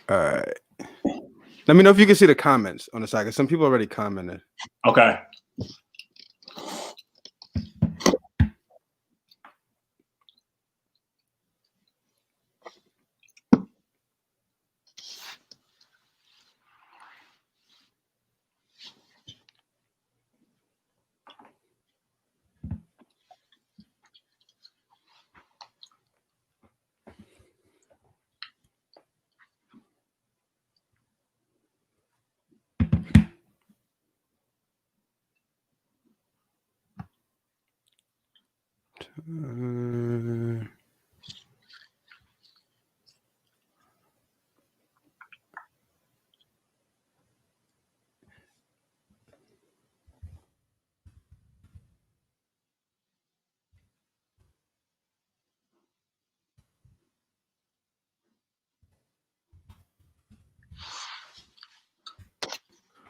All right. Let me know if you can see the comments on the side, because some people already commented. Okay.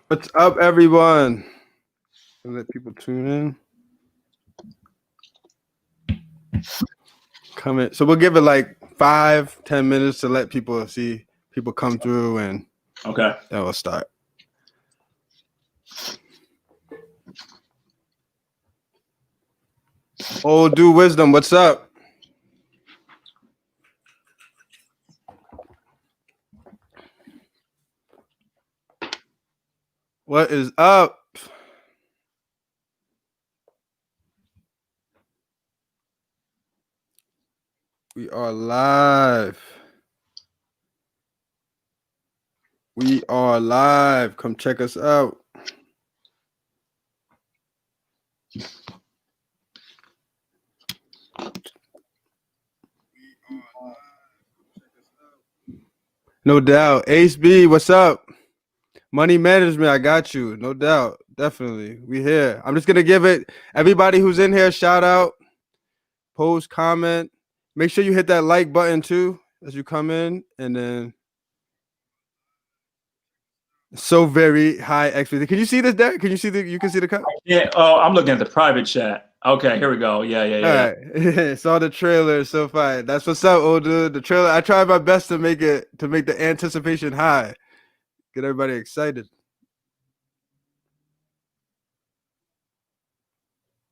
What's up, everyone? Let people tune in. Comment. So we'll give it like 5-10 minutes to let people see people come through, and okay, then we'll start. Old Dude Wisdom, what's up? What is up? We are live. We are live. Come check us out. No doubt. Ace B, what's up? Money management, I got you. No doubt. Definitely. We here. I'm just going to give it, everybody who's in here, shout out, post, comment. Make sure you hit that like button too as you come in. And then so very high expectation. Can you see this, Derek? Can you see you can see the cut? Yeah. Oh, I'm looking at the private chat. Okay, here we go. Yeah. All right. Saw the trailer. So fine. That's what's up, old dude. The trailer. I tried my best to make the anticipation high. Get everybody excited.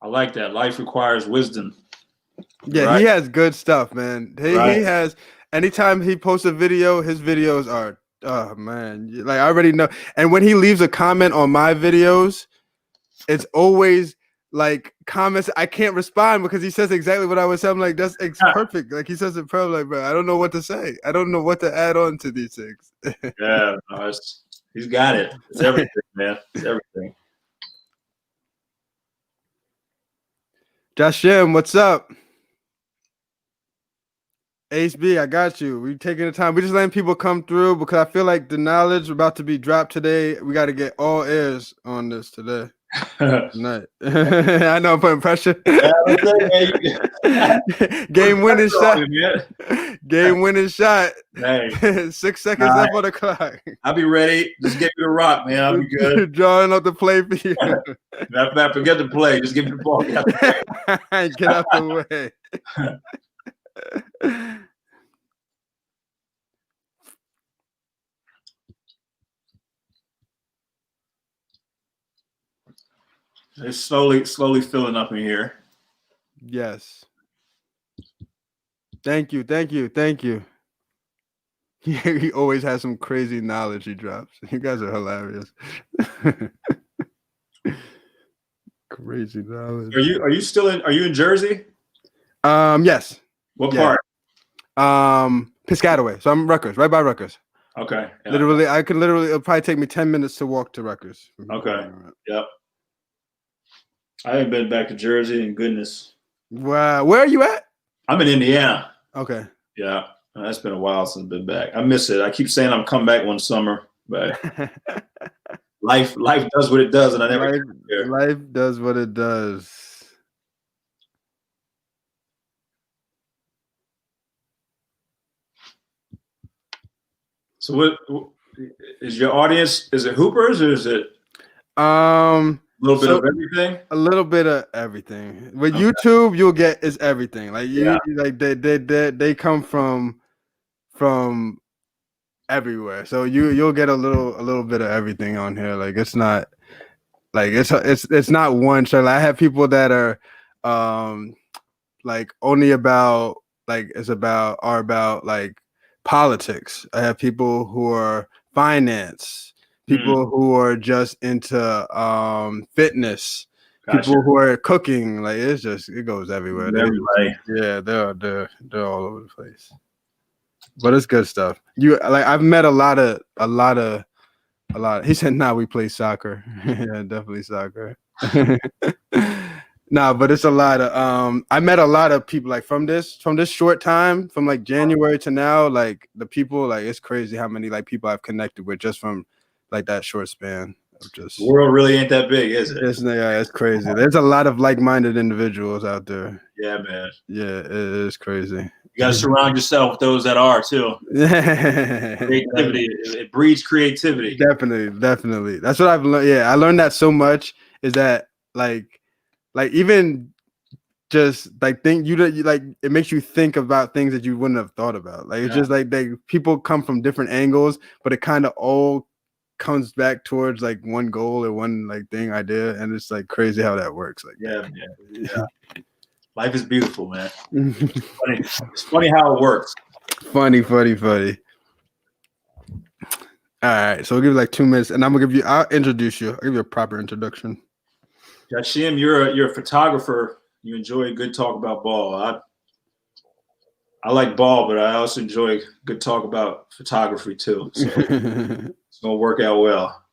I like that. Life requires wisdom. Yeah, right? He has good stuff, man. He has. Anytime he posts a video, his videos are. Oh man, like I already know. And when he leaves a comment on my videos, it's always like comments I can't respond because he says exactly what I would say. I'm like, that's perfect. Like he says it perfect. Like, bro, I don't know what to say. I don't know what to add on to these things. Yeah, no, he's got it. It's everything, man. It's everything. Jashim, what's up? Ace B, I got you. We taking the time. We just letting people come through because I feel like the knowledge about to be dropped today. We got to get all ears on this today. Tonight. I know I'm putting pressure. Game winning shot. Game winning shot. Hey. 6 seconds left on the clock. I'll be ready. Just get me the rock, man. I'll be good. Drawing up the play for you. Forget the play. Just give me the ball. Get out the way. It's slowly filling up in here. Yes. Thank you. He always has some crazy knowledge he drops. You guys are hilarious. Crazy knowledge. Are you still in? Are you in Jersey? Yes. What part? Piscataway. So I'm Rutgers, right by Rutgers. Okay. Yeah. It'll probably take me 10 minutes to walk to Rutgers. Okay. Yep. I haven't been back to Jersey in goodness. Wow. Where are you at? I'm in Indiana. Okay. Yeah. That's been a while since I've been back. I miss it. I keep saying I'm coming back one summer, but life does what it does, and I never. Life does what it does. So what is your audience? Is it Hoopers or is it a little bit of everything? A little bit of everything. With YouTube, you'll get is everything. Like you like they come from everywhere. So you'll get a little bit of everything on here. Like it's not like it's not one show. Like, I have people that are like only about like are about like politics. I have people who are finance, people who are just into fitness, people who are cooking. Like it goes everywhere. They're all over the place. But it's good stuff. I've met a lot of. He said, "Nah, we play soccer." Yeah, definitely soccer. Nah, but it's a lot of. I met a lot of people like from this short time, from like January to now. Like the people, like it's crazy how many like people I've connected with just from like that short span of just. The world really ain't that big, is it? Yeah, it's crazy. There's a lot of like-minded individuals out there. Yeah, man. Yeah, it is crazy. You got to surround yourself with those that are too. Creativity, it breeds creativity. Definitely. That's what I've learned. Yeah, I learned that so much is that like even just like you like it makes you think about things that you wouldn't have thought about. Like it's just like people come from different angles, but it kind of all comes back towards like one goal or one like idea, and it's like crazy how that works. Like yeah. Life is beautiful, man. It's funny how it works. Funny. All right, so we'll give you like 2 minutes, and I'll introduce you. I'll give you a proper introduction. Jashim, you're a photographer. You enjoy a good talk about ball. I like ball, but I also enjoy good talk about photography too. So it's gonna work out well.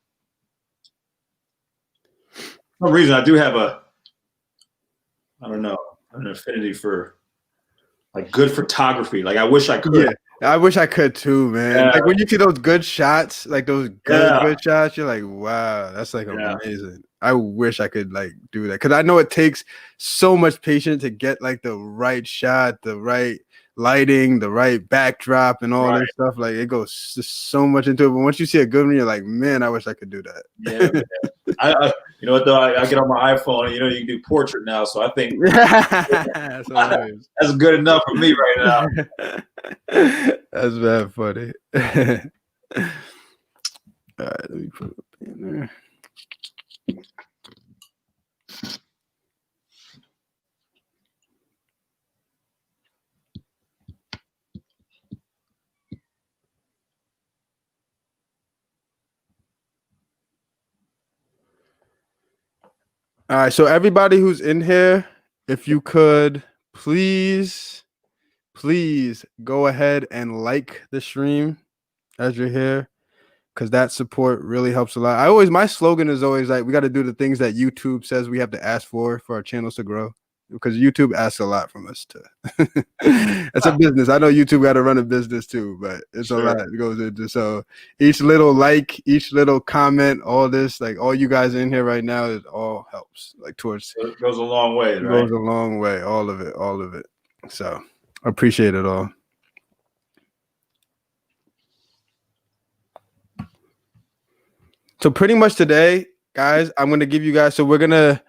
For some reason, I do have an affinity for like good photography. Like I wish I could. Yeah, I wish I could too, man. Yeah. Like when you see those good shots, like those good shots, you're like, wow, that's like amazing. I wish I could like do that because I know it takes so much patience to get like the right shot, the right lighting, the right backdrop, and all this stuff. Like it goes just so much into it. But once you see a good one, you're like, man, I wish I could do that. Yeah. I you know what though? I get on my iPhone, and you can do portrait now. So I think that's good enough for me right now. That's bad funny. All right, let me put it in there. All right, so everybody who's in here, if you could please go ahead and like the stream as you're here, because that support really helps a lot. My slogan is always like, we got to do the things that YouTube says we have to ask for our channels to grow, because YouTube asks a lot from us too. It's a business. I know YouTube got to run a business too, but it's a lot that goes into. So each little like, each little comment, all this, like all you guys in here right now, it all helps. Like towards it goes a long way. It goes a long way. All of it. So I appreciate it all. So pretty much today, guys, I'm gonna give you guys. So we're gonna.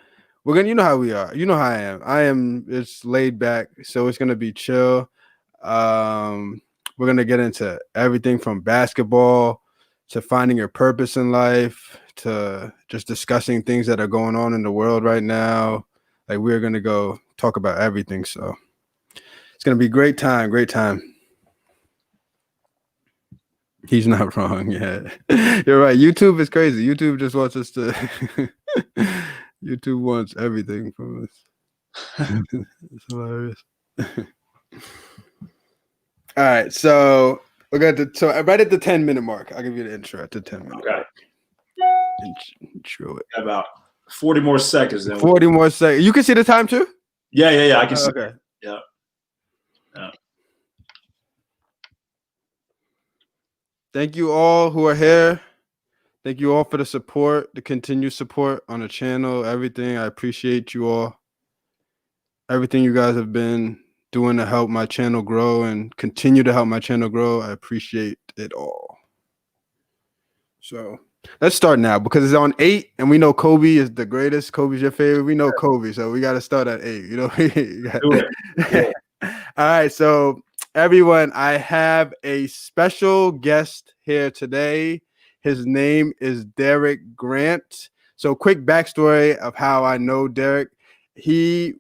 You know how we are. You know how I am. It's laid back, so it's gonna be chill. We're gonna get into everything from basketball to finding your purpose in life to just discussing things that are going on in the world right now. Like we're gonna go talk about everything. So it's gonna be great time. He's not wrong. Yeah, you're right. YouTube is crazy. YouTube just wants us to. YouTube wants everything from us. It's hilarious. All right, so we're going to right at the 10-minute mark. I'll give you the intro at the 10-minute. Okay. Intro it. About 40 more seconds. 40 more seconds. You can see the time too? Yeah. I can see. Okay. Yeah. Thank you all who are here. Thank you all for the support, the continued support on the channel, everything. I appreciate you all. Everything you guys have been doing to help my channel grow and continue to help my channel grow. I appreciate it all. So let's start now because it's on 8 and we know Kobe is the greatest. Kobe's your favorite. We know Kobe, so we got to start at 8. You know, Do it. All right. So Everyone, I have a special guest here today. His name is Derick Grant. So, quick backstory of how I know Derick. He's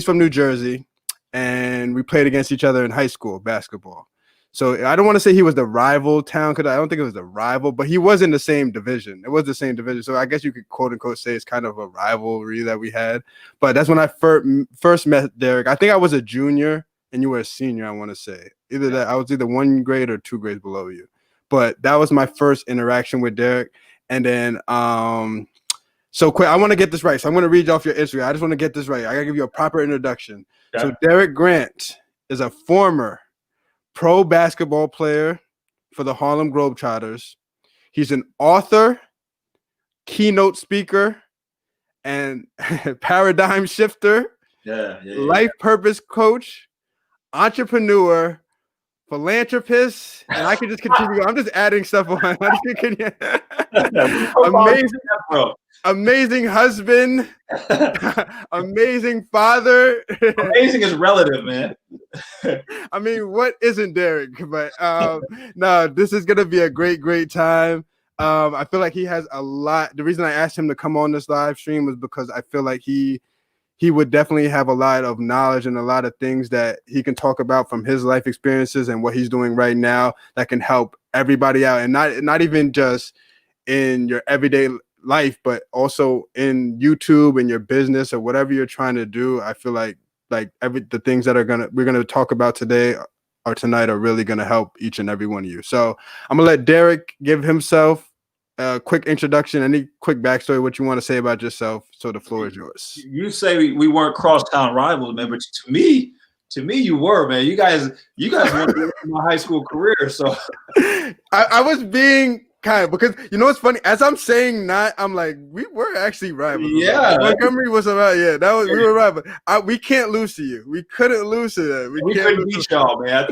from New Jersey, and we played against each other in high school basketball. So I don't want to say he was the rival town because I don't think it was the rival, but he was in the same division. It was the same division. So I guess you could quote unquote say it's kind of a rivalry that we had. But that's when I first met Derick. I think I was a junior and you were a senior, I want to say. Either that, I was either 1 grade or 2 grades below you. But that was my first interaction with Derick. And then so quick, I want to get this right. So I'm going to read off your Instagram. I just want to get this right. I got to give you a proper introduction. Okay. So Derick Grant is a former pro basketball player for the Harlem Globetrotters. He's an author, keynote speaker, and paradigm shifter, life purpose coach, entrepreneur, philanthropist, and I can just continue. I'm just adding stuff on. Amazing husband, amazing father. Amazing is relative, man. I mean, what isn't Derick? But no, this is gonna be a great time. I feel like he has a lot. The reason I asked him to come on this live stream was because I feel like he would definitely have a lot of knowledge and a lot of things that he can talk about from his life experiences and what he's doing right now that can help everybody out, and not even just in your everyday life, but also in YouTube and your business or whatever you're trying to do. I feel like the things that we're gonna talk about today or tonight are really gonna help each and every one of you. So I'm gonna let Derick give himself a quick introduction, any quick backstory, what you want to say about yourself. So the floor is yours. You say we weren't crosstown rivals, man, but to me, you were, man. You guys went my high school career. So I was being kind, because you know what's funny? As I'm saying that, I'm like, we were actually rivals. Yeah, Montgomery was about. Yeah, that was we were rivals. We can't lose to you. We couldn't lose to them. We couldn't beat y'all, man.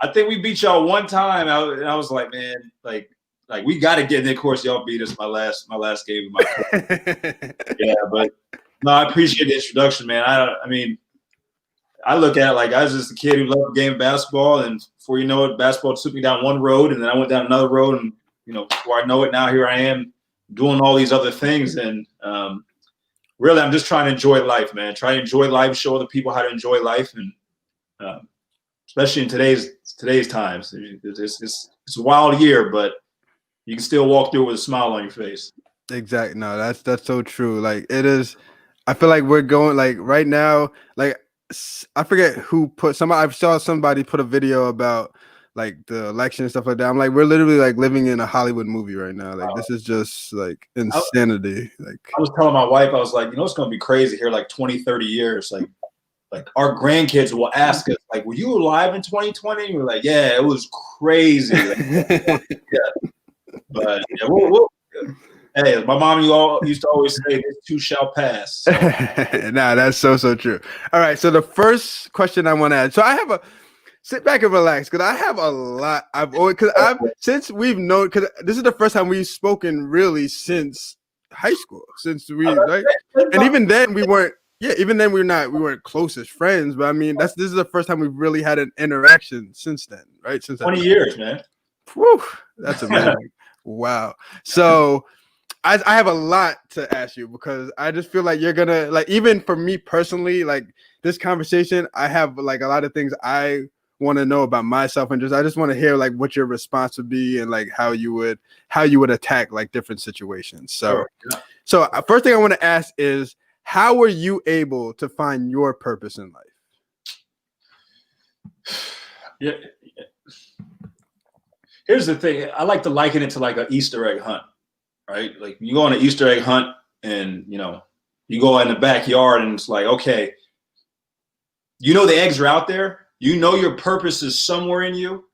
I think we beat y'all one time, and I was like, man, like we got to get. And of course, y'all beat us my last game of my career. Yeah, but no, I appreciate the introduction, man. I mean, I look at it like I was just a kid who loved the game of basketball, and before you know it, basketball took me down one road, and then I went down another road, and before I know it, now here I am doing all these other things. And really, I'm just trying to enjoy life, man. Try to enjoy life, show other people how to enjoy life, and especially in today's times, it's a wild year, but you can still walk through it with a smile on your face. Exactly. No, that's so true. Like it is. I feel like we're going like right now. Like I forget who I saw somebody put a video about like the election and stuff like that. I'm like, we're literally like living in a Hollywood movie right now. Like this is just like insanity. I was telling my wife, I was like, it's going to be crazy here, like 20, 30 years. Like our grandkids will ask us, like, were you alive in 2020? And we're like, yeah, it was crazy. Like, yeah. But yeah, hey, my mom used to always say, this too shall pass. So. Nah, that's so true. All right. So the first question I want to ask, so I have sit back and relax, because I have a lot. Since we've known, because this is the first time we've spoken really since high school, since we like, and even then we weren't. Yeah, even then we weren't closest friends. But I mean, this is the first time we've really had an interaction since then, right? Since 20 years, man. Whew, that's amazing. Wow. So I have a lot to ask you, because I just feel like you're gonna, like, even for me personally, like this conversation, I have like a lot of things I want to know about myself, and I just want to hear like what your response would be, and like how you would attack like different situations. So, So first thing I want to ask is, how were you able to find your purpose in life? Yeah. Here's the thing. I like to liken it to like an Easter egg hunt, right? Like you go on an Easter egg hunt, and you go in the backyard, and it's like, okay, the eggs are out there. Your purpose is somewhere in you,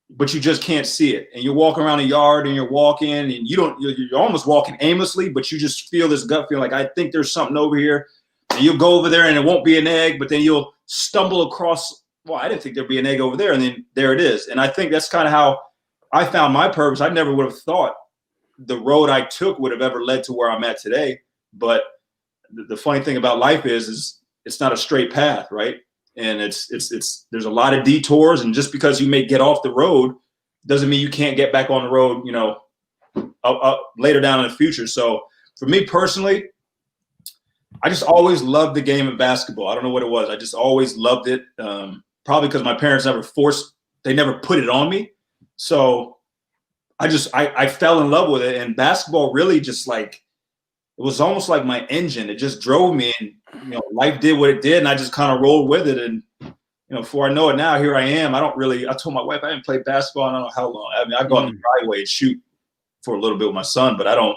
but you just can't see it. And you're walking around the yard, and you're walking, and you're almost walking aimlessly, but you just feel this gut feeling like, I think there's something over here. And you'll go over there, and it won't be an egg, but then you'll stumble across, well, I didn't think there'd be an egg over there. And then there it is. And I think that's kind of how I found my purpose. I never would have thought the road I took would have ever led to where I'm at today. But the funny thing about life is it's not a straight path, right? and there's a lot of detours, and just because you may get off the road doesn't mean you can't get back on the road, up later down in the future. So for me personally, I just always loved the game of basketball. I don't know what it was. I just always loved it. Probably because my parents they never put it on me. So I fell in love with it, and basketball really just like, it was almost like my engine. It just drove me, and life did what it did, and I just kind of rolled with it. And before I know it, now here I am. I told my wife I haven't played basketball in I don't know how long. I mean, I go on the driveway and shoot for a little bit with my son, but I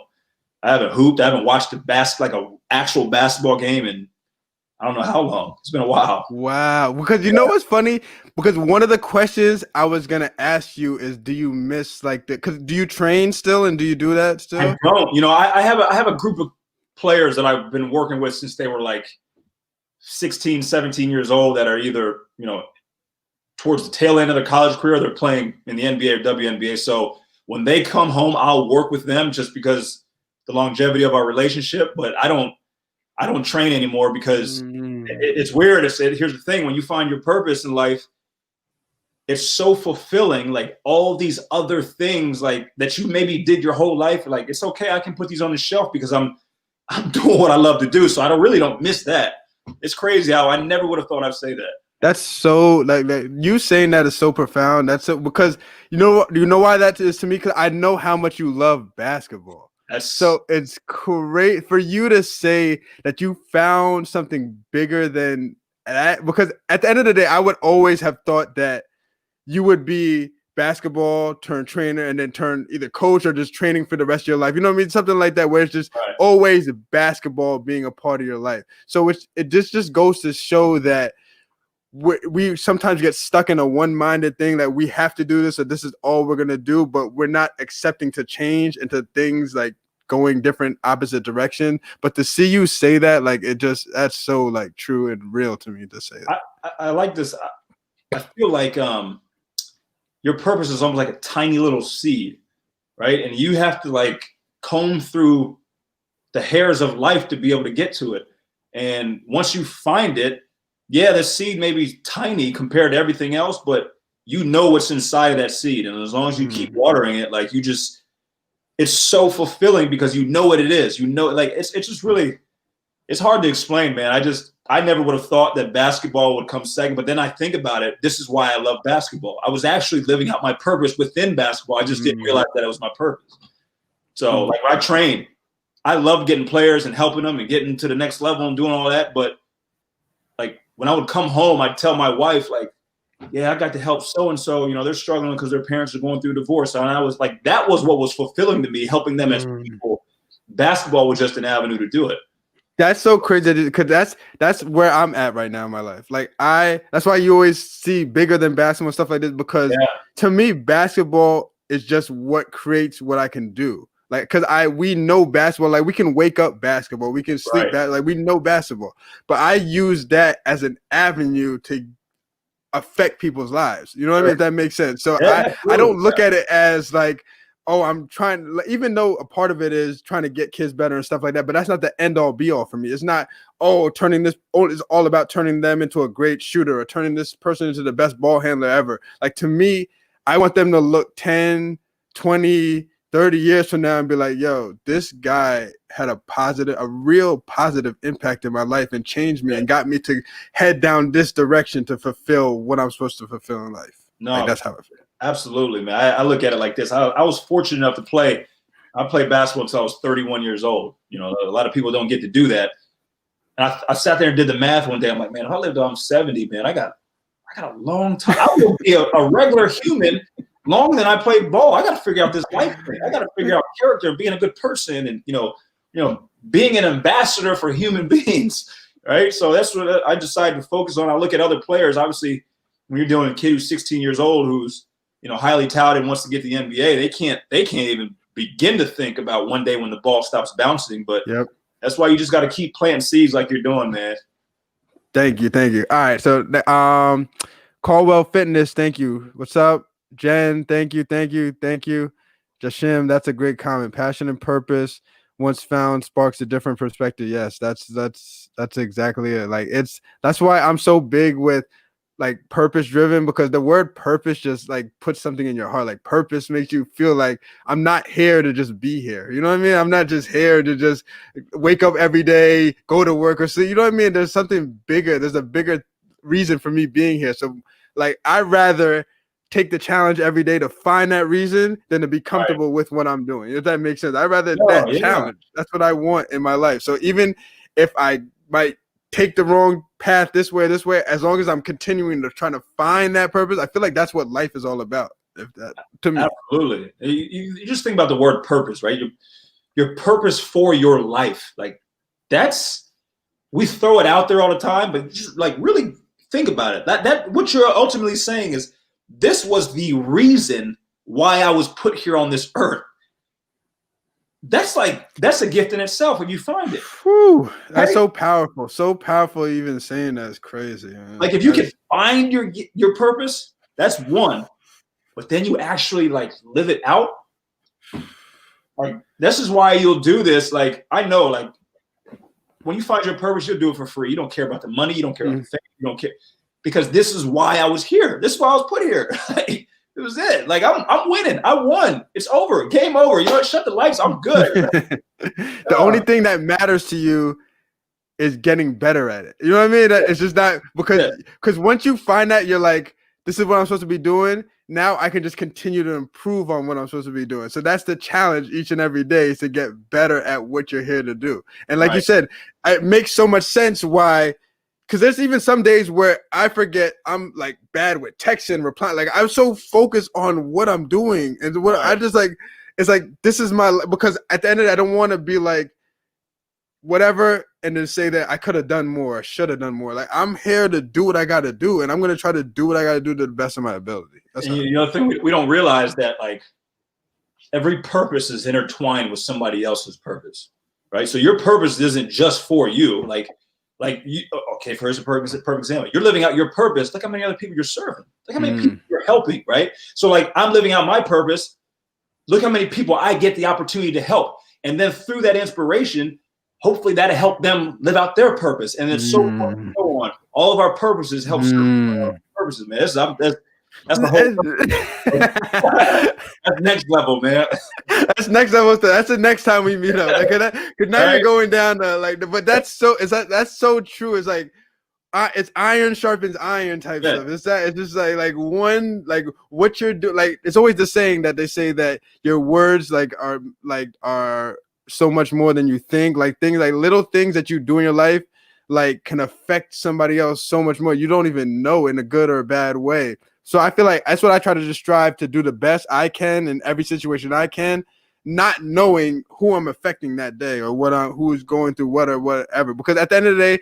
haven't hooped. I haven't watched like an actual basketball game in I don't know how long. It's been a while. Wow. Because you know what's funny? Because one of the questions I was gonna ask you is, do you miss because do you train still, and do you do that still? I don't. I have a group of players that I've been working with since they were like 16, 17 years old that are either, towards the tail end of their college career, they're playing in the NBA or WNBA. So when they come home, I'll work with them just because the longevity of our relationship, but I don't train anymore because it's weird. Here's the thing. When you find your purpose in life, it's so fulfilling. Like all these other things like that you maybe did your whole life. Like, it's okay. I can put these on the shelf because I'm doing what I love to do. So I don't miss that. It's crazy how I never would have thought I'd say that. That's so like you saying that is so profound. That's so, because you know why that is to me? Because I know how much you love basketball. So it's great for you to say that you found something bigger than that, because at the end of the day, I would always have thought that you would be basketball turn trainer and then turn either coach or just training for the rest of your life. You know what I mean? Something like that, where it's just always basketball being a part of your life. So it just goes to show that we sometimes get stuck in a one-minded thing that we have to do this or this is all we're going to do, but we're not accepting to change into things like going different opposite direction. But to see you say that, like, that's so like true and real to me to say that. I like this. I feel like your purpose is almost like a tiny little seed, right? And you have to like comb through the hairs of life to be able to get to it. And once you find it, yeah, the seed may be tiny compared to everything else, but you know what's inside of that seed. And as long as you keep watering it, like it's so fulfilling because you know what it is. Like it's just really, it's hard to explain, man. I never would have thought that basketball would come second, but then I think about it. This is why I love basketball. I was actually living out my purpose within basketball. I just didn't realize that it was my purpose. So like when I train, I love getting players and helping them and getting to the next level and doing all that. But like when I would come home, I'd tell my wife, like, yeah, I got to help so-and-so, they're struggling because their parents are going through divorce. And I was like, that was what was fulfilling to me, helping them as people. Basketball was just an avenue to do it. That's so crazy because that's where I'm at right now in my life. Like that's why you always see bigger than basketball and stuff like this, because to me, basketball is just what creates what I can do. Like, because we know basketball, like we can wake up basketball, we can sleep like we know basketball, but I use that as an avenue to affect people's lives. You know what I mean? If that makes sense. So I don't look at it as like, oh, I'm trying, even though a part of it is trying to get kids better and stuff like that, but that's not the end all be all for me. It's not, it's all about turning them into a great shooter or turning this person into the best ball handler ever. Like, to me, I want them to look 10, 20, 30 years from now and be like, yo, this guy had a real positive impact in my life and changed me and got me to head down this direction to fulfill what I'm supposed to fulfill in life. No, like, that's how I feel. Absolutely, man. I look at it like this. I was fortunate enough to play. I played basketball until I was 31 years old. A lot of people don't get to do that. And I sat there and did the math one day. I'm like, man, if I lived till I'm 70, man, I got a long time. I will be a regular human longer than I played ball. I got to figure out this life thing. I got to figure out character and being a good person and, being an ambassador for human beings, right? So that's what I decided to focus on. I look at other players. Obviously, when you're dealing with a kid who's 16 years old who's, highly touted and wants to get to the NBA, they can't even begin to think about one day when the ball stops bouncing. But that's why you just got to keep planting seeds like you're doing, man. Thank you. All right, so Caldwell Fitness, thank you. What's up, Jen? Thank you. Jashim, that's a great comment. Passion and purpose. once found sparks a different perspective. Yes, that's exactly it. Like that's why I'm so big with like purpose driven, because the word purpose just like puts something in your heart. Like purpose makes you feel like I'm not here to just be here. You know what I mean? I'm not just here to just wake up every day, go to work or sleep. You know what I mean? There's something bigger. There's a bigger reason for me being here. So like I'd rather take the challenge every day to find that reason than to be comfortable with what I'm doing. If that makes sense. I'd rather that challenge. That's what I want in my life. So even if I might take the wrong path this way, as long as I'm continuing to try to find that purpose, I feel like that's what life is all about. If that, to me. Absolutely. You just think about the word purpose, right? Your purpose for your life. Like we throw it out there all the time, but just like really think about it. That what you're ultimately saying is this was the reason why I was put here on this earth. That's a gift in itself when you find it. Whew, that's right? So powerful. Even saying that's crazy, man. Like if you can find your purpose, that's one. But then you actually like live it out. Like this is why you'll do this. Like I know, like when you find your purpose, you'll do it for free. You don't care about the money. You don't care about the fame. You don't care, because this is why I was here. This is why I was put here. It was it. Like I'm winning. I won. It's over. Game over. You know what? Shut the lights. I'm good. The only thing that matters to you is getting better at it. You know what I mean? It's just that because once you find that, you're like, this is what I'm supposed to be doing. Now I can just continue to improve on what I'm supposed to be doing. So that's the challenge each and every day, is to get better at what you're here to do. And like you said, it makes so much sense why. Because there's even some days where I forget I'm like bad with texting, replying. Like I'm so focused on what I'm doing and what I just like. It's like this is my, because at the end of it, I don't want to be like whatever and then say that I could have done more, should have done more. Like I'm here to do what I got to do, and I'm gonna try to do what I got to do to the best of my ability. That's you know, the thing we don't realize that like every purpose is intertwined with somebody else's purpose, right? So your purpose isn't just for you, like you, okay, for a perfect example, you're living out your purpose. Look how many other people you're serving. Look how many people you're helping, right? So like I'm living out my purpose. Look how many people I get the opportunity to help. And then through that inspiration, hopefully that'll help them live out their purpose. And it's so on. All of our purposes help serve our purposes, man. That's the whole that's next level, man. That's next level. That's the next time we meet up. Because now you're going down like, but that's so true. It's like it's iron sharpens iron type stuff. It's just like one, like what you're doing. Like it's always the saying that they say that your words are so much more than you think. Like things, like little things that you do in your life, like can affect somebody else so much more. You don't even know, in a good or a bad way. So I feel like that's what I try to just strive to do the best I can in every situation I can, not knowing who I'm affecting that day or who's going through what or whatever. Because at the end of the day,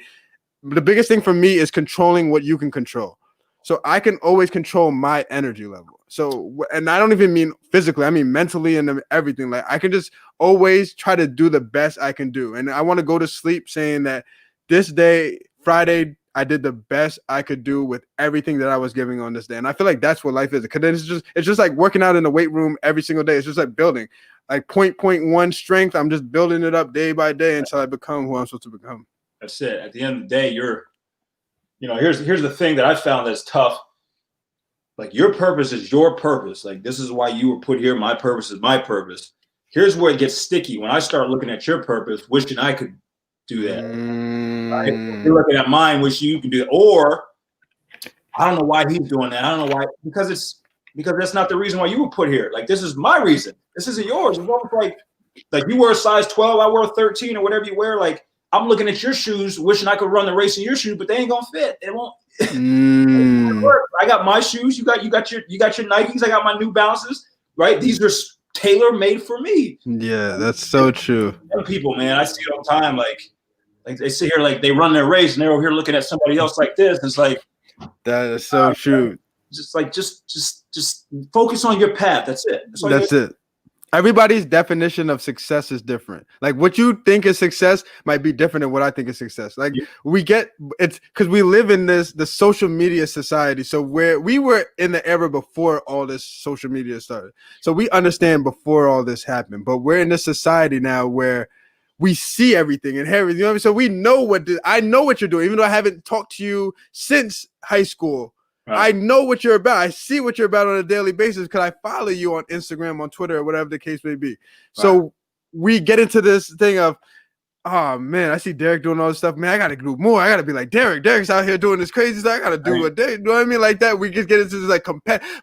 the biggest thing for me is controlling what you can control. So I can always control my energy level. So, and I don't even mean physically, I mean mentally and everything. Like I can just always try to do the best I can do. And I want to go to sleep saying that this day, Friday, I did the best I could do with everything that I was giving on this day. And I feel like that's what life is. Because it's just like working out in the weight room every single day. It's just like building like 0.1 strength. I'm just building it up day by day until I become who I'm supposed to become. That's it. At the end of the day, here's the thing that I found that's tough. Like your purpose is your purpose. Like this is why you were put here. My purpose is my purpose. Here's where it gets sticky. When I start looking at your purpose, wishing I could do that. Right? You're looking at mine, wishing you could do it. Or I don't know why he's doing that. I don't know why, because that's not the reason why you were put here. Like this is my reason. This isn't yours. It's almost like you wear a size 12, I wear 13 or whatever you wear. Like I'm looking at your shoes, wishing I could run the race in your shoes, but they ain't gonna fit. It won't. I got my shoes. You got your Nikes. I got my New Balances. Right? These are tailor made for me. Yeah, that's so true. Young people, man, I see it all the time. Like they sit here, like they run their race, and they're over here looking at somebody else like this. And it's like that is so true. Just focus on your path. That's it. That's it. Everybody's definition of success is different. Like what you think is success might be different than what I think is success. Like it's because we live in the social media society. So where we were in the era before all this social media started. So we understand before all this happened, but we're in this society now where we see everything and hear everything. You know what I mean? So we know I know what you're doing, even though I haven't talked to you since high school. Right. I know what you're about. I see what you're about on a daily basis because I follow you on Instagram, on Twitter, or whatever the case may be. Right. So we get into this thing of, oh man, I see Derick doing all this stuff. Man, I gotta do more. I gotta be like Derick. Derick's out here doing this crazy stuff. I gotta do what they, you know what I mean? Like that. We just get into this like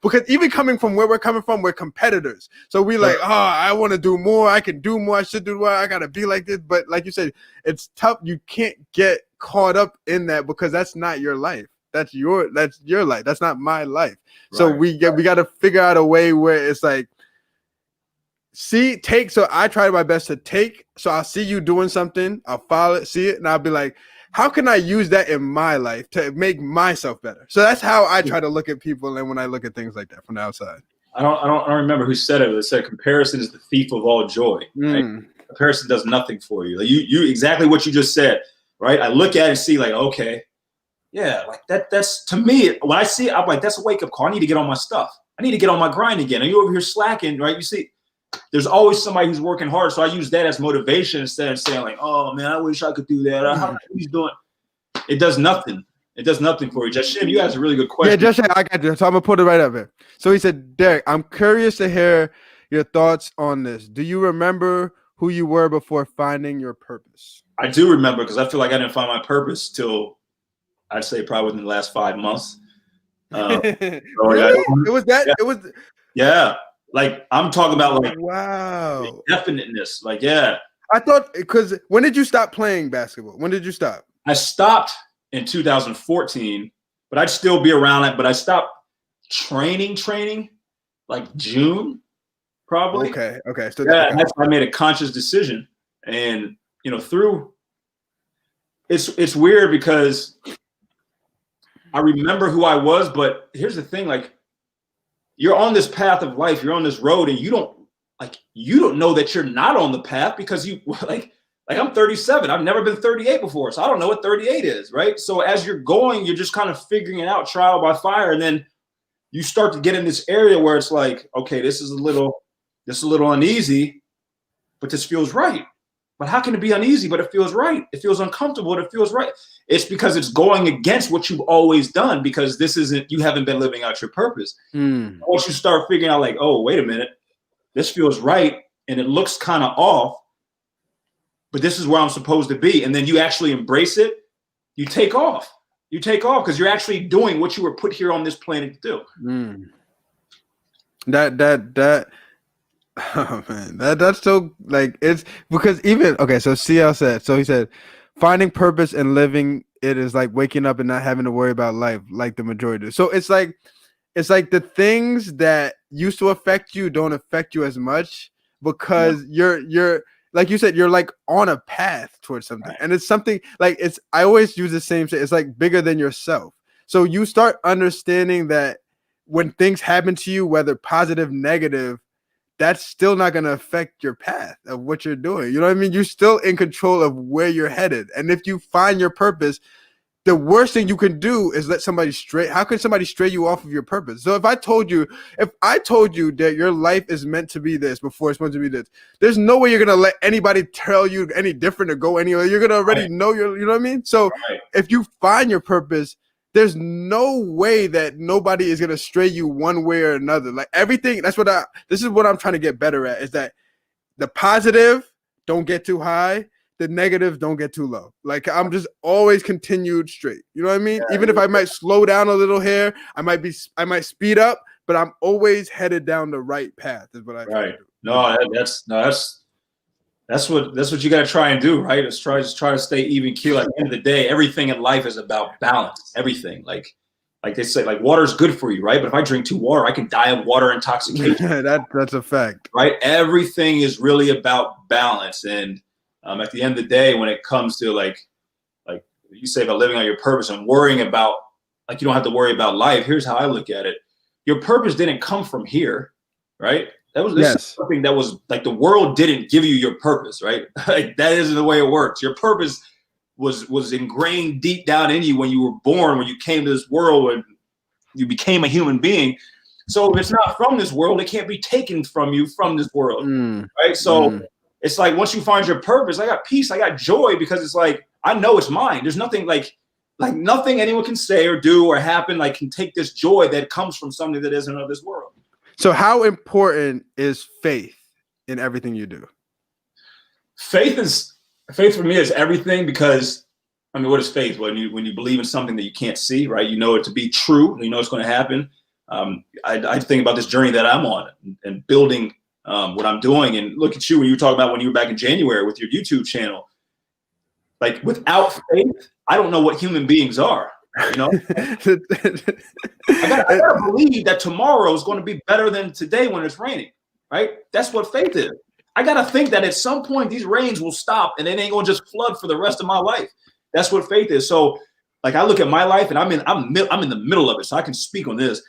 because even coming from where we're coming from, we're competitors. So we like, I want to do more. I can do more. I should do more. I gotta be like this. But like you said, it's tough. You can't get caught up in that because that's not your life. That's your life. That's not my life. Right. So we got to figure out a way where it's like, so I try my best to take. So I'll see you doing something. I'll follow it, see it, and I'll be like, how can I use that in my life to make myself better? So that's how I try to look at people. And when I look at things like that from the outside, I don't remember who said it. It said comparison is the thief of all joy. Right? Comparison does nothing for you. Like you exactly what you just said, right? I look at it and see like, okay, yeah, like that's to me, when I see it, I'm like, that's a wake up call. I need to get on my stuff. I need to get on my grind again. Are you over here slacking, right? You see, there's always somebody who's working hard. So I use that as motivation instead of saying like, oh man, I wish I could do that. How he's doing. It does nothing. It does nothing for you. Jashim, you asked a really good question. Yeah, Jashim, I got you. So I'm going to put it right up here. So he said, Derick, I'm curious to hear your thoughts on this. Do you remember who you were before finding your purpose? I do remember because I feel like I didn't find my purpose till I'd say probably within the last 5 months. Really? It was that? Yeah. It was. Yeah. Like I'm talking about like wow definiteness. Like, yeah. I thought because when did you stop playing basketball? When did you stop? I stopped in 2014, but I'd still be around it. But I stopped training like June, probably. Okay. So yeah, that's why I made a conscious decision. And through it's weird because I remember who I was, but here's the thing, like you're on this path of life, you're on this road, and you don't know that you're not on the path because you like I'm 37. I've never been 38 before, so I don't know what 38 is, right? So as you're going, you're just kind of figuring it out trial by fire, and then you start to get in this area where it's like, okay, this is a little uneasy, but this feels right. But how can it be uneasy, but it feels right? It feels uncomfortable, but it feels right. It's because it's going against what you've always done because you haven't been living out your purpose. Once you start figuring out like, oh, wait a minute, this feels right and it looks kind of off, but this is where I'm supposed to be. And then you actually embrace it, you take off. You take off because you're actually doing what you were put here on this planet to do. Oh man, that's so like it's because so CL said, so he said finding purpose and living it is like waking up and not having to worry about life like the majority do. So it's like the things that used to affect you don't affect you as much because you're like you said, you're like on a path towards something. Right. And it's something like I always use the same thing, it's like bigger than yourself. So you start understanding that when things happen to you, whether positive, negative, that's still not going to affect your path of what you're doing. You know what I mean? You're still in control of where you're headed. And if you find your purpose, the worst thing you can do is let somebody stray. How can somebody stray you off of your purpose? So if I told you that your life is meant to be this before it's meant to be this, there's no way you're going to let anybody tell you any different or go anywhere. You're going to already know you know what I mean? So if you find your purpose, there's no way that nobody is going to stray you one way or another. Like everything, this is what I'm trying to get better at, is that the positive don't get too high, the negative don't get too low. Like I'm just always continued straight. You know what I mean? Yeah, even if I might slow down a little here, I might speed up, but I'm always headed down the right path is what I try to do. That's what you got to try and do, right? Just try to stay even keel. At the end of the day, everything in life is about balance. Everything, like they say, like water's good for you, right? But if I drink too water, I can die of water intoxication. That's a fact, right? Everything is really about balance, and at the end of the day, when it comes to like you say about living on your purpose and worrying about, like you don't have to worry about life. Here's how I look at it: your purpose didn't come from here, right? This is something that was like the world didn't give you your purpose, right? Like that isn't the way it works. Your purpose was ingrained deep down in you when you were born, when you came to this world, when you became a human being. So if it's not from this world, it can't be taken from you from this world, right? So it's like once you find your purpose, I got peace, I got joy, because it's like I know it's mine. There's nothing like nothing anyone can say or do or happen like can take this joy that comes from something that isn't of this world. So how important is faith in everything you do? Faith for me is everything, because I mean, what is faith? When you believe in something that you can't see, right? You know it to be true, and you know it's going to happen. I think about this journey that I'm on and building what I'm doing. And look at you when you were talking about when you were back in January with your YouTube channel. Like without faith, I don't know what human beings are. You know, I gotta believe that tomorrow is going to be better than today when it's raining, right? That's what faith is. I gotta think that at some point these rains will stop and it ain't gonna just flood for the rest of my life. That's what faith is. So, like, I look at my life and I'm in the middle of it, so I can speak on this.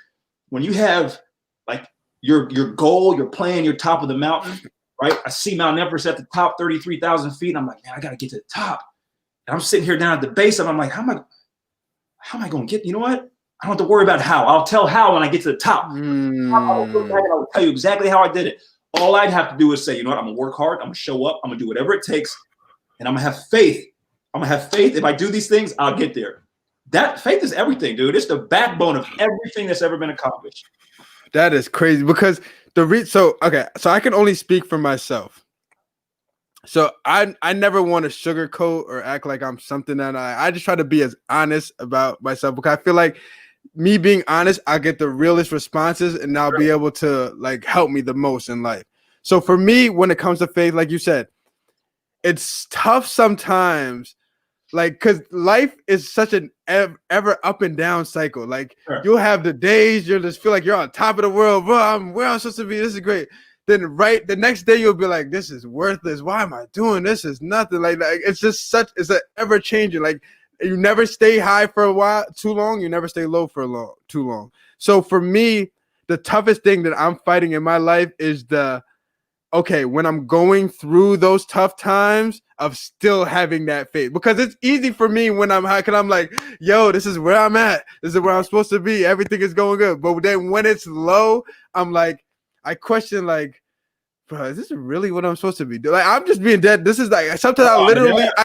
When you have like your goal, your plan, you're top of the mountain, right? I see Mount Everest at the top, 33,000 feet. And I'm like, man, I gotta get to the top. And I'm sitting here down at the base, and I'm like, how am I going to get, you know what? I don't have to worry about how. I'll tell how when I get to the top. I'll tell you exactly how I did it. All I'd have to do is say, you know what? I'm going to work hard. I'm going to show up. I'm going to do whatever it takes. And I'm going to have faith. I'm going to have faith. If I do these things, I'll get there. That faith is everything, dude. It's the backbone of everything that's ever been accomplished. That is crazy, because so I can only speak for myself. So I never want to sugarcoat or act like I'm something that I just try to be as honest about myself, because I feel like me being honest, I get the realest responses, and I'll be able to like help me the most in life. So for me, when it comes to faith, like you said, it's tough sometimes, like, because life is such an ever up and down cycle. Like you'll have the days you'll just feel like you're on top of the world, bro. I'm where I'm supposed to be. This is great. Then right the next day you'll be like, this is worthless. Why am I doing this? Is nothing. Like it's just it's an ever changing. Like you never stay high for a while too long. You never stay low for too long. So for me, the toughest thing that I'm fighting in my life is when I'm going through those tough times of still having that faith, because it's easy for me when I'm high, because I'm like, yo, this is where I'm at. This is where I'm supposed to be. Everything is going good. But then when it's low, I'm like, I question, like, bro, is this really what I'm supposed to be doing? Like, I'm just being dead. This is like sometimes I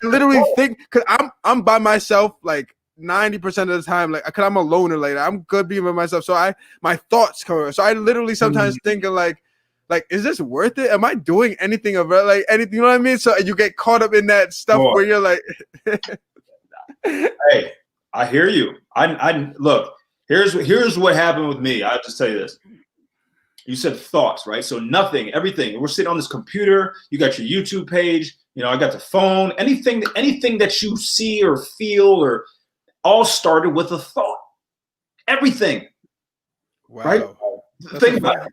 literally think, because I'm by myself like 90% of the time, like, because I'm a loner. Like, I'm good being by myself. So my thoughts come. So I literally sometimes think of like, is this worth it? Am I doing anything of it? Like anything? You know what I mean? So you get caught up in that stuff where you're like, hey, I hear you. I look. Here's what happened with me. I'll just tell you this. You said thoughts, right? So nothing, everything. We're sitting on this computer. You got your YouTube page. You know, I got the phone. Anything that you see or feel or all started with a thought. Everything. Wow. Right? Think about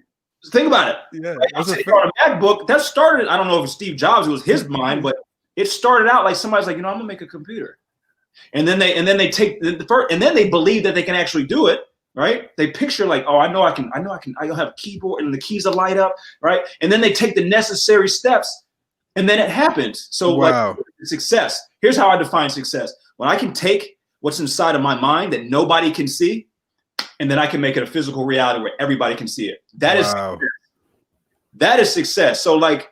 it. Yeah. Right? On a MacBook, that started, I don't know if it's Steve Jobs, it was his mind, but it started out like somebody's like, you know, I'm gonna make a computer. And then they believe that they can actually do it. Right? They picture like, oh, I'll have a keyboard and the keys will light up, right? And then they take the necessary steps and then it happens. So like success, here's how I define success. When I can take what's inside of my mind that nobody can see, and then I can make it a physical reality where everybody can see it. That is success. So like,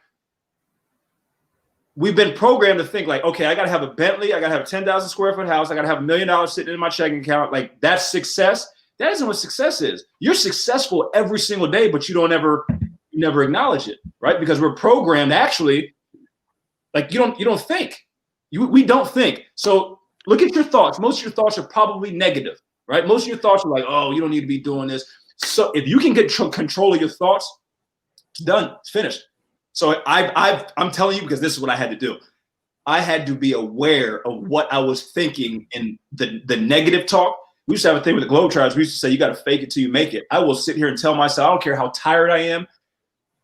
we've been programmed to think like, okay, I got to have a Bentley. I got to have a 10,000 square foot house. I got to have $1 million sitting in my checking account. Like that's success. That isn't what success is. You're successful every single day, but you never acknowledge it, right? Because we're programmed actually, like you don't think. We don't think. So look at your thoughts. Most of your thoughts are probably negative, right? Most of your thoughts are like, oh, you don't need to be doing this. So if you can get control of your thoughts, it's done. It's finished. So I'm telling you, because this is what I had to do. I had to be aware of what I was thinking in the negative talk. We used to have a thing with the Globetrotters. We used to say, you got to fake it till you make it. I will sit here and tell myself, I don't care how tired I am.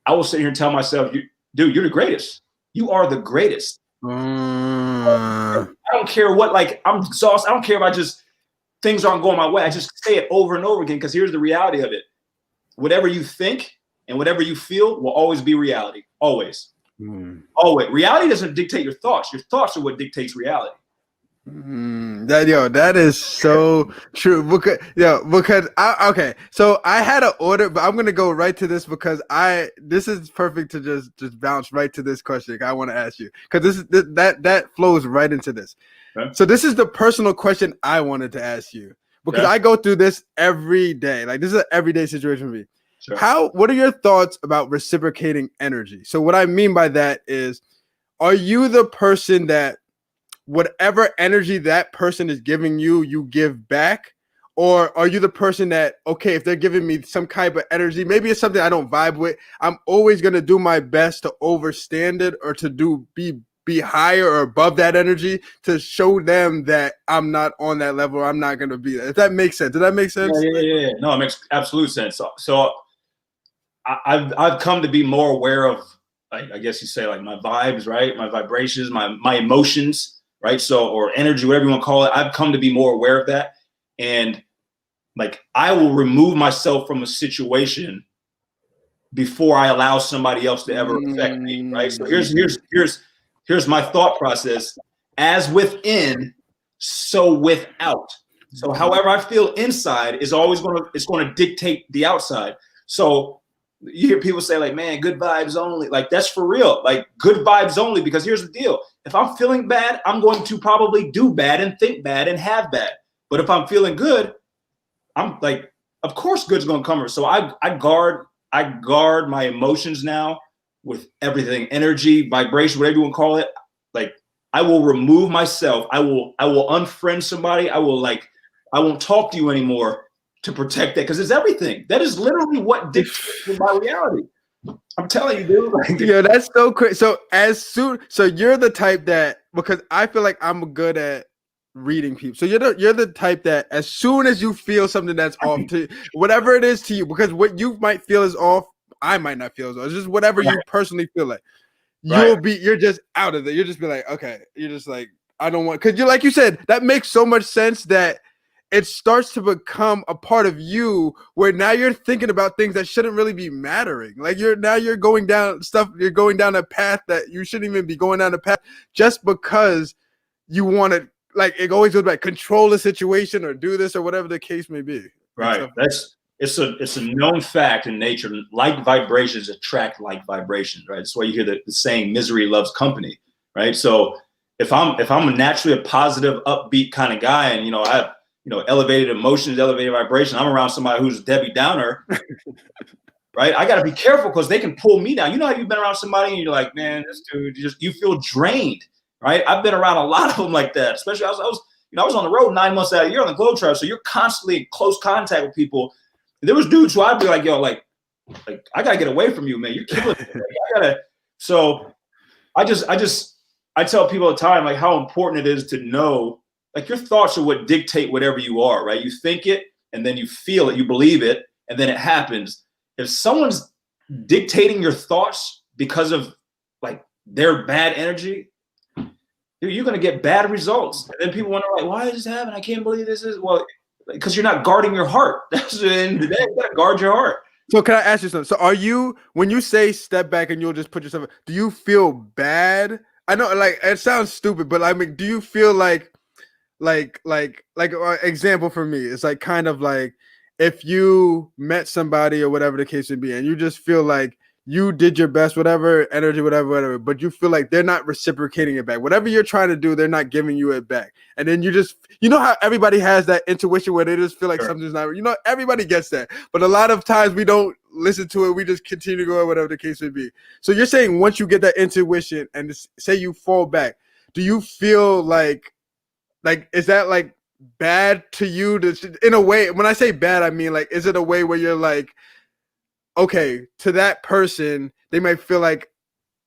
I will sit here and tell myself, dude, you're the greatest. You are the greatest. I don't care what, like, I'm exhausted. I don't care if things aren't going my way. I just say it over and over again, because here's the reality of it. Whatever you think and whatever you feel will always be reality. Always. Always. Reality doesn't dictate your thoughts. Your thoughts are what dictates reality. That is so true. Because okay, so I had an order, but I'm gonna go right to this because this is perfect to just bounce right to this question I want to ask you because that flows right into this. Okay. So this is the personal question I wanted to ask you because I go through this every day. Like this is an everyday situation for me. Sure. What are your thoughts about reciprocating energy? So what I mean by that is, are you the person that whatever energy that person is giving you, you give back? Or are you the person that, okay, if they're giving me some kind of energy, maybe it's something I don't vibe with, I'm always going to do my best to overstand it or to be higher or above that energy to show them that I'm not on that level. I'm not going to be there. If that makes sense. Does that make sense? Yeah. No, it makes absolute sense. So I've come to be more aware of, like, I guess you say, like, my vibes, right? My vibrations, my emotions, right? So, or energy, whatever you want to call it. I've come to be more aware of that. And like, I will remove myself from a situation before I allow somebody else to ever affect me, right? So here's my thought process. As within, so without. So however I feel inside is always going to dictate the outside. So you hear people say, like, man, good vibes only. Like, that's for real. Like, good vibes only, because here's the deal. If I'm feeling bad, I'm going to probably do bad and think bad and have bad. But if I'm feeling good, I'm like, of course good's going to come. So I guard my emotions now with everything, energy, vibration, whatever you want to call it. Like, I will remove myself. I will unfriend somebody. I won't talk to you anymore to protect that, because it's everything. That is literally what dictates my reality. I'm telling you, dude. Like, yeah, that's so crazy. So so you're the type that, because I feel like I'm good at reading people. So you're the type that as soon as you feel something that's off, to whatever it is to you, because what you might feel is off, I might not feel is off. It's just whatever you personally feel like. You're just out of there. You're just be like, okay. You're just like, I don't want, because like you said, that makes so much sense that it starts to become a part of you where now you're thinking about things that shouldn't really be mattering. Like you're going down a path that you shouldn't even be going down the path just because you want to, like, it always goes back, control the situation or do this or whatever the case may be. Right. It's a known fact in nature. Like vibrations attract like vibrations, right? That's why you hear the saying, misery loves company, right? So if I'm naturally a positive, upbeat kind of guy, and I have elevated emotions, elevated vibration, I'm around somebody who's a Debbie Downer, right? I got to be careful because they can pull me down. You know how you've been around somebody and you're like, man, this dude, you feel drained, right? I've been around a lot of them like that. Especially I was on the road 9 months out of the year on the Globe Tribe, so you're constantly in close contact with people. There was dudes who I'd be like, yo, like I gotta get away from you, man. You're killing me. So I tell people all the time, like, how important it is to know, like, your thoughts are what dictate whatever you are, right? You think it, and then you feel it, you believe it, and then it happens. If someone's dictating your thoughts because of, like, their bad energy, you're going to get bad results. And then people wonder, like, why is this happening? I can't believe this is, well, because you're not guarding your heart. That's the end of the day. You got to guard your heart. So can I ask you something? So when you say step back and you'll just put yourself, do you feel bad? I know, like, it sounds stupid, but I mean, do you feel like example for me, it's like kind of like if you met somebody or whatever the case would be, and you just feel like you did your best, whatever energy, whatever, but you feel like they're not reciprocating it back. Whatever you're trying to do, they're not giving you it back. And then you know how everybody has that intuition where they just feel like something's not, everybody gets that. But a lot of times we don't listen to it. We just continue to go, whatever the case would be. So you're saying once you get that intuition and say you fall back, do you feel like is that like bad to you? In a way, when I say bad, I mean, like, is it a way where you're like, okay, to that person, they might feel like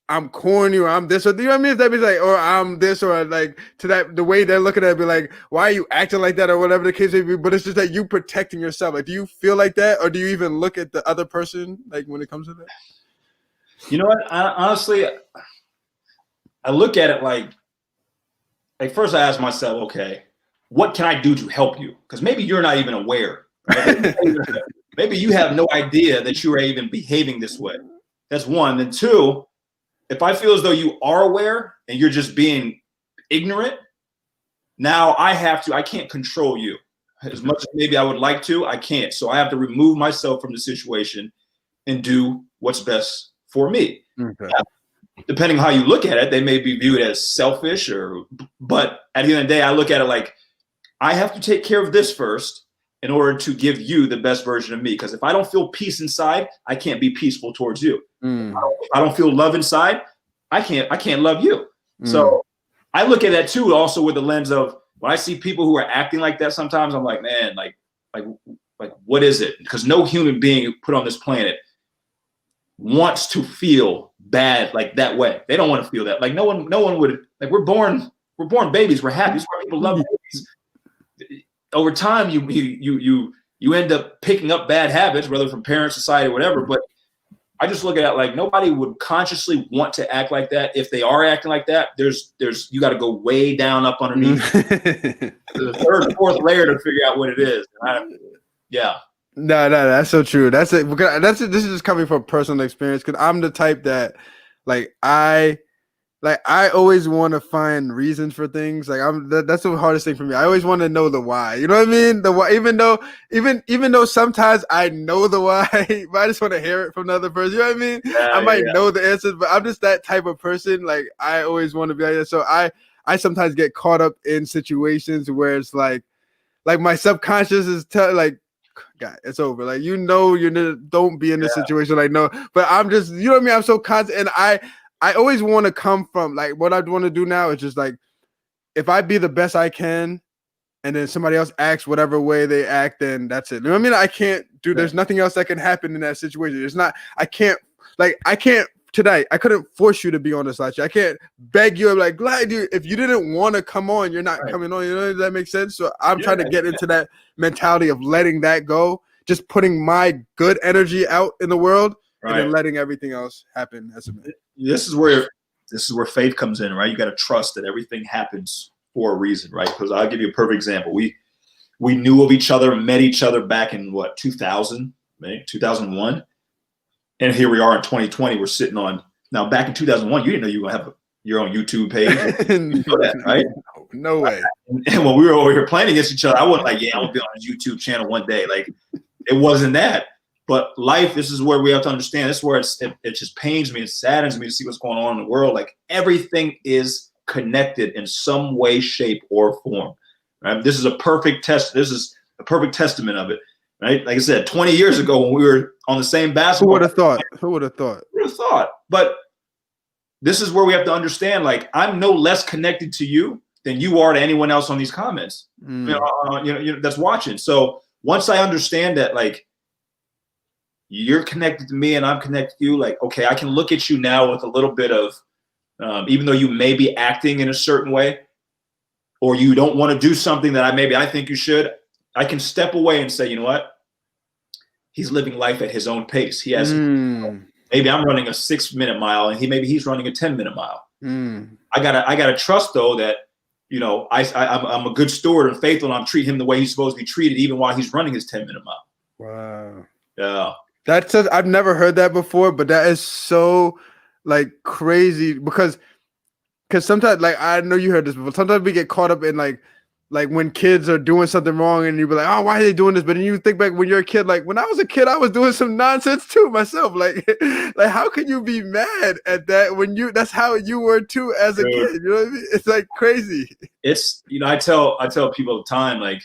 I'm corny or I'm this, or, you know what I mean? If that be like, or I'm this, or like, to that, the way they're looking at it, be like, why are you acting like that, or whatever the case may be? But it's just that you protecting yourself. Like, do you feel like that, or do you even look at the other person, like, when it comes to that? You know what? Honestly, I look at it like first I ask myself, okay, what can I do to help you? Because maybe you're not even aware. Right? Maybe you have no idea that you are even behaving this way. That's one. And two, if I feel as though you are aware and you're just being ignorant, Now I can't control you as much as maybe I would like to. I can't. So I have to remove myself from the situation and do what's best for me. Okay. Depending on how you look at it, they may be viewed as selfish but at the end of the day, I look at it like I have to take care of this first in order to give you the best version of me. Because if I don't feel peace inside, I can't be peaceful towards you. If I don't feel love inside, I can't love you. So I look at that too, also with the lens of when I see people who are acting like that, sometimes I'm like, man, like what is it? Because no human being put on this planet wants to feel bad like that way. They don't want to feel that. Like no one would. Like we're born babies. We're happy. That's why people love babies. Over time, you end up picking up bad habits, whether from parents, society, or whatever. But I just look at it like nobody would consciously want to act like that. If they are acting like that, there's you got to go way down up underneath the third, fourth layer to figure out what it is. Yeah. No, that's so true. That's it. This is just coming from personal experience because I'm the type that, I always want to find reasons for things. That's the hardest thing for me. I always want to know the why. You know what I mean? The why, even though sometimes I know the why, but I just want to hear it from another person. You know what I mean? Yeah, I might know the answers, but I'm just that type of person. Like I always want to be like that. So I sometimes get caught up in situations where it's like my subconscious is like, God, it's over. Like, don't be in this situation. Like, no, but I'm just, you know what I mean? I'm so constant. And I always want to come from like what I want to do now is just like, if I be the best I can and then somebody else acts whatever way they act, then that's it. You know what I mean? I can't do, there's nothing else that can happen in that situation. I can't tonight, I couldn't force you to be on this last year. I can't beg you. I'm like, glad you, if you didn't want to come on, you're not coming on. You know, does that make sense? So I'm trying to get into that mentality of letting that go, just putting my good energy out in the world and then letting everything else happen. This is where faith comes in, right? You got to trust that everything happens for a reason, right? Because I'll give you a perfect example. We knew of each other, met each other back in 2000, right? 2001. And here we are in 2020. We're sitting on now. Back in 2001, you didn't know you were gonna have your own YouTube page. You know that, right? No way. And when we were over here playing against each other, I wasn't like, I will be on a YouTube channel one day. Like, it wasn't that. But life, this is where we have to understand. This is where it just pains me and saddens me to see what's going on in the world. Like everything is connected in some way, shape, or form. Right? This is a perfect test. This is a perfect testament of it. Right? Like I said, 20 years ago when we were on the same basketball. Who would have thought? Who would have thought? Who would have thought? But this is where we have to understand, like, I'm no less connected to you than you are to anyone else on these comments. You know, that's watching. So once I understand that, like, you're connected to me and I'm connected to you, like, okay, I can look at you now with a little bit of, even though you may be acting in a certain way, or you don't want to do something that I think you should, I can step away and say, you know what? He's living life at his own pace. He has, maybe I'm running a 6-minute mile and he's running a 10-minute mile. I gotta trust though that, you know, I'm a good steward and faithful and I'm treating him the way he's supposed to be treated, even while he's running his 10-minute mile. Wow. Yeah. I've never heard that before, but that is so like crazy because sometimes, like, I know you heard this before, sometimes we get caught up in like when kids are doing something wrong and you be like, oh, why are they doing this? But then you think back when you're a kid, like when I was a kid, I was doing some nonsense too myself. Like how can you be mad at that when that's how you were too as a kid? You know what I mean? It's like crazy. It's, you know, I tell people all the time, like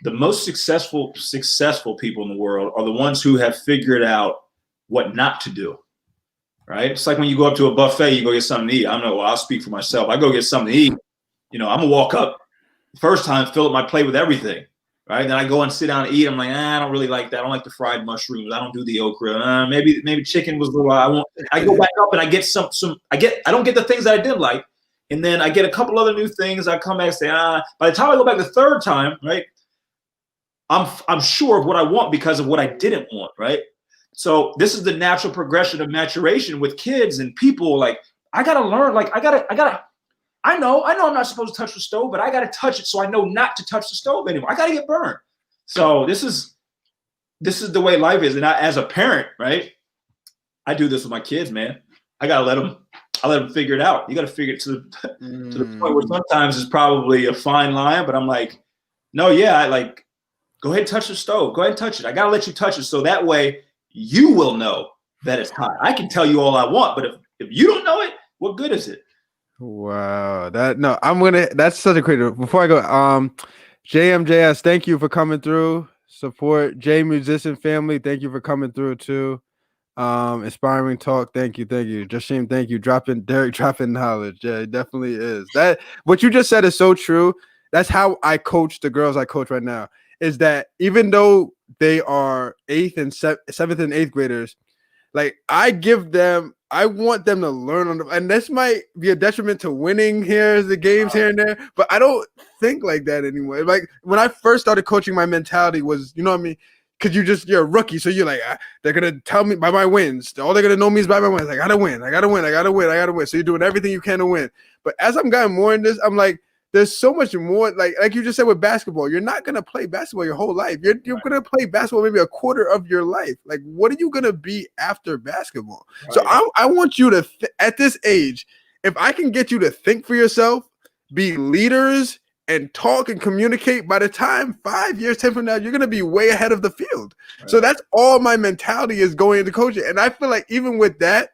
the most successful people in the world are the ones who have figured out what not to do. Right? It's like when you go up to a buffet, you go get something to eat. I don't know. Well, I'll speak for myself. I go get something to eat. You know, I'm gonna walk up. First time, fill up my plate with everything, right? Then I go and sit down and eat. I'm like, I don't really like that. I don't like the fried mushrooms. I don't do the okra. Maybe chicken was a little. I go back up and I get some. I don't get the things that I did like, and then I get a couple other new things. I come back and say, By the time I go back the third time, right? I'm sure of what I want because of what I didn't want, right? So this is the natural progression of maturation with kids and people. Like I gotta learn. Like I know I'm not supposed to touch the stove, but I got to touch it so I know not to touch the stove anymore. I got to get burned. So this is the way life is. And as a parent, right, I do this with my kids, man. I got to let them I let them figure it out. You got to figure it to the point where sometimes it's probably a fine line, but I'm like, no, yeah, go ahead and touch the stove. Go ahead and touch it. I got to let you touch it so that way you will know that it's hot. I can tell you all I want, but if you don't know it, what good is it? Wow. That's such a great. Before I go, JMJS, thank you for coming through. Support J Musician Family. Thank you for coming through too. Inspiring talk. Thank you. Jashim, thank you. Derick dropping knowledge. Yeah, it definitely is. That what you just said is so true. That's how I coach the girls I coach right now. Is that even though they are 7th and 8th graders, like I want them to learn and this might be a detriment to winning the games here and there, but I don't think like that anymore. Like when I first started coaching, my mentality was, you know what I mean? Because you're a rookie, so you're like, they're gonna tell me by my wins. All they're gonna know me is by my wins. I gotta win. So you're doing everything you can to win. But as I'm getting more in this, I'm like, there's so much more. Like you just said with basketball, you're not gonna play basketball your whole life. You're gonna play basketball maybe a quarter of your life. Like, what are you gonna be after basketball? Right. So I want you to at this age, if I can get you to think for yourself, be leaders, and talk and communicate, by the time 5 years, 10 from now, you're going to be way ahead of the field. Right. So that's all my mentality is going into coaching. And I feel like even with that,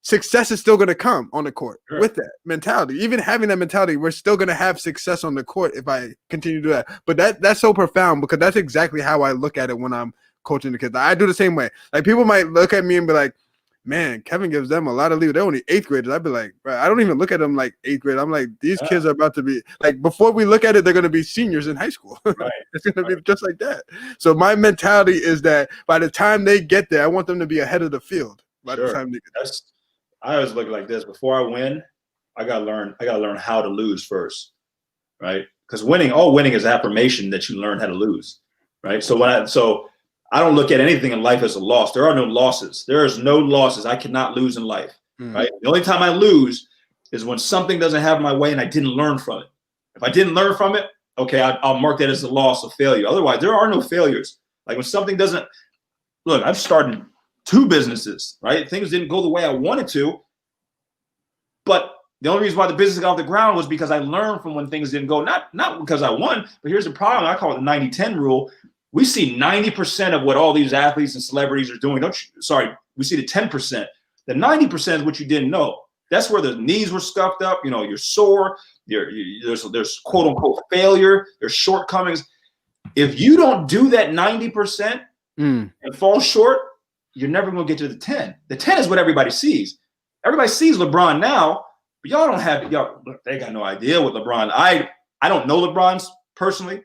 success is still going to come on the court. Sure. With that mentality. Even having that mentality, we're still going to have success on the court if I continue to do that. But that's so profound because that's exactly how I look at it when I'm coaching the kids. I do the same way. Like people might look at me and be like, man, Kevin gives them a lot of leave. They're only 8th graders. I'd be like, bro, I don't even look at them like 8th grade. I'm like, these kids are about to be like, before we look at it, they're going to be seniors in high school. Right. It's going to be just like that. So my mentality is that by the time they get there, I want them to be ahead of the field. By the time they get there. I always look like this. Before I win, I gotta learn how to lose first, right? Because all winning is affirmation that you learn how to lose, right? So I don't look at anything in life as a loss. There are no losses. There is no losses. I cannot lose in life, right? The only time I lose is when something doesn't have my way and I didn't learn from it. If I didn't learn from it, okay, I'll mark that as a loss, a failure. Otherwise, there are no failures. Like when something doesn't – look, I've started 2 businesses, right? Things didn't go the way I wanted to, but the only reason why the business got off the ground was because I learned from when things didn't go, not because I won, but here's the problem. I call it the 90-10 rule. We see 90% of what all these athletes and celebrities are doing. We see the 10%. The 90% is what you didn't know. That's where the knees were scuffed up. You know, you're sore. There's quote unquote failure. There's shortcomings. If you don't do that 90% and fall short, you're never going to get to the 10. The 10 is what everybody sees. Everybody sees LeBron now, but y'all don't have they got no idea what LeBron. I don't know LeBron's personally.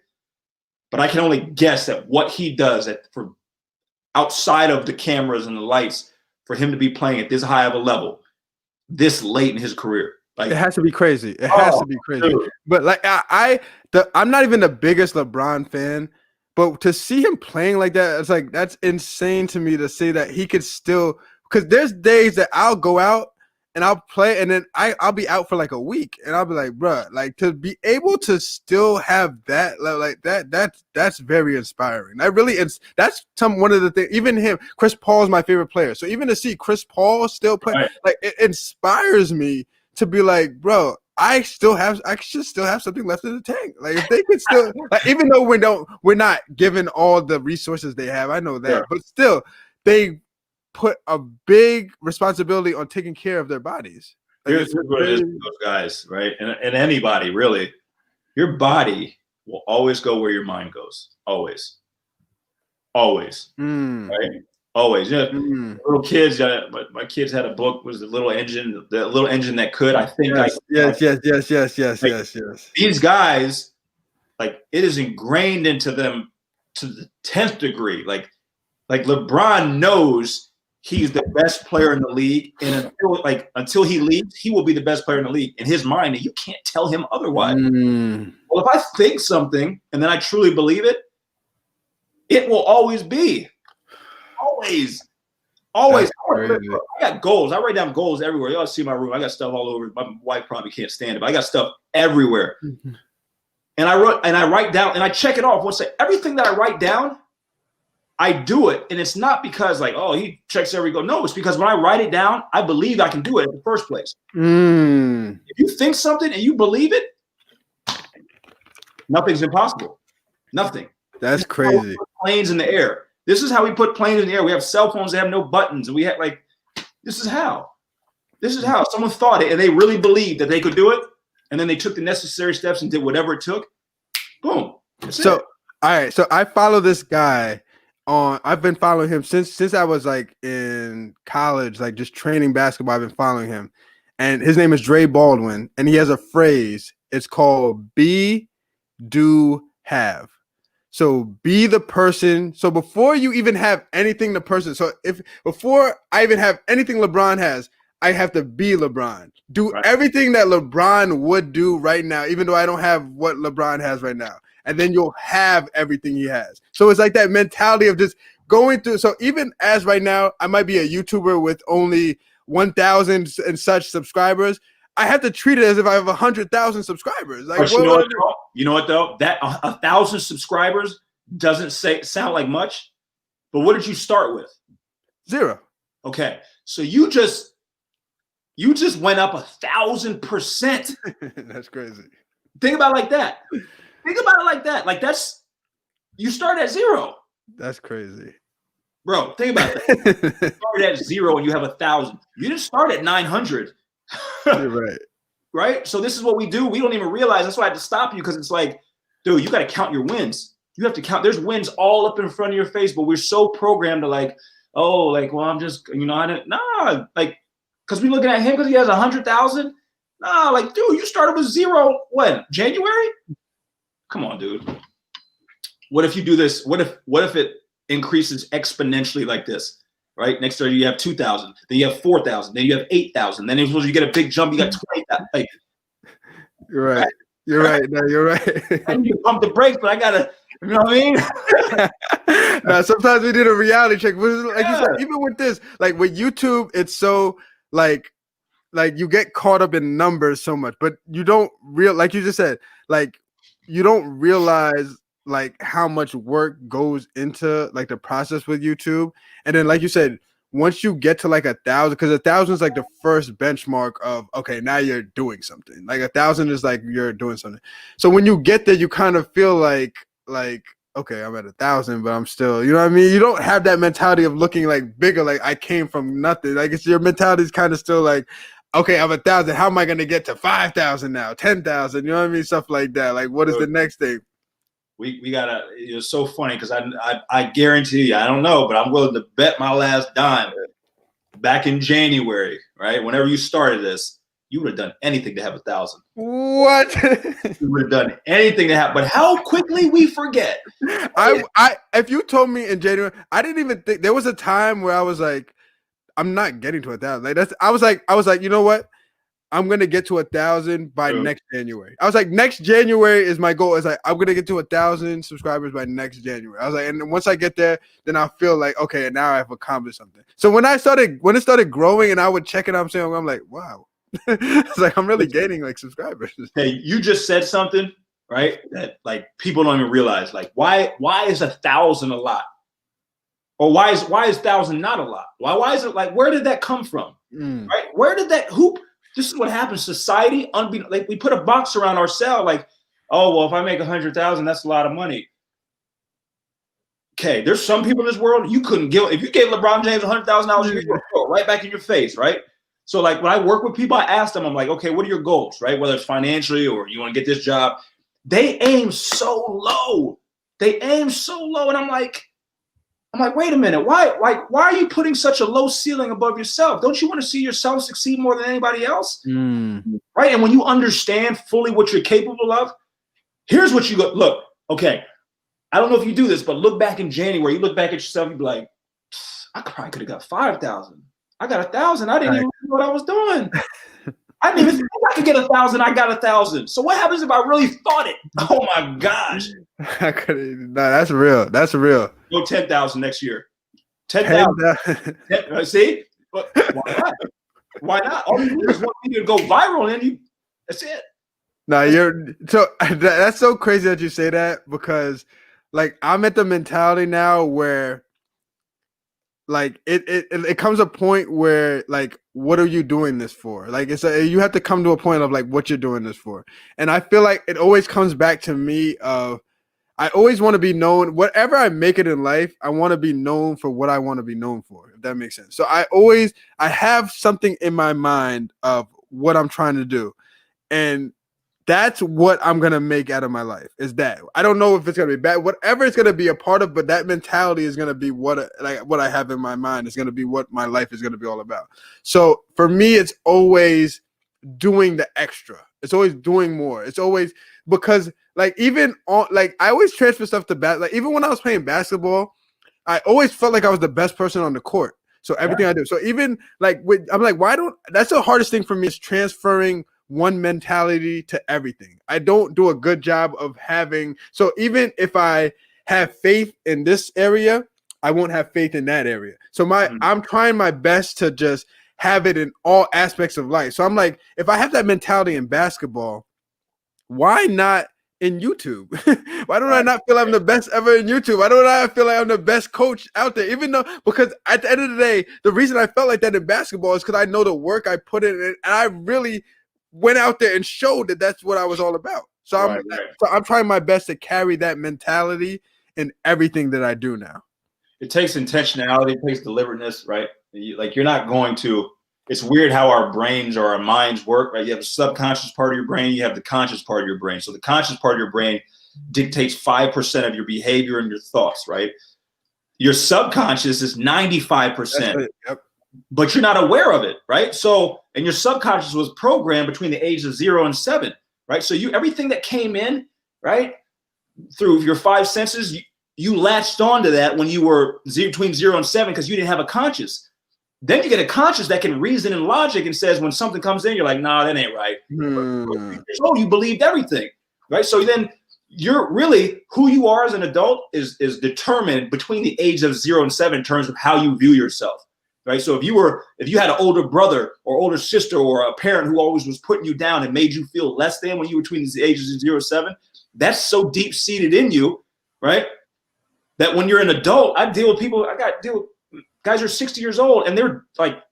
But I can only guess at what he does for outside of the cameras and the lights for him to be playing at this high of a level this late in his career. Like, it has to be crazy. It has to be crazy. Dude. But like I'm not even the biggest LeBron fan, but to see him playing like that, it's like that's insane to me to say that he could still, because there's days that I'll go out and I'll play, and then I'll be out for like a week, and I'll be like, bruh, like to be able to still have that like that's very inspiring. That really is. That's one of the things. Even him, Chris Paul is my favorite player. So even to see Chris Paul still play, right, like it inspires me to be like, bro, I should still have something left in the tank. Like if they could still, like, even though we're not given all the resources they have, I know that, sure, but still they put a big responsibility on taking care of their bodies. Like, here's what it is with those guys, right? And anybody really, your body will always go where your mind goes. Always. Right? Always. Yeah. Little kids, my kids had a book, was the little engine that could. I think yes. These guys, like, it is ingrained into them to the 10th degree. Like LeBron knows he's the best player in the league, and until he leaves, he will be the best player in the league in his mind, and you can't tell him otherwise. Well, if I think something and then I truly believe it, it will always be. Always. I got goals. I write down goals everywhere. Y'all see my room. I got stuff all over. My wife probably can't stand it, but I got stuff everywhere. And I write down and I check it off. Everything that I write down, I do it, and it's not because like, oh, he checks every goal. No, it's because when I write it down, I believe I can do it in the first place. If you think something and you believe it, nothing's impossible. Nothing. That's crazy. Planes in the air. This is how we put planes in the air. We have cell phones that have no buttons, and we have like, this is how. This is how someone thought it, and they really believed that they could do it, and then they took the necessary steps and did whatever it took. Boom. So, all right. So I follow this guy on. I've been following him since I was like in college, like just training basketball. I've been following him, and his name is Dre Baldwin, and he has a phrase. It's called "be, do, have." So be the person. So before you even have anything, the person. So if before I even have anything LeBron has, I have to be LeBron. Do everything that LeBron would do right now, even though I don't have what LeBron has right now. And then you'll have everything he has. So it's like that mentality of just going through. So even as right now, I might be a YouTuber with only 1,000 and such subscribers. I have to treat it as if I have 100,000 subscribers. Like, you know what though? That 1,000 subscribers doesn't sound like much, but what did you start with? 0. Okay, so you just went up 1,000%. That's crazy. Think about it like that. Think about it like that. Like you start at 0. That's crazy, bro. Think about that. You started at 0 and you have 1,000. You didn't start at 900. You're right. Right? So this is what we do. We don't even realize. That's why I had to stop you, because it's like, dude, you got to count your wins. You have to count. There's wins all up in front of your face, but we're so programmed to like, oh, like, well, I'm just, I don't, like, because we looking at him because he has 100,000. Nah, like, dude, you started with 0 when? January? Come on, dude. What if you do this? What if it increases exponentially like this? Right, next year you have 2,000, then you have 4,000, then you have 8,000, then if you get a big jump, you got 20,000. Like, you're right. You're right. No, you're right. I need to pump the brakes, but I gotta, you know what I mean? No, sometimes we did a reality check. Like you said, even with this, like with YouTube, it's so like you get caught up in numbers so much, but you don't like you just said, like you don't realize like how much work goes into like the process with YouTube. And then like you said, once you get to like 1,000, because 1,000 is like the first benchmark of, okay, now you're doing something. Like 1,000 is like you're doing something. So when you get there, you kind of feel like, okay, I'm at 1,000, but I'm still, you know what I mean? You don't have that mentality of looking like bigger, like I came from nothing. Like it's your mentality is kind of still like, okay, I'm 1,000. How am I going to get to 5,000 now? 10,000, you know what I mean? Stuff like that. Like, what is the next thing? We gotta. It's so funny because I guarantee you, I don't know, but I'm willing to bet my last dime. Back in January, right? Whenever you started this, you would have done anything to have 1,000. What? You would have done anything to have. But how quickly we forget. If you told me in January, I didn't even think there was a time where I was like, I'm not getting to 1,000. Like I was like, you know what? I'm gonna get to 1,000 by next January. I was like, next January is my goal. It's like I'm gonna get to 1,000 subscribers by next January. I was like, and once I get there, then I feel like, okay, now I've accomplished something. So when it started growing, and I would check it out, I'm like, wow, it's like I'm really gaining like subscribers. Hey, you just said something, right? That like people don't even realize. Like, why is 1,000 a lot? Or why is 1,000 not a lot? Why is it like? Where did that come from? Right? Where did that This is what happens. Society, like we put a box around ourselves, like, oh, well, if I make 100,000, that's a lot of money. Okay, there's some people in this world you couldn't give. If you gave LeBron James $100,000, you would throw it right back in your face, right? So, like, when I work with people, I ask them, I'm like, okay, what are your goals, right? Whether it's financially or you want to get this job, they aim so low. And I'm like, wait a minute. Why are you putting such a low ceiling above yourself? Don't you want to see yourself succeed more than anybody else? Right? And when you understand fully what you're capable of, here's what you go. Look, okay, I don't know if you do this, but look back in January. You look back at yourself, you be like, I probably could have got 5,000. I got 1,000. I didn't even know what I was doing. I didn't even think I could get 1,000. I got 1,000. So what happens if I really thought it? Oh my gosh. No, that's real. That's real. Go 10,000 next year. 10,000. See? But why not? Why not? All you do is want me to go viral, and that's it. No, that's so crazy that you say that, because like I'm at the mentality now where like it comes a point where like, what are you doing this for? Like you have to come to a point of like what you're doing this for. And I feel like it always comes back to me of I always want to be known, whatever I make it in life, I want to be known for what I want to be known for, if that makes sense. So I have something in my mind of what I'm trying to do. And that's what I'm going to make out of my life is that. I don't know if it's going to be bad, whatever it's going to be a part of, but that mentality is going to be what I have in my mind is going to be what my life is going to be all about. So for me, it's always doing the extra. It's always doing more. It's always because like even on like I always transfer stuff to like even when I was playing basketball, I always felt like I was the best person on the court. So everything I do. So even like I'm like, that's the hardest thing for me is transferring one mentality to everything. I don't do a good job of having. So even if I have faith in this area, I won't have faith in that area. So I'm trying my best to just have it in all aspects of life. So I'm like, if I have that mentality in basketball, why not in YouTube? Why don't I not feel I'm the best ever in YouTube? Why don't I feel like I'm the best coach out there? Even though, because at the end of the day, the reason I felt like that in basketball is because I know the work I put in and I really went out there and showed that that's what I was all about. So I'm trying my best to carry that mentality in everything that I do now. It takes intentionality, it takes deliberateness, right? Like you're not going to. It's weird how our brains or our minds work, right? You have a subconscious part of your brain, you have the conscious part of your brain. So the conscious part of your brain dictates 5% of your behavior and your thoughts, right? Your subconscious is 95%, but you're not aware of it, right? So, and your subconscious was programmed between the ages of 0 and 7, right? So everything that came in, right, through your 5 senses, you latched onto that when you were between 0 and 7 because you didn't have a conscious. Then you get a conscious that can reason and logic and says when something comes in, you're like, nah, that ain't right. So you believed everything, right? So then you're really who you are as an adult is determined between the age of 0 and 7 in terms of how you view yourself, right? So if you had an older brother or older sister or a parent who always was putting you down and made you feel less than when you were between the ages of 0 and 7, that's so deep seated in you, right? That when you're an adult, I deal with people. Guys are 60 years old and they're like,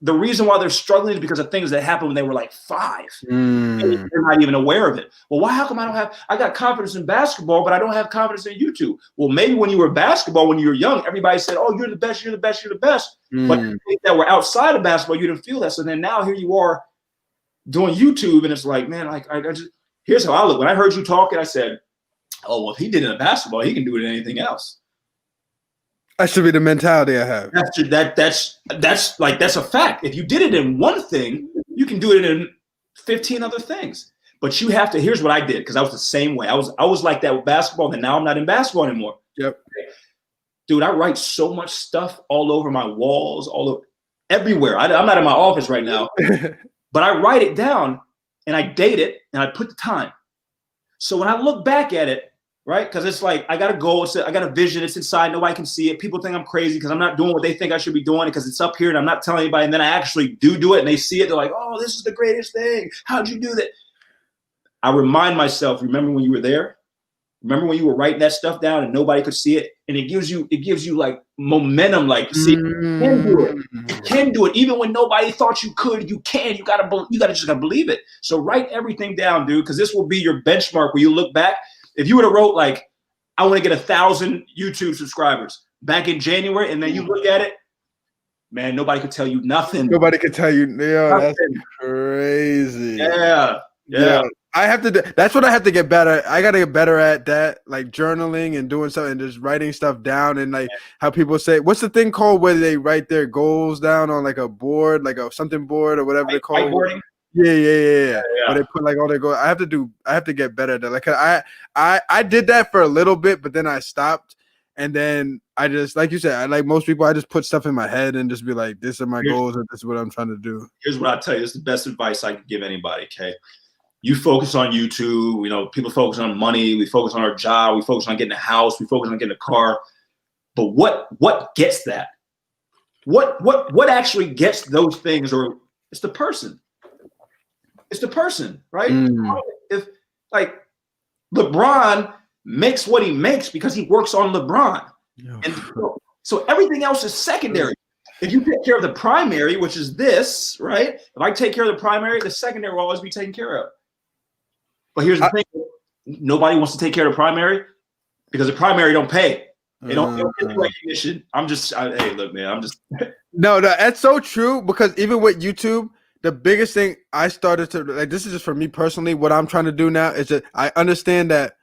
the reason why they're struggling is because of things that happened when they were like 5. They're not even aware of it. Well, how come I got confidence in basketball, but I don't have confidence in YouTube? Well, maybe when you were basketball, when you were young, everybody said, oh, you're the best, you're the best, you're the best. But that were outside of basketball, you didn't feel that. So then now here you are doing YouTube and it's like, man, like I just, here's how I look. When I heard you talking, I said, oh, well, if he did it in basketball, he can do it in anything else. That should be the mentality I have. That's a fact. If you did it in one thing, you can do it in 15 other things. But you have to. Here's what I did because I was the same way. I was like that with basketball, and now I'm not in basketball anymore. Yep. Dude, I write so much stuff all over my walls, all over everywhere. I'm not in my office right now, but I write it down and I date it and I put the time. So when I look back at it. Right? Because it's like, I got a goal. I got a vision. It's inside. Nobody can see it. People think I'm crazy because I'm not doing what they think I should be doing because it's up here and I'm not telling anybody. And then I actually do it and they see it. They're like, oh, this is the greatest thing. How'd you do that? I remind myself, remember when you were there? Remember when you were writing that stuff down and nobody could see it? And it gives you like momentum, like, see, you can do it. You can do it. Even when nobody thought you could, you can. You gotta believe it. So write everything down, dude, because this will be your benchmark where you look back. If you would have wrote like, I want to get 1,000 YouTube subscribers back in January, and then you look at it, man, nobody could tell you nothing. Nobody could tell you, that's crazy. Yeah. I have to. That's what I have to get better. I got to get better at that, like journaling and doing something, and just writing stuff down, and like how people say, what's the thing called where they write their goals down on like a board, like a something board or whatever they call it. Yeah. Where they put like all their goals. I have to get better at that. Like I did that for a little bit, but then I stopped. And then I just, like you said, like most people, I just put stuff in my head and just be like, this are my goals or this is what I'm trying to do. Here's what I tell you. This is the best advice I can give anybody, okay? You focus on YouTube. You know, people focus on money. We focus on our job. We focus on getting a house. We focus on getting a car. But what gets that? What actually gets those things? Or it's the person. It's the person, right? If like LeBron makes what he makes because he works on LeBron. And So everything else is secondary. If you take care of the primary, which is this, right? If I take care of the primary, the secondary will always be taken care of. But here's the thing. Nobody wants to take care of the primary because the primary don't pay. They don't get the recognition. Hey, look, man, I'm just. No, that's so true because even with YouTube, the biggest thing I started to like, this is just for me personally, what I'm trying to do now is that I understand that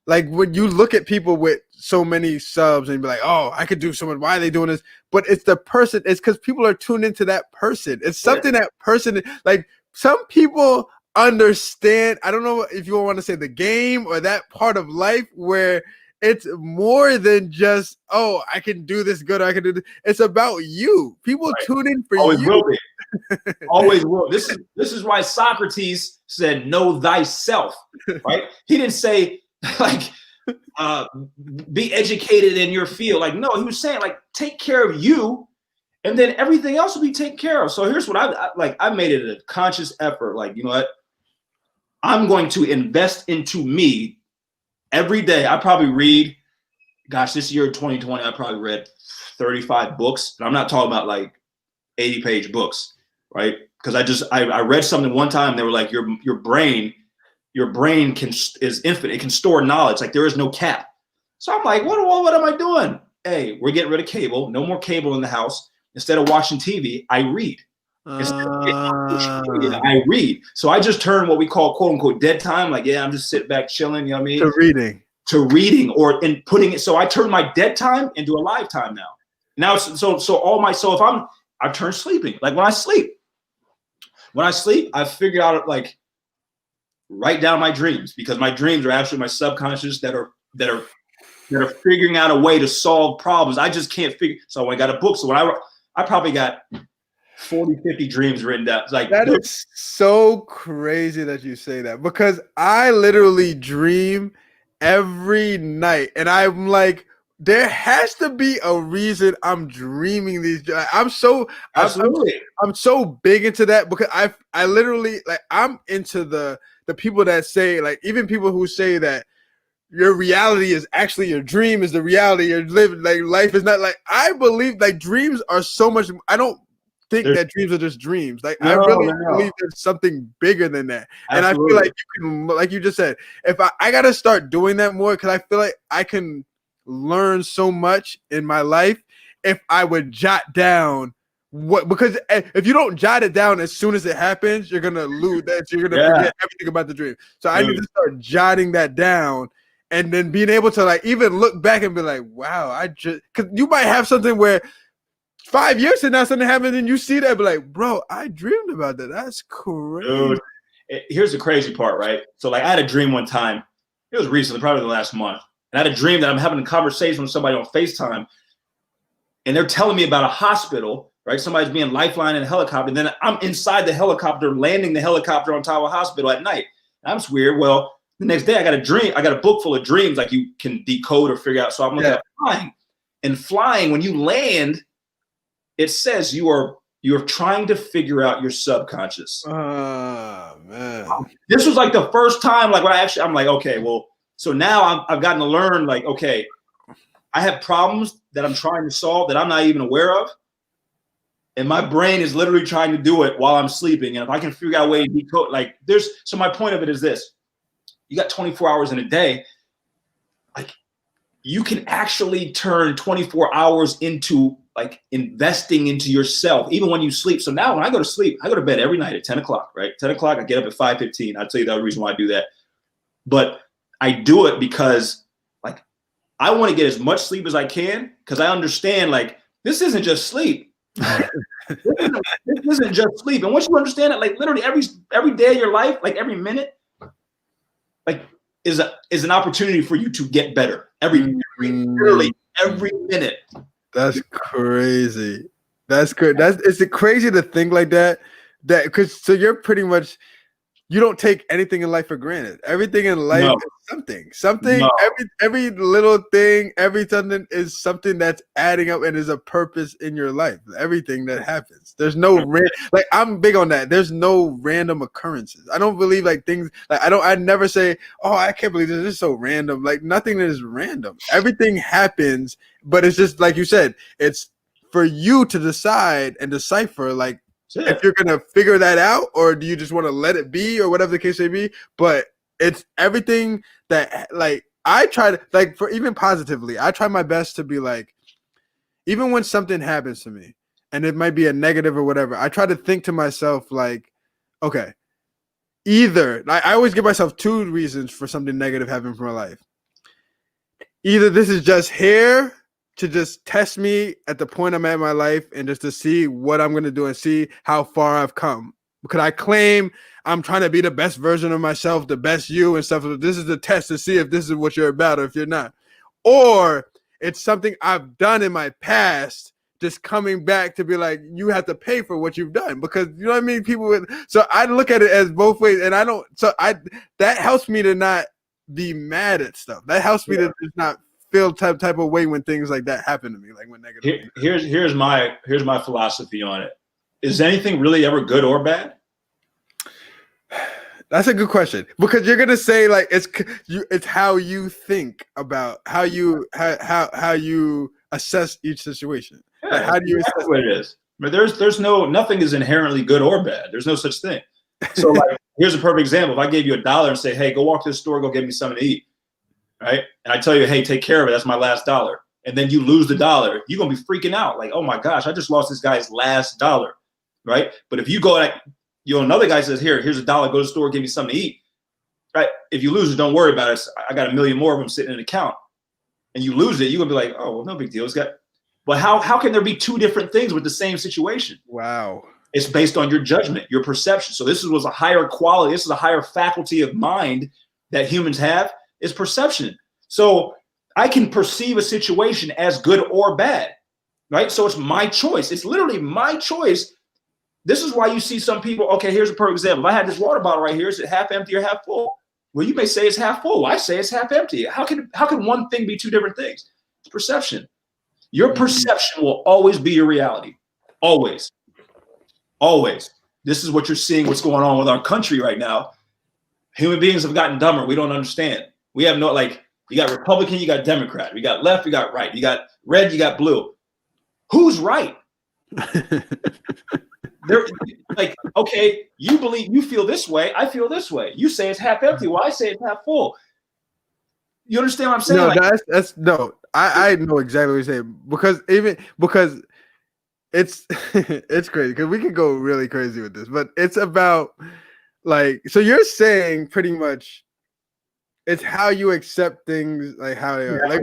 like when you look at people with so many subs and be like, oh, I could do so much. Why are they doing this? But it's the person. It's because people are tuned into that person. It's something that person, like some people understand. I don't know if you want to say the game or that part of life where it's more than just, oh, I can do this good. Or I can do this. It's about you. People tune in for Always you. Will be. Always will. This is why Socrates said, know thyself, right? He didn't say, like, be educated in your field. Like, no, he was saying, like, take care of you, and then everything else will be taken care of. So here's what I made it a conscious effort. Like, you know what? I'm going to invest into me every day. I probably read, gosh, this year 2020, I probably read 35 books. And I'm not talking about like 80-page books, right? Because I read something one time. They were like, your brain is infinite. It can store knowledge. Like there is no cap. So I'm like, what am I doing? Hey, we're getting rid of cable. No more cable in the house. Instead of watching TV, I read. I read. So I just turned what we call quote unquote dead time. Like, yeah, I'm just sitting back chilling. You know what I mean? To reading or in putting it. So I turn my dead time into a live time now. Now, if I've turned sleeping. Like when I sleep, I figure out like write down my dreams because my dreams are actually my subconscious that are figuring out a way to solve problems. I just can't figure. So I got a book. So when I probably got 40, 50 dreams written down. Like that is so crazy that you say that because I literally dream every night and I'm like, there has to be a reason I'm dreaming these. I'm so big into that because I literally like I'm into the people that say like even people who say that your reality is actually your dream is the reality you're living. Like life is not like I believe like dreams are so much. I don't think that dreams are just dreams. Like I really believe there's something bigger than that. Absolutely. And I feel like you can, like you just said, if I got to start doing that more because I feel like I can learn so much in my life if I would jot down because if you don't jot it down as soon as it happens, you're gonna lose that. You're gonna forget everything about the dream. So I need to start jotting that down. And then being able to like even look back and be like, wow, because you might have something where 5 years from now something happened and you see that, be like, bro, I dreamed about that. That's crazy. Dude, here's the crazy part, right? So like I had a dream one time. It was recently, probably the last month. And I had a dream that I'm having a conversation with somebody on FaceTime, and they're telling me about a hospital, right? Somebody's being lifelined in a helicopter, and then I'm inside the helicopter, landing the helicopter on top of a hospital at night. That's weird. Well, the next day I got a dream. I got a book full of dreams like you can decode or figure out. So I'm looking at flying. And flying, when you land, it says you're trying to figure out your subconscious. Oh, man. This was like the first time, like when I'm like, okay, well, so now I've gotten to learn, like, okay, I have problems that I'm trying to solve that I'm not even aware of. And my brain is literally trying to do it while I'm sleeping. And if I can figure out a way to decode, like so my point of it is this. You got 24 hours in a day. Like you can actually turn 24 hours into like investing into yourself, even when you sleep. So now when I go to sleep, I go to bed every night at 10 o'clock, right? 10 o'clock, I get up at 5:15. I'll tell you the other reason why I do that. But I do it because like I want to get as much sleep as I can because I understand like this isn't just sleep. This isn't just sleep. And once you understand it, like literally every day of your life, like every minute, like is an opportunity for you to get better literally every minute. That's crazy. That's good. It's crazy to think like that. Because so you're pretty much you don't take anything in life for granted. Everything in life No. is something. No. Every little thing, every something is something that's adding up and is a purpose in your life. Everything that happens, there's no like I'm big on that. There's no random occurrences. I don't believe like things like I never say, oh, I can't believe this is so random. Like nothing is random. Everything happens, but it's just like you said, it's for you to decide and decipher like. If you're gonna figure that out, or do you just want to let it be, or whatever the case may be. But it's everything that like I try to like for even positively. I try my best to be like, even when something happens to me, and it might be a negative or whatever. I try to think to myself like, okay, either I always give myself two reasons for something negative happening in my life. Either this is just here to just test me at the point I'm at in my life and just to see what I'm going to do and see how far I've come. Because I claim I'm trying to be the best version of myself, the best you and stuff. This is the test to see if this is what you're about or if you're not. Or it's something I've done in my past just coming back to be like, you have to pay for what you've done. Because, you know what I mean? So I look at it as both ways. And that helps me to not be mad at stuff. That helps me to just not feel type of way when things like that happen to me, like when negative. Here's my philosophy on it. Is anything really ever good or bad? That's a good question, because you're gonna say like it's how you think about how you assess each situation. Yeah, like, how do you assess what it is? But nothing is inherently good or bad. There's no such thing. So like here's a perfect example. If I gave you $1 and say, hey, go walk to the store, go get me something to eat. Right? And I tell you, hey, take care of it. That's my last $1. And then you lose the $1. You're going to be freaking out. Like, oh my gosh, I just lost this guy's last $1. Right? But if you go like, another guy says, here's $1, go to the store, give me something to eat. Right? If you lose it, don't worry about it. I got 1 million more of them sitting in an account. And you lose it, you're going to be like, oh, well, no big deal. But how can there be two different things with the same situation? Wow. It's based on your judgment, your perception. So this was a higher quality. This is a higher faculty of mind that humans have. Is perception. So I can perceive a situation as good or bad, right? So it's my choice. It's literally my choice. This is why you see some people, okay, here's a perfect example. If I had this water bottle right here, is it half empty or half full? Well, you may say it's half full. I say it's half empty. How can one thing be two different things? It's perception. Your perception will always be your reality. Always. Always. This is what you're seeing, what's going on with our country right now. Human beings have gotten dumber. We don't understand. We have no, like, you got Republican, you got Democrat, you got left, you got right, you got red, you got blue. Who's right? They're like, okay, you feel this way, I feel this way. You say it's half empty, well, I say it's half full. You understand what I'm saying? No, like, I know exactly what you're saying, because it's it's crazy, because we can go really crazy with this, but it's about like, so you're saying pretty much it's how you accept things, like how they are. Like,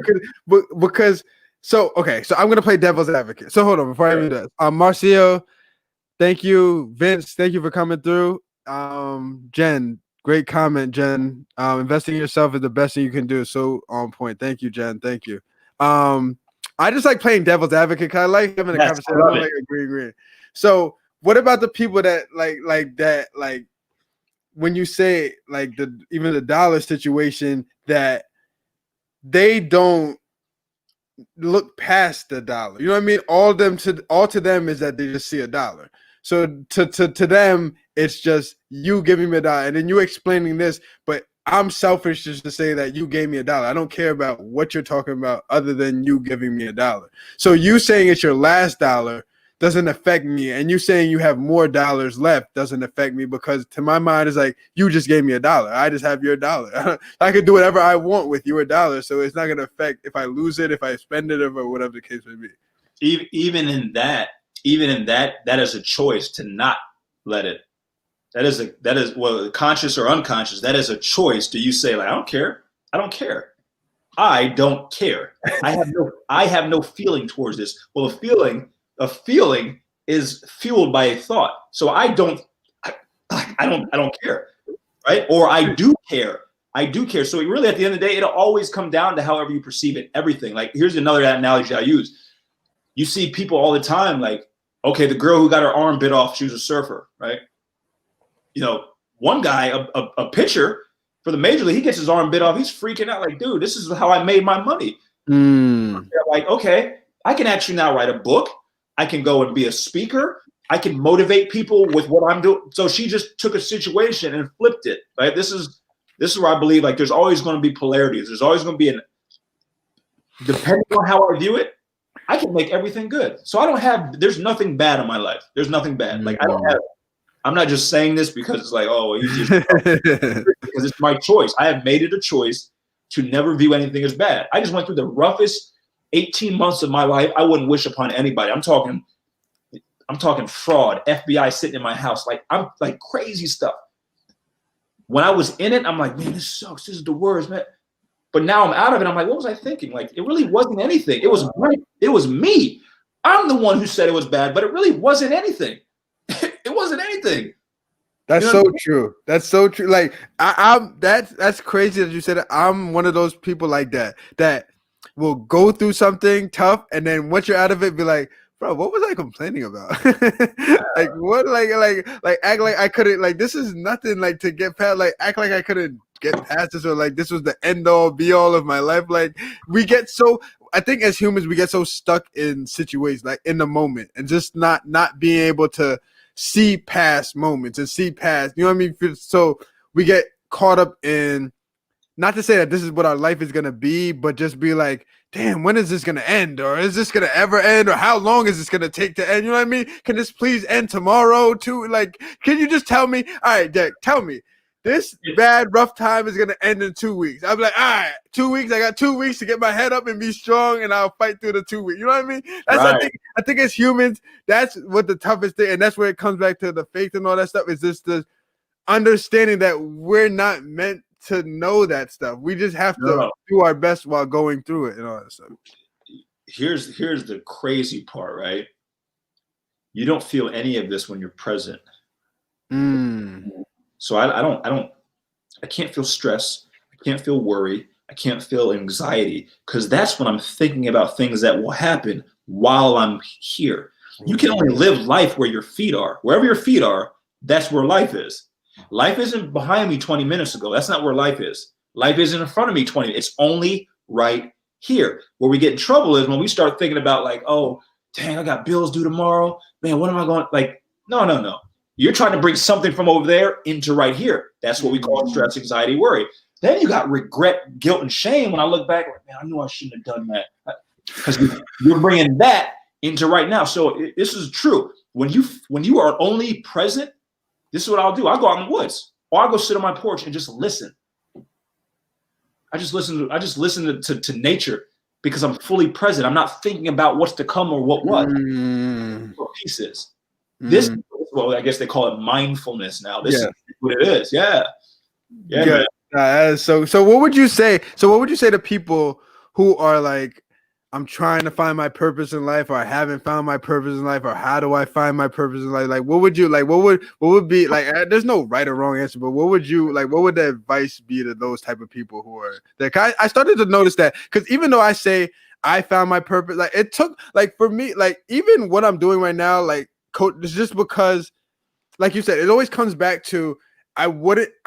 because so okay, so I'm gonna play devil's advocate. So hold on before I do that. Marcio, thank you. Vince, thank you for coming through. Jen, great comment, Jen. Investing in yourself is the best thing you can do. So on point. Thank you, Jen. Thank you. I just like playing devil's advocate because I like having a conversation. I don't like agreeing. So what about the people that like that, like when you say like even the dollar situation, that they don't look past the dollar? You know what I mean? All to them is that they just see $1. So to them, it's just you giving me $1 and then you explaining this, but I'm selfish just to say that you gave me $1. I don't care about what you're talking about other than you giving me $1. So you saying it's your last $1 doesn't affect me, and you saying you have more dollars left doesn't affect me, because to my mind it's like you just gave me $1. I just have your $1. I could do whatever I want with your $1, so it's not going to affect if I lose it, if I spend it, or whatever the case may be. Even in that, that is a choice to not let it. That is well, conscious or unconscious. That is a choice. Do you say like, I don't care. I don't care. I don't care. I have no feeling towards this. Well, a feeling is fueled by a thought. So I don't care, right? Or I do care. I do care. So really, at the end of the day, it'll always come down to however you perceive it. Everything. Like, here's another analogy I use. You see people all the time, like, okay, the girl who got her arm bit off, she was a surfer, right? You know, one guy, a pitcher for the major league, he gets his arm bit off. He's freaking out like, dude, this is how I made my money. Like, okay, I can actually now write a book. I can go and be a speaker. I can motivate people with what I'm doing. So she just took a situation and flipped it. Right? This is where I believe like there's always going to be polarities. There's always going to be depending on how I view it, I can make everything good. So there's nothing bad in my life. There's nothing bad. Like I'm not just saying this because it's like, oh, because it's my choice. I have made it a choice to never view anything as bad. I just went through the roughest 18 months of my life. I wouldn't wish upon anybody. I'm talking fraud, FBI sitting in my house. I'm like crazy stuff. When I was in it, I'm like, man, this sucks. This is the worst, man. But now I'm out of it. I'm like, what was I thinking? Like, it really wasn't anything. It was me. I'm the one who said it was bad, but it really wasn't anything. It wasn't anything. That's so true. That's so true. Like that's crazy that you said it. I'm one of those people like that will go through something tough, and then once you're out of it, be like, bro, what was I complaining about? Like what? Like act like I couldn't. Like this is nothing. Like to get past. Like act like I couldn't get past this, or like this was the end all be all of my life. Like we get so. I think as humans, we get so stuck in situations, like in the moment, and just not being able to see past moments and see past. You know what I mean? So we get caught up in. Not to say that this is what our life is going to be, but just be like, damn, when is this going to end? Or is this going to ever end? Or how long is this going to take to end? You know what I mean? Can this please end tomorrow too? Like, can you just tell me? All right, Derick, tell me. This bad, rough time is going to end in 2 weeks. I'm like, all right, 2 weeks. I got 2 weeks to get my head up and be strong, and I'll fight through the 2 weeks. You know what I mean? That's right. I think as humans, that's what the toughest thing, and that's where it comes back to the faith and all that stuff, is just the understanding that we're not meant to know that stuff. We just have to do our best while going through it and all that stuff. Here's the crazy part, right? You don't feel any of this when you're present. So I can't feel stress. I can't feel worry. I can't feel anxiety, because that's when I'm thinking about things that will happen while I'm here. You can only live life where your feet are. Wherever your feet are, that's where life is. Life isn't behind me 20 minutes ago. That's not where life is. Life isn't in front of me 20 minutes. It's only right here. Where we get in trouble is when we start thinking about like, oh, dang, I got bills due tomorrow. Man, what am I going? Like, no. You're trying to bring something from over there into right here. That's what we call stress, anxiety, worry. Then you got regret, guilt, and shame. When I look back, like, man, I knew I shouldn't have done that, because you're bringing that into right now. So this is true. When you are only present, this is what I'll do. I'll go out in the woods, or I'll go sit on my porch and just listen. I just listen to nature, because I'm fully present. I'm not thinking about what's to come or what was. What peace is. This, well, I guess they call it mindfulness now. This is what it is. Yeah. So what would you say? So what would you say to people who are like, I'm trying to find my purpose in life, or I haven't found my purpose in life, or how do I find my purpose in life? Like, what would you like? What would be like? There's no right or wrong answer, but what would you like? What would the advice be to those type of people who are like? I started to notice that, because even though I say I found my purpose, like it took like for me, like even what I'm doing right now, like it's just because, like you said, it always comes back to I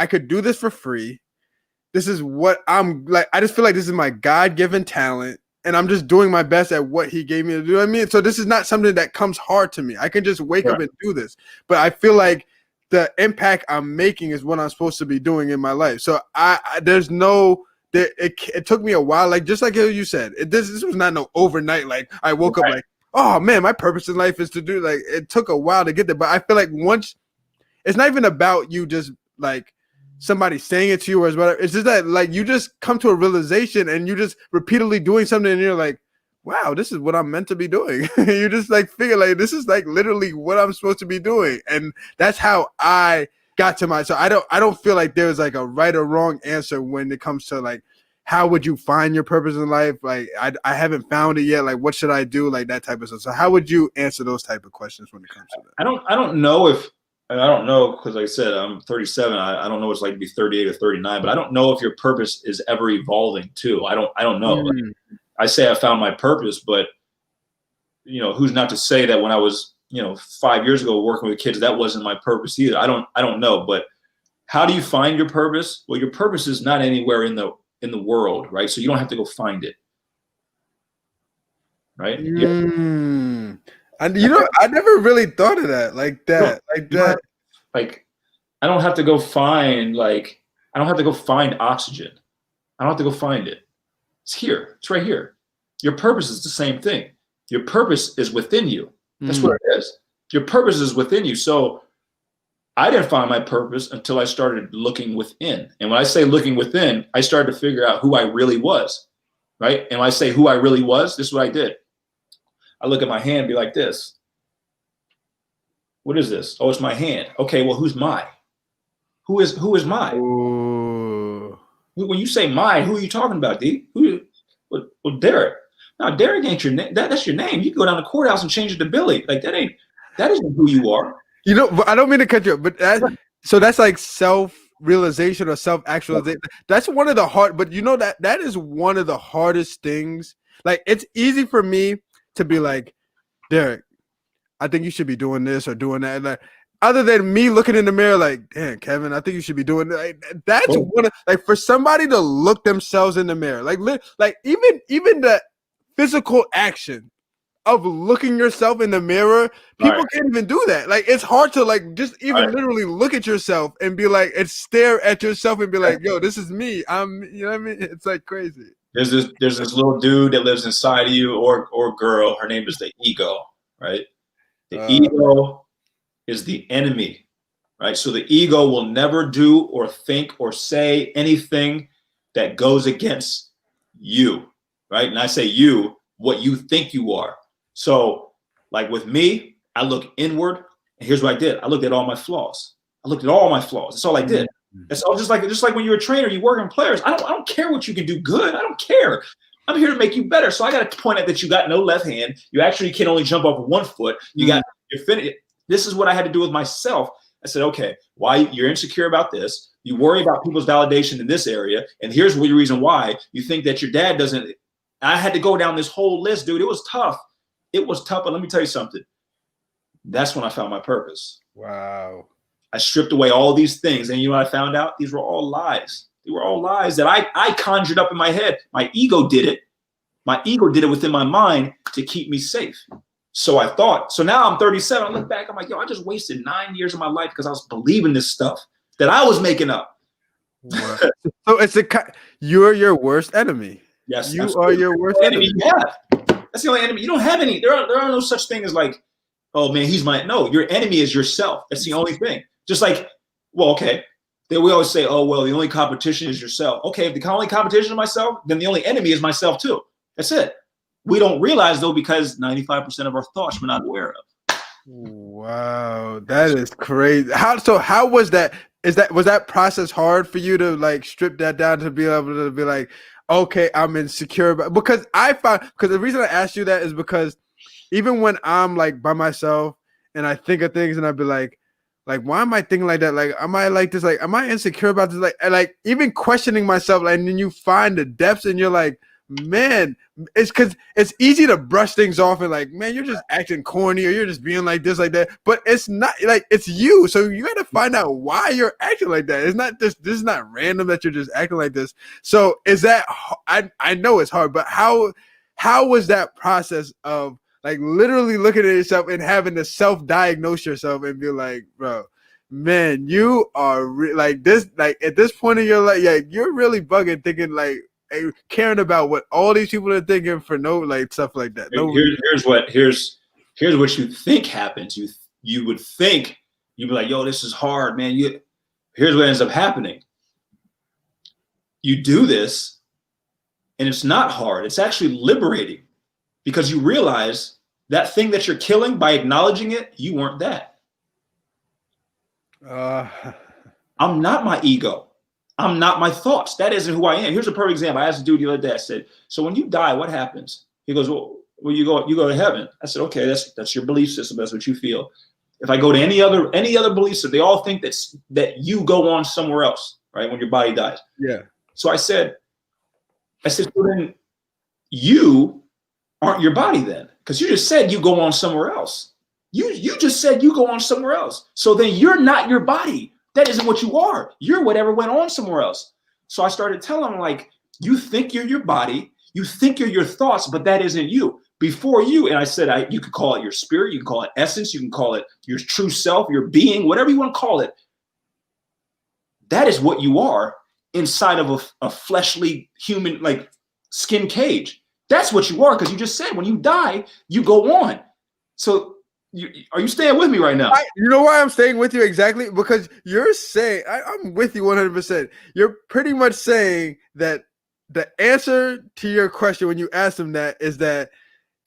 could do this for free. This is what I'm like. I just feel like this is my God-given talent, and I'm just doing my best at what he gave me to do. You know what I mean? So this is not something that comes hard to me. I can just wake up and do this. But I feel like the impact I'm making is what I'm supposed to be doing in my life. So it took me a while. Like, just like you said, this was not no overnight. Like I woke up like, oh man, my purpose in life is to do, like, it took a while to get there. But I feel like once, it's not even about you just like somebody saying it to you or whatever. It's just that like you just come to a realization and you just repeatedly doing something and you're like, wow, this is what I'm meant to be doing. You just like figure like this is like literally what I'm supposed to be doing. And that's how I got to so I don't feel like there's like a right or wrong answer when it comes to like how would you find your purpose in life? Like I haven't found it yet. Like what should I do? Like that type of stuff. So how would you answer those type of questions when it comes to that? I don't know because like I said, I'm 37. I don't know what it's like to be 38 or 39, but I don't know if your purpose is ever evolving too. I don't know. Like, I say I found my purpose, but who's not to say that when I was 5 years ago working with kids, that wasn't my purpose either. I don't know, but how do you find your purpose? Well, your purpose is not anywhere in the world, right? So you don't have to go find it, right? And I never really thought of that like that. Like I don't have to go find oxygen. I don't have to go find it. It's here. It's right here. Your purpose is the same thing. Your purpose is within you. That's what it is. Your purpose is within you. So I didn't find my purpose until I started looking within. And when I say looking within, I started to figure out who I really was, right? And when I say who I really was, this is what I did. I look at my hand and be like this. What is this? Oh, it's my hand. Okay, well, who's my? Who is my? Ooh. When you say my, who are you talking about, D? Well, Derick. No, Derick ain't your name. That's your name. You can go down to the courthouse and change it to Billy. Like that isn't who you are. I don't mean to cut you up, but that's like self-realization or self-actualization. That's one of the hard, but that is one of the hardest things. Like it's easy for me to be like, Derick, I think you should be doing this or doing that. Like, other than me looking in the mirror, like, damn, Kevin, I think you should be doing that. That's one of, like, for somebody to look themselves in the mirror, like even the physical action of looking yourself in the mirror, people can't even do that. Like, it's hard to like just even literally look at yourself and be like, and stare at yourself and be like, yo, this is me. You know what I mean? It's like crazy. There's this little dude that lives inside of you, or girl. Her name is the ego, right? The ego is the enemy, right? So the ego will never do or think or say anything that goes against you, right? And I say you, what you think you are. So like with me, I look inward, and here's what I did. I looked at all my flaws. That's all I did. It's all just like when you're a trainer, you work on players. I don't care what you can do good. I don't care. I'm here to make you better. So I got to point out that you got no left hand. You actually can only jump off with one foot. You're finished. This is what I had to do with myself. I said, okay, why you're insecure about this? You worry about people's validation in this area. And here's the reason why you think that your dad doesn't. I had to go down this whole list, dude. It was tough. But let me tell you something. That's when I found my purpose. Wow. I stripped away all these things. And you know what I found out? These were all lies. They were all lies that I conjured up in my head. My ego did it. My ego did it within my mind to keep me safe. So I thought. So now I'm 37. I look back. I'm like, yo, I just wasted 9 years of my life because I was believing this stuff that I was making up. Wow. So you're your worst enemy. Yes, you absolutely. are your worst enemy. Yeah, that's the only enemy. You don't have any. There are no such thing as like, oh man, no. Your enemy is yourself. That's the only thing. Just like, well, okay. Then we always say, oh well, the only competition is yourself. Okay, if the only competition is myself, then the only enemy is myself too. That's it. We don't realize though, because 95% of our thoughts we're not aware of. Wow, that is crazy. How was that? Was that process hard for you to like strip that down to be able to be like, okay, I'm insecure because the reason I asked you that is because even when I'm like by myself and I think of things and I'd be like, why am I thinking like that? Like, am I like this? Like, am I insecure about this? Like even questioning myself, like, and then you find the depths and you're like, man, it's because it's easy to brush things off and like, man, you're just acting corny or you're just being like this, like that. But it's not like it's you. So you got to find out why you're acting like that. It's not this is not random that you're just acting like this. So is that I know it's hard, but how was that process of like literally looking at yourself and having to self-diagnose yourself and be like, bro, man, you are like this, like at this point in your life, yeah, you're really bugging, thinking like, caring about what all these people are thinking for no like stuff like that. No, here's what you think happens. You would think you'd be like, yo, this is hard, man. Here's what ends up happening. You do this, and it's not hard. It's actually liberating because you realize that thing that you're killing by acknowledging it, you weren't that. I'm not my ego. I'm not my thoughts. That isn't who I am. Here's a perfect example. I asked a dude the other day. I said, so when you die, what happens? He goes, well, you go to heaven. I said, okay, that's your belief system. That's what you feel. If I go to any other belief system, they all think that you go on somewhere else, right? When your body dies. Yeah. So I said, so then you aren't your body then, because you just said you go on somewhere else. You just said you go on somewhere else. So then you're not your body. That isn't what you are. You're whatever went on somewhere else. So I started telling him, like, you think you're your body, you think you're your thoughts, but that isn't you. Before you, and I said, you could call it your spirit, you can call it essence, you can call it your true self, your being, whatever you want to call it. That is what you are inside of a fleshly human, like, skin cage. That's what you are, because you just said when you die, you go on. So are you staying with me right now? You know why I'm staying with you exactly? Because you're saying, I'm with you 100%. You're pretty much saying that the answer to your question when you ask them that is that,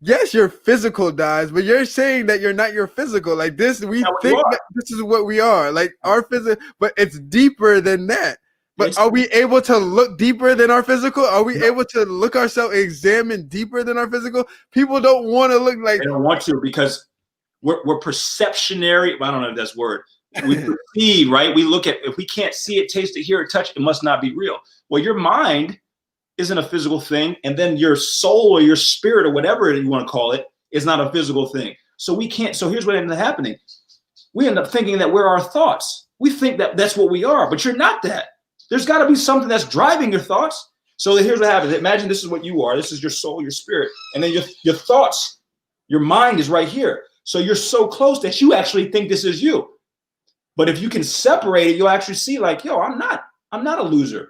yes, your physical dies, but you're saying that you're not your physical. Like this, we think that this is what we are, like our physical, but it's deeper than that. But are we able to look deeper than our physical? Are we able to look ourselves, examine deeper than our physical? People don't want to look like. They don't want to, because we're perceptionary. I don't know if that's a word. We perceive, right? We look at, if we can't see it, taste it, hear it, touch it, it must not be real. Well, your mind isn't a physical thing, and then your soul or your spirit or whatever you want to call it is not a physical thing. So we can't. So here's what ended up happening. We end up thinking that we're our thoughts. We think that that's what we are, but you're not that. There's got to be something that's driving your thoughts. So here's what happens. Imagine this is what you are. This is your soul, your spirit, and then your thoughts, your mind is right here. So you're so close that you actually think this is you. But if you can separate it, you'll actually see, like, yo, I'm not a loser.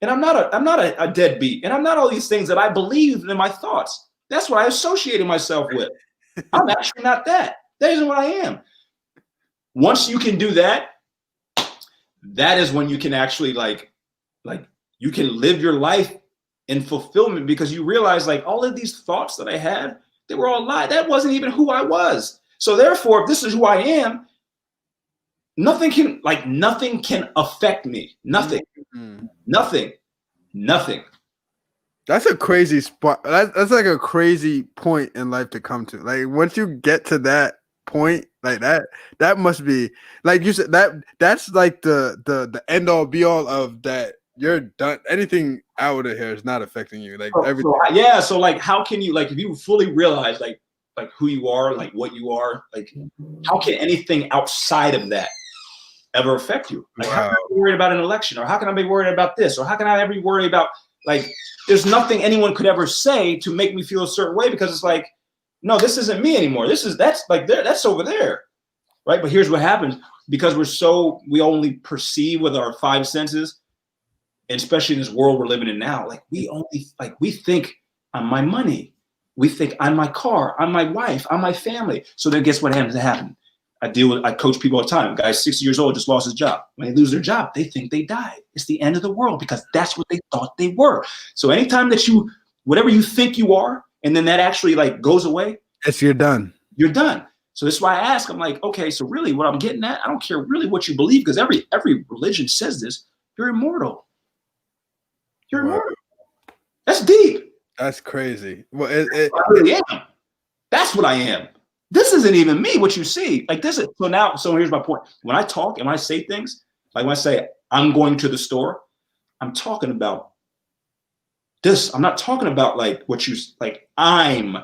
And I'm not a deadbeat. And I'm not all these things that I believe in my thoughts. That's what I associated myself with. I'm actually not that. That isn't what I am. Once you can do that, that is when you can actually like you can live your life in fulfillment, because you realize, like, all of these thoughts that I had, they were all lies. That wasn't even who I was. So therefore, if this is who I am, nothing can affect me. Nothing. Mm-hmm. Nothing. That's a crazy spot. That's like a crazy point in life to come to. Like, once you get to that point, like that must be, like you said, that's like the end all be all of that. You're done. Anything out of here is not affecting you. Like everything. So like, how can you, like, if you fully realize like who you are, like what you are, like, how can anything outside of that ever affect you? Like, how can I be worried about an election, or how can I be worried about this, or how can I ever be worried about, like, there's nothing anyone could ever say to make me feel a certain way, because it's like, no, this isn't me anymore. That's like there, that's over there, right? But here's what happens, because we only perceive with our five senses, and especially in this world we're living in now. Like, we think I'm my money, we think I'm my car, I'm my wife, I'm my family. So then guess what happens? I coach people all the time. A guy 60 years old just lost his job. When they lose their job, they think they died. It's the end of the world, because that's what they thought they were. So anytime that whatever you think you are, and then that actually like goes away, you're done. You're done. So that's why I ask, I'm like, okay, so really what I'm getting at, I don't care really what you believe, because every religion says this, you're immortal. You're immortal. That's deep. That's crazy. Well, I really am. That's what I am. This isn't even me, what you see. Like, this is, so here's my point. When I talk and I say things, like when I say I'm going to the store, I'm talking about this. I'm not talking about like I'm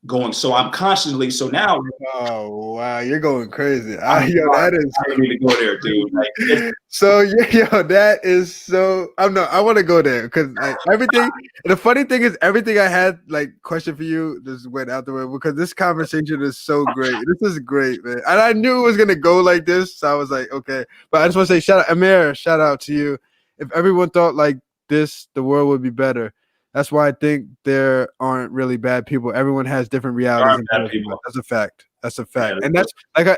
going. So I'm constantly, so now. Oh, wow. You're going crazy. I need to go there, dude. Like, so, that is so, I want to go there, because like everything, the funny thing is everything I had like question for you just went out the way, because this conversation is so great. This is great, man. And I knew it was going to go like this. So I was like, okay. But I just want to say, shout out to you. If everyone thought like this, the world would be better. That's why I think there aren't really bad people. Everyone has different realities. That's a fact. Yeah, and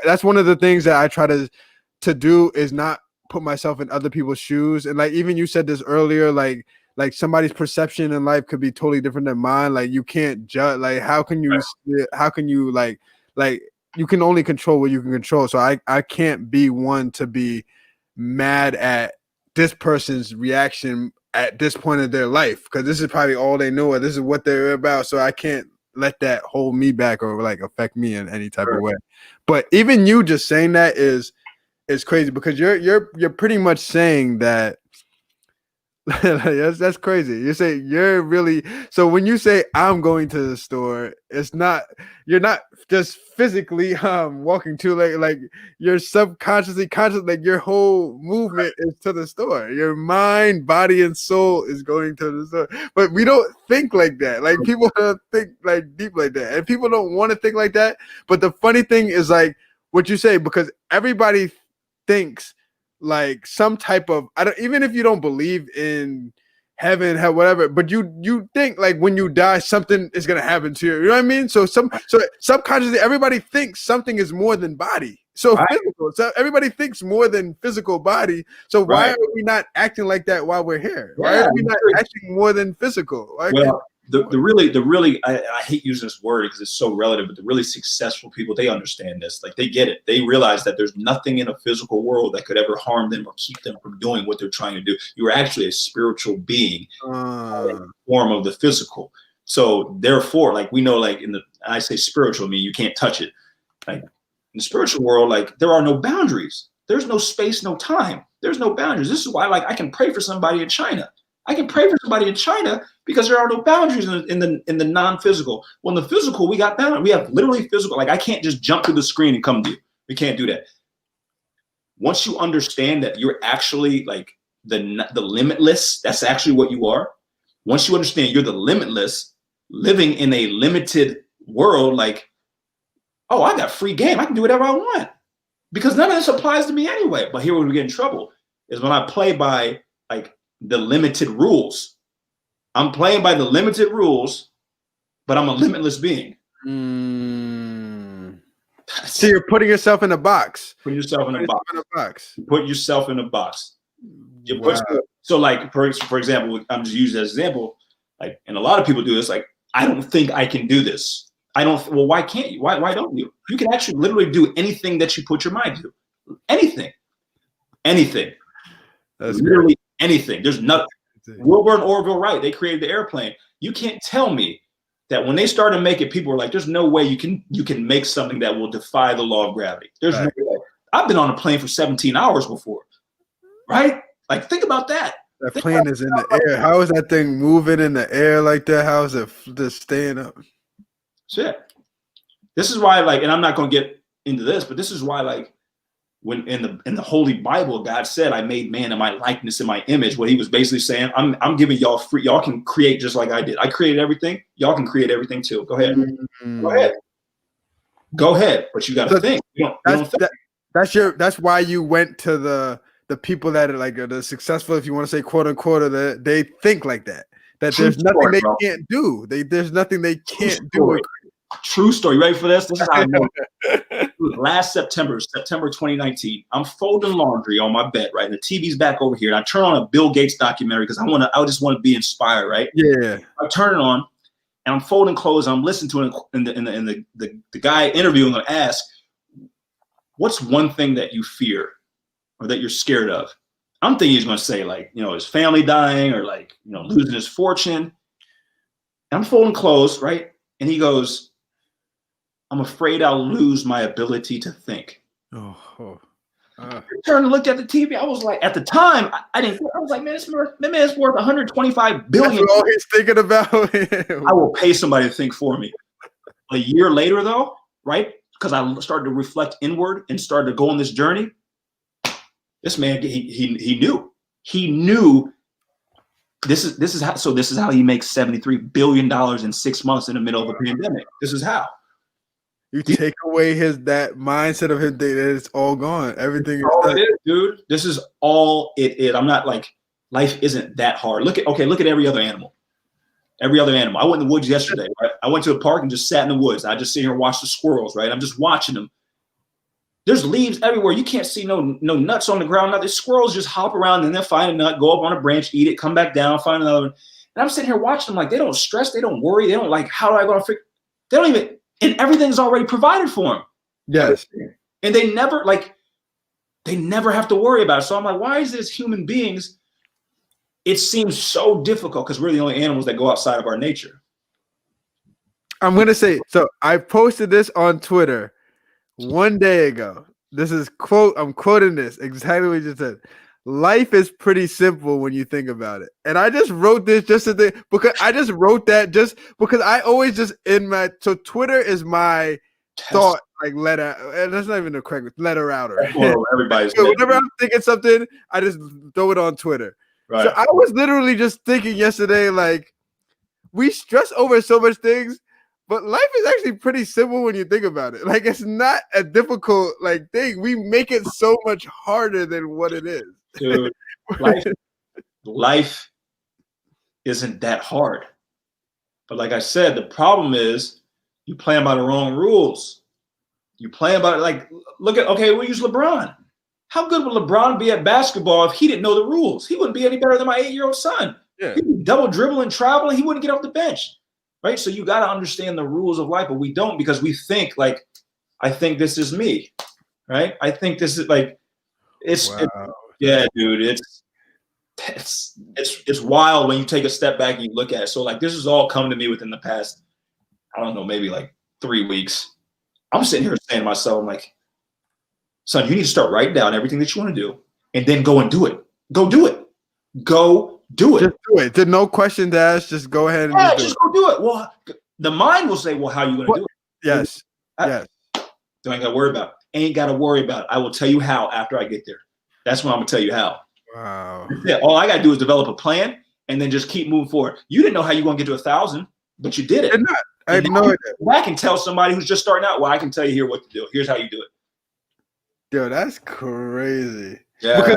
that's one of the things that I try to do, is not put myself in other people's shoes. And like, even you said this earlier, like somebody's perception in life could be totally different than mine. Like, you can't judge. Like, how can you like you can only control what you can control. So I can't be one to be mad at this person's reaction at this point of their life, because this is probably all they know, or this is what they're about. So I can't let that hold me back or like affect me in any type of way. But even you just saying that is crazy, because you're pretty much saying that That's crazy. You say you're really so when you say I'm going to the store, it's not you're not just physically walking to like you're subconsciously conscious, like your whole movement is to the store. Your mind, body, and soul is going to the store. But we don't think like that. Like people don't think like deep like that. And people don't want to think like that. But the funny thing is like what you say, because everybody thinks like some type of I don't even if you don't believe in heaven, hell, whatever, but you think like when you die something is gonna happen to you. You know what I mean? So subconsciously everybody thinks something is more than body. So Right. physical. So everybody thinks more than physical body. So why Right. are we not acting like that while we're here? Why Yeah, are we not acting more than physical? Why can't- well, the really I hate using this word because it's so relative, but the really successful people, they understand this. Like they get it. They realize that there's nothing in a physical world that could ever harm them or keep them from doing what they're trying to do. You are actually a spiritual being in the form of the physical. So therefore, like we know, like I say spiritual, I mean you can't touch it. Like in the spiritual world, like there are no boundaries. There's no space, no time. There's no boundaries. This is why, like, I can pray for somebody in China. I can pray for somebody in China because there are no boundaries in the non-physical. Well, in the physical, we got boundaries. We have literally physical. Like I can't just jump to the screen and come to you. We can't do that. Once you understand that you're actually like the limitless, that's actually what you are. Once you understand you're the limitless, living in a limited world, like, oh, I got free game. I can do whatever I want because none of this applies to me anyway. But here, when we get in trouble, is when I play by like the limited rules. I'm playing by the limited rules, but I'm a limitless being. So you're putting yourself in a box. Put yourself in a box. Put yourself in a box. Wow. So like, for example, I'm just using as an example, like, and a lot of people do this, like, I don't think I can do this. I don't, well, why can't you? Why don't you? You can actually literally do anything that you put your mind to. Anything. That's literally anything. There's nothing. Wilbur and Orville Wright, they created the airplane. You can't tell me that when they started making, people were like, there's no way you can make something that will defy the law of gravity. There's no way. I've been on a plane for 17 hours before, right? Like, think about that. That plane is in the air. How is that thing moving in the air like that? How is it just staying up? Shit. This is why, like, and I'm not going to get into this, but this is why, like, when in the Holy Bible, God said, I made man in my likeness, in my image. What he was basically saying, I'm giving y'all free. Y'all can create just like I did. I created everything. Y'all can create everything too. Go ahead. Go ahead. But you got to think. You don't think. That's why you went to the people that are like the successful, if you want to say quote unquote, they think like that. That there's nothing they can't do. There's nothing they can't do. True story. You ready for this? This is how I know. Last September 2019, I'm folding laundry on my bed, right? And the TV's back over here. And I turn on a Bill Gates documentary because I just want to be inspired, right? Yeah. I turn it on and I'm folding clothes. I'm listening to it, and the guy interviewing will ask, what's one thing that you fear or that you're scared of? I'm thinking he's going to say, like, his family dying or, like, losing his fortune. And I'm folding clothes, right? And he goes, I'm afraid I'll lose my ability to think. I turned and looked at the TV. I was like, at the time, I was like, man, that man's worth 125 billion. That's all he's thinking about. I will pay somebody to think for me. A year later, though, right? Because I started to reflect inward and started to go on this journey. This man, he knew. This is how he makes $73 billion in 6 months in the middle of a pandemic. This is how. You take away that mindset of him, that it's all gone. Everything is all it is, dude. This is all it is. I'm not like, life isn't that hard. Look at every other animal. Every other animal. I went in the woods yesterday, right? I went to a park and just sat in the woods. I just sit here and watch the squirrels, right? I'm just watching them. There's leaves everywhere. You can't see no nuts on the ground. Now the squirrels just hop around and then find a nut, go up on a branch, eat it, come back down, find another one. And I'm sitting here watching them like they don't stress, they don't worry, they don't like, how do I go to figure? They don't even. And everything's already provided for them. Yes. And they never have to worry about it. So I'm like, why is this human beings? It seems so difficult because we're the only animals that go outside of our nature. I'm going to say, so I posted this on Twitter one day ago. This is I'm quoting this exactly what you just said. life is pretty simple when you think about it. And I just wrote this just to think, because I just wrote that just because I always just so Twitter is my thought like letter, and that's not even the correct letter router. Everybody's whenever I'm thinking something, I just throw it on Twitter. Right. So I was literally just thinking yesterday, like, we stress over so much things, but life is actually pretty simple when you think about it. Like, it's not a difficult like thing. We make it so much harder than what it is. Dude, life isn't that hard. But like I said, the problem is you playing by the wrong rules. You playing by like, we'll use LeBron. How good would LeBron be at basketball if he didn't know the rules? He wouldn't be any better than my 8-year-old son. Yeah. He'd be double dribbling, traveling. He wouldn't get off the bench, right? So you got to understand the rules of life, but we don't, because we think like, I think this is me, right? I think this is like, yeah, dude, it's wild when you take a step back and you look at it. So like, this has all come to me within the past, I don't know, maybe like 3 weeks. I'm sitting here saying to myself, I'm like, son, you need to start writing down everything that you want to do and then go and do it. Go do it. Go do it. Just do it. There's no questions asked. Just go ahead and just go do it. Well, the mind will say, well, how are you going to do it? Yes. Yes. Don't got to worry about it. Ain't got to worry about it. I will tell you how after I get there. That's when I'm going to tell you how. Wow. Yeah. All I got to do is develop a plan and then just keep moving forward. You didn't know how you're going to get to 1,000, but you did it. I have no idea. I can tell somebody who's just starting out, well, I can tell you here what to do. Here's how you do it. Yo, that's crazy. Yeah.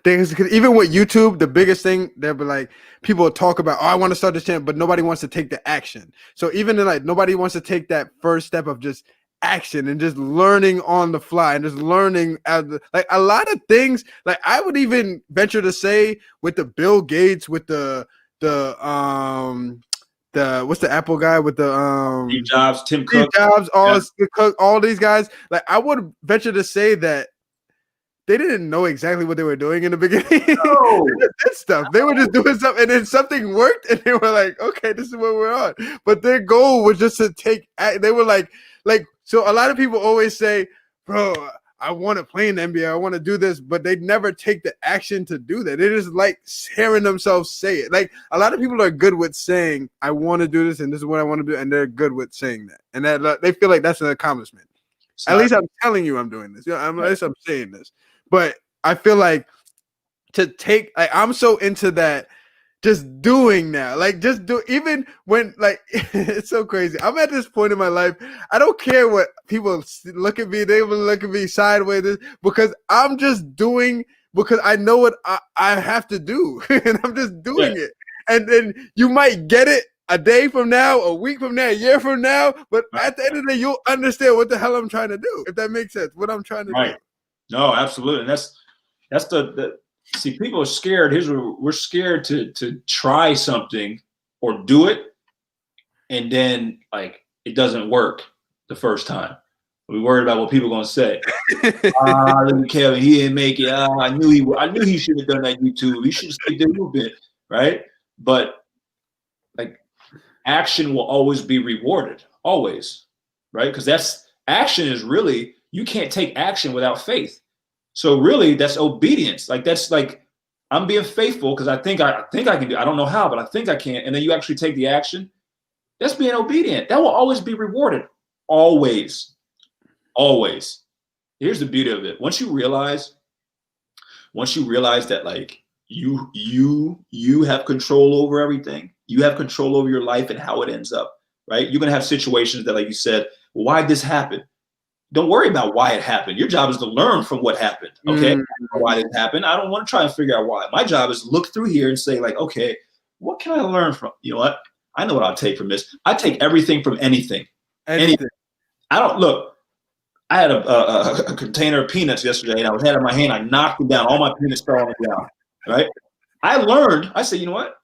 Because even with YouTube, the biggest thing, they'll be like, people talk about, oh, I want to start this channel, but nobody wants to take the action. So even like nobody wants to take that first step of just action and just learning on the fly and just learning like a lot of things. Like I would even venture to say with the Bill Gates, with the what's the Apple guy with the Steve Jobs, Tim Cook, all these guys. Like I would venture to say that they didn't know exactly what they were doing in the beginning. No. They just did stuff. They were just doing stuff, and then something worked, and they were like, "Okay, this is what we're on." But their goal was just to take. They were like. So a lot of people always say, "Bro, I want to play in the NBA. I want to do this," but they never take the action to do that. They just like hearing themselves say it. Like a lot of people are good with saying, "I want to do this, and this is what I want to do," and they're good with saying that, and that they feel like that's an accomplishment. At least I'm telling you, I'm doing this. At least I'm saying this. But I feel like I'm so into that. Just doing now, like just do, even when like it's so crazy. I'm at this point in my life. I don't care what people look at me. They will look at me sideways because I'm just doing because I know what I have to do, and I'm just doing it. And then you might get it a day from now, a week from now, a year from now. But at the end of the day, you'll understand what the hell I'm trying to do. If that makes sense, what I'm trying to do. No, absolutely, and that's the. See, people are scared. We're scared to try something or do it, and then like it doesn't work the first time. We're worried about what people are gonna say. Look at Kevin, he didn't make it. I knew he should have done that YouTube. He should have stayed there a little bit, right? But like, action will always be rewarded, always, right? Because action is really, you can't take action without faith. So really, that's obedience. Like that's like I'm being faithful because I think I can do. I don't know how, but I think I can. And then you actually take the action. That's being obedient. That will always be rewarded. Always, always. Here's the beauty of it. Once you realize that like you have control over everything. You have control over your life and how it ends up. Right? You're gonna have situations that, like you said, well, why did this happen? Don't worry about why it happened. Your job is to learn from what happened. Okay. Why did it happen? I don't want to try and figure out why. My job is to look through here and say, like, okay, what can I learn from? You know what? I know what I'll take from this. I take everything from anything. Anything. I don't look. I had a container of peanuts yesterday, and I had it in my hand. I knocked them down. All my peanuts fell on the ground. Right. I learned. I said, you know what?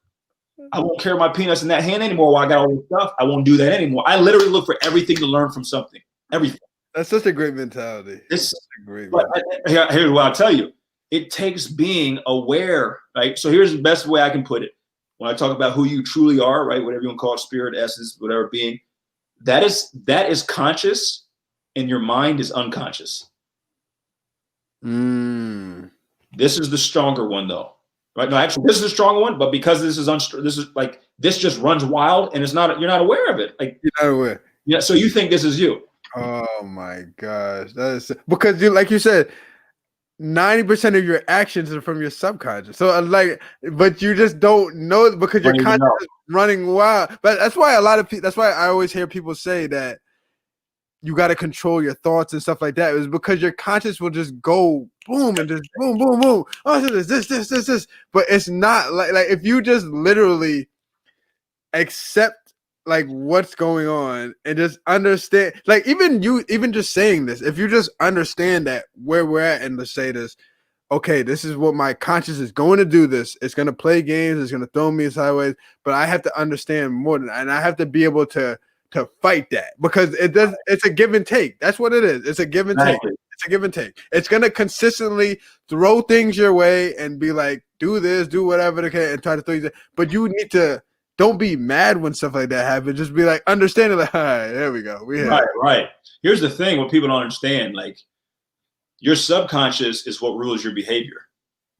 I won't carry my peanuts in that hand anymore while I got all this stuff. I won't do that anymore. I literally look for everything to learn from something. Everything. That's such a great mentality. Here's what I'll tell you. It takes being aware, right? So here's the best way I can put it. When I talk about who you truly are, right? Whatever you want to call it, spirit, essence, whatever being, that is conscious and your mind is unconscious. This is the stronger one though. Right? No, actually, this is the stronger one, but because this is like this just runs wild and it's not, you're not aware of it. Like you're not aware. Yeah, so you think this is you. Oh my gosh. That is because you, like you said, 90% of your actions are from your subconscious. So but you just don't know because your conscious is running wild. But that's why a lot of people, that's why I always hear people say that you got to control your thoughts and stuff like that. It was because your conscious will just go boom and just boom, boom, boom. Oh, this. But it's not like if you just literally accept like what's going on and just understand, like even just saying this, if you just understand that where we're at and let's say this, okay, this is what my conscious is going to do. This it's going to play games, it's going to throw me sideways, but I have to understand more than that, and I have to be able to fight that because it's a give and take. That's what it is. It's a give and take. It's a give and take. It's going to consistently throw things your way and be like, do this, do whatever they can, and try to throw you. But you need to. Don't be mad when stuff like that happens. Just be like, understand it. Like, all right, there we go. Right. Here's the thing: what people don't understand, like, your subconscious is what rules your behavior,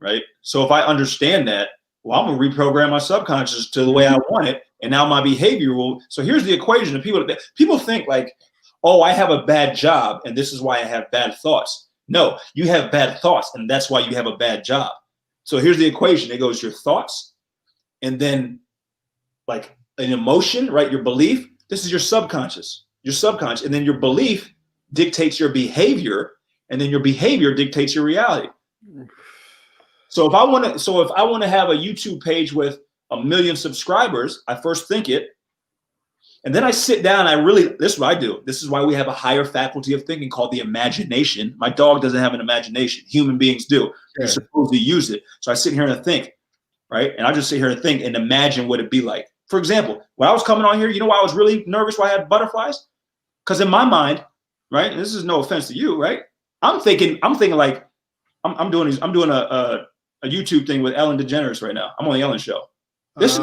right? So if I understand that, well, I'm gonna reprogram my subconscious to the way I want it, and now my behavior will. So here's the equation: people think like, oh, I have a bad job, and this is why I have bad thoughts. No, you have bad thoughts, and that's why you have a bad job. So here's the equation: it goes your thoughts, and then like an emotion, right? Your belief, this is your subconscious, and then your belief dictates your behavior, and then your behavior dictates your reality. So if I want to have a YouTube page with 1 million subscribers, I first think it, and then I sit down. This is what I do. This is why we have a higher faculty of thinking called the imagination. My dog doesn't have an imagination. Human beings do. Yeah. You're supposed to use it. So I sit here and I think, right? And I just sit here and think and imagine what it'd be like. For example, when I was coming on here, you know why I was really nervous? Why I had butterflies? Because in my mind, right? And this is no offense to you, right? I'm thinking like I'm doing a YouTube thing with Ellen DeGeneres right now. I'm on the Ellen show. This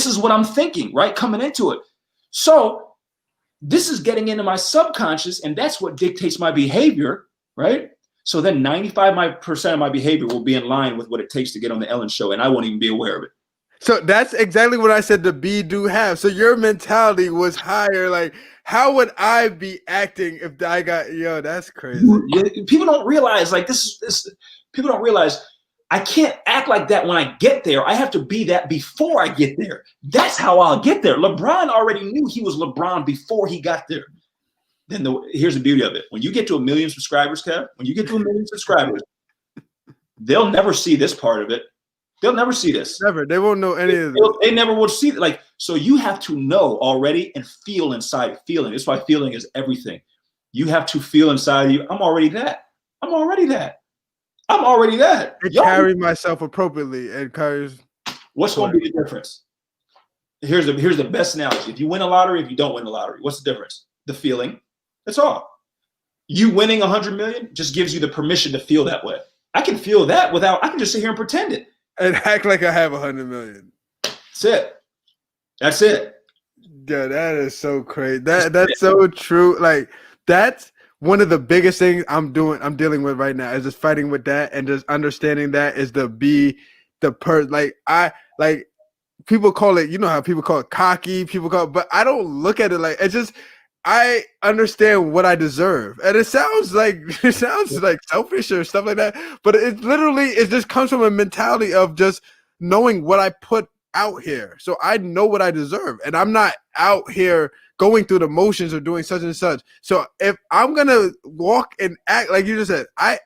is what I'm thinking, right? Coming into it. So this is getting into my subconscious, and that's what dictates my behavior, right? So then 95% of my behavior will be in line with what it takes to get on the Ellen show, and I won't even be aware of it. So that's exactly what I said the be do have. So your mentality was higher. Like, how would I be acting if I got, that's crazy. People don't realize, like, people don't realize I can't act like that when I get there. I have to be that before I get there. That's how I'll get there. LeBron already knew he was LeBron before he got there. Then here's the beauty of it. When you get to 1 million subscribers, Kev, they'll never see this part of it. They'll never see this. Never. They won't know any of it. They never will see it. Like, so you have to know already and feel inside. Feeling. That's why feeling is everything. You have to feel inside of you. I'm already that. I'm already that. And carry myself appropriately and carries. What's going to be the difference? Here's the best analogy. If you win a lottery, if you don't win the lottery, what's the difference? The feeling. That's all. You winning 100 million just gives you the permission to feel that way. I can feel that I can just sit here and pretend it. And act like I have 100 million. That's it. Yeah, that is so crazy. That's so true. Like, that's one of the biggest things I'm dealing with right now is just fighting with that and just understanding that is like people call it, you know how people call it cocky, but I don't look at it like it's just I understand what I deserve. And it sounds like selfish or stuff like that. But it just comes from a mentality of just knowing what I put out here. So I know what I deserve. And I'm not out here going through the motions of doing such and such. So if I'm going to walk and act like you just said, I'm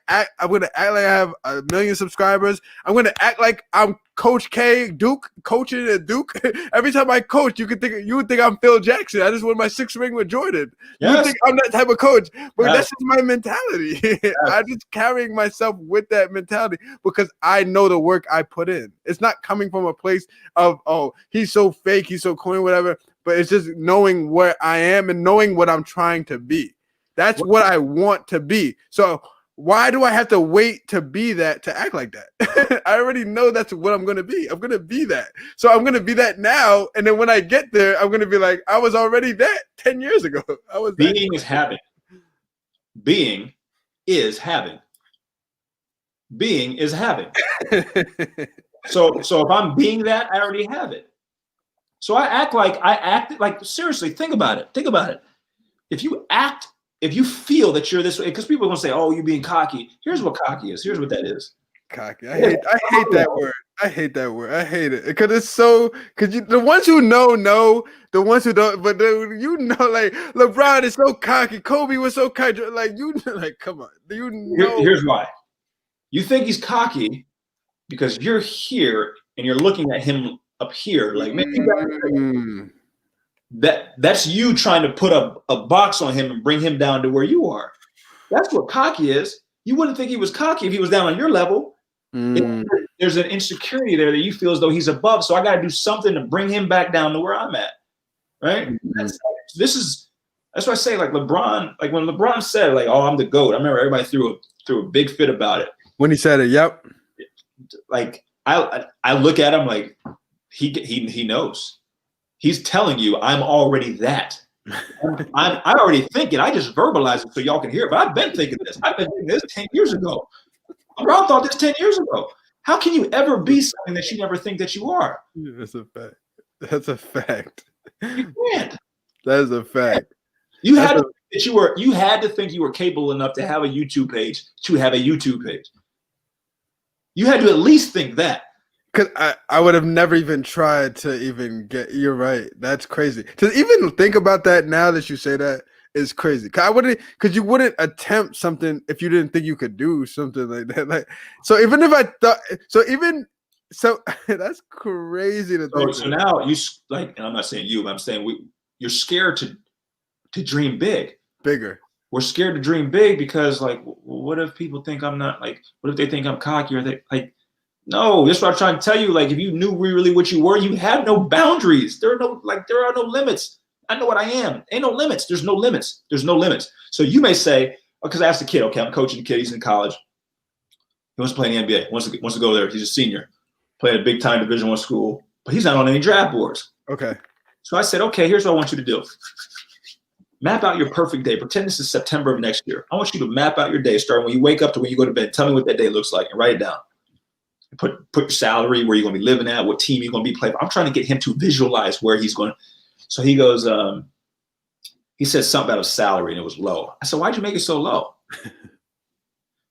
going to act like I have 1 million subscribers. I'm going to act like I'm Coach K, Duke, coaching at Duke. Every time I coach, you would think I'm Phil Jackson. I just won my 6th ring with Jordan. Yes. You would think I'm that type of coach. But that's just my mentality. Yes. I'm just carrying myself with that mentality because I know the work I put in. It's not coming from a place of, oh, he's so fake, he's so corny, whatever. But it's just knowing where I am and knowing what I'm trying to be. That's what I want to be. So why do I have to wait to be that to act like that? I already know that's what I'm going to be. I'm going to be that. So I'm going to be that now. And then when I get there, I'm going to be like, I was already that 10 years ago. Being is having. Being is having. being is having. So if I'm being that, I already have it. So I acted like, seriously, think about it. Think about it. If you feel that you're this way, because people are going to say, oh, you're being cocky. Here's what cocky is. Here's what that is. Cocky. I hate that word. I hate that word. I hate it because it's so. Because the ones who know, the ones who don't. But like LeBron is so cocky. Kobe was so cocky. Like come on. Here's why. You think he's cocky because you're here and you're looking at him up here. Like, man, that's you trying to put a box on him and bring him down to where you are. That's what cocky is. You wouldn't think he was cocky if he was down on your level. There's an insecurity there that you feel as though he's above. So I got to do something to bring him back down to where I'm at. Right. That's why I say, like, LeBron, like when LeBron said, like, oh, I'm the GOAT. I remember everybody threw a big fit about it. When he said it, yep. Like I look at him like he knows. He's telling you I'm already that. I already think it. I just verbalize it so y'all can hear it. But I've been thinking this. I've been thinking this 10 years ago. LeBron thought this 10 years ago. How can you ever be something that you never think that you are? That's a fact. That's a fact. You can't. That is a fact. You had to think you were capable enough to have a YouTube page to have a YouTube page. You had to at least think that. Because I would have never even tried to even get. You're right. That's crazy. To even think about that now that you say that is crazy. Because you wouldn't attempt something if you didn't think you could do something like that. Like, so even if I thought, so that's crazy to think. So now you like, and I'm not saying you, but I'm saying you're scared to dream bigger. We're scared to dream big because, like, what if people think I'm not, like, what if they think I'm cocky, or they like, no, that's what I'm trying to tell you. Like, if you knew really what you were, you have no boundaries. There are no limits. I know what I am. Ain't no limits. There's no limits. There's no limits. So you may say, because I asked the kid, okay, I'm coaching the kid. He's in college. He wants to play in the NBA. Wants to go there. He's a senior, playing a big time Division I school, but he's not on any draft boards. Okay. So I said, okay, here's what I want you to do. Map out your perfect day. Pretend this is September of next year. I want you to map out your day, starting when you wake up to when you go to bed. Tell me what that day looks like and write it down. Put your salary, where you're going to be living at, what team you're going to be playing. I'm trying to get him to visualize where he's going. So he goes, he said something about a salary and it was low. I said, why'd you make it so low?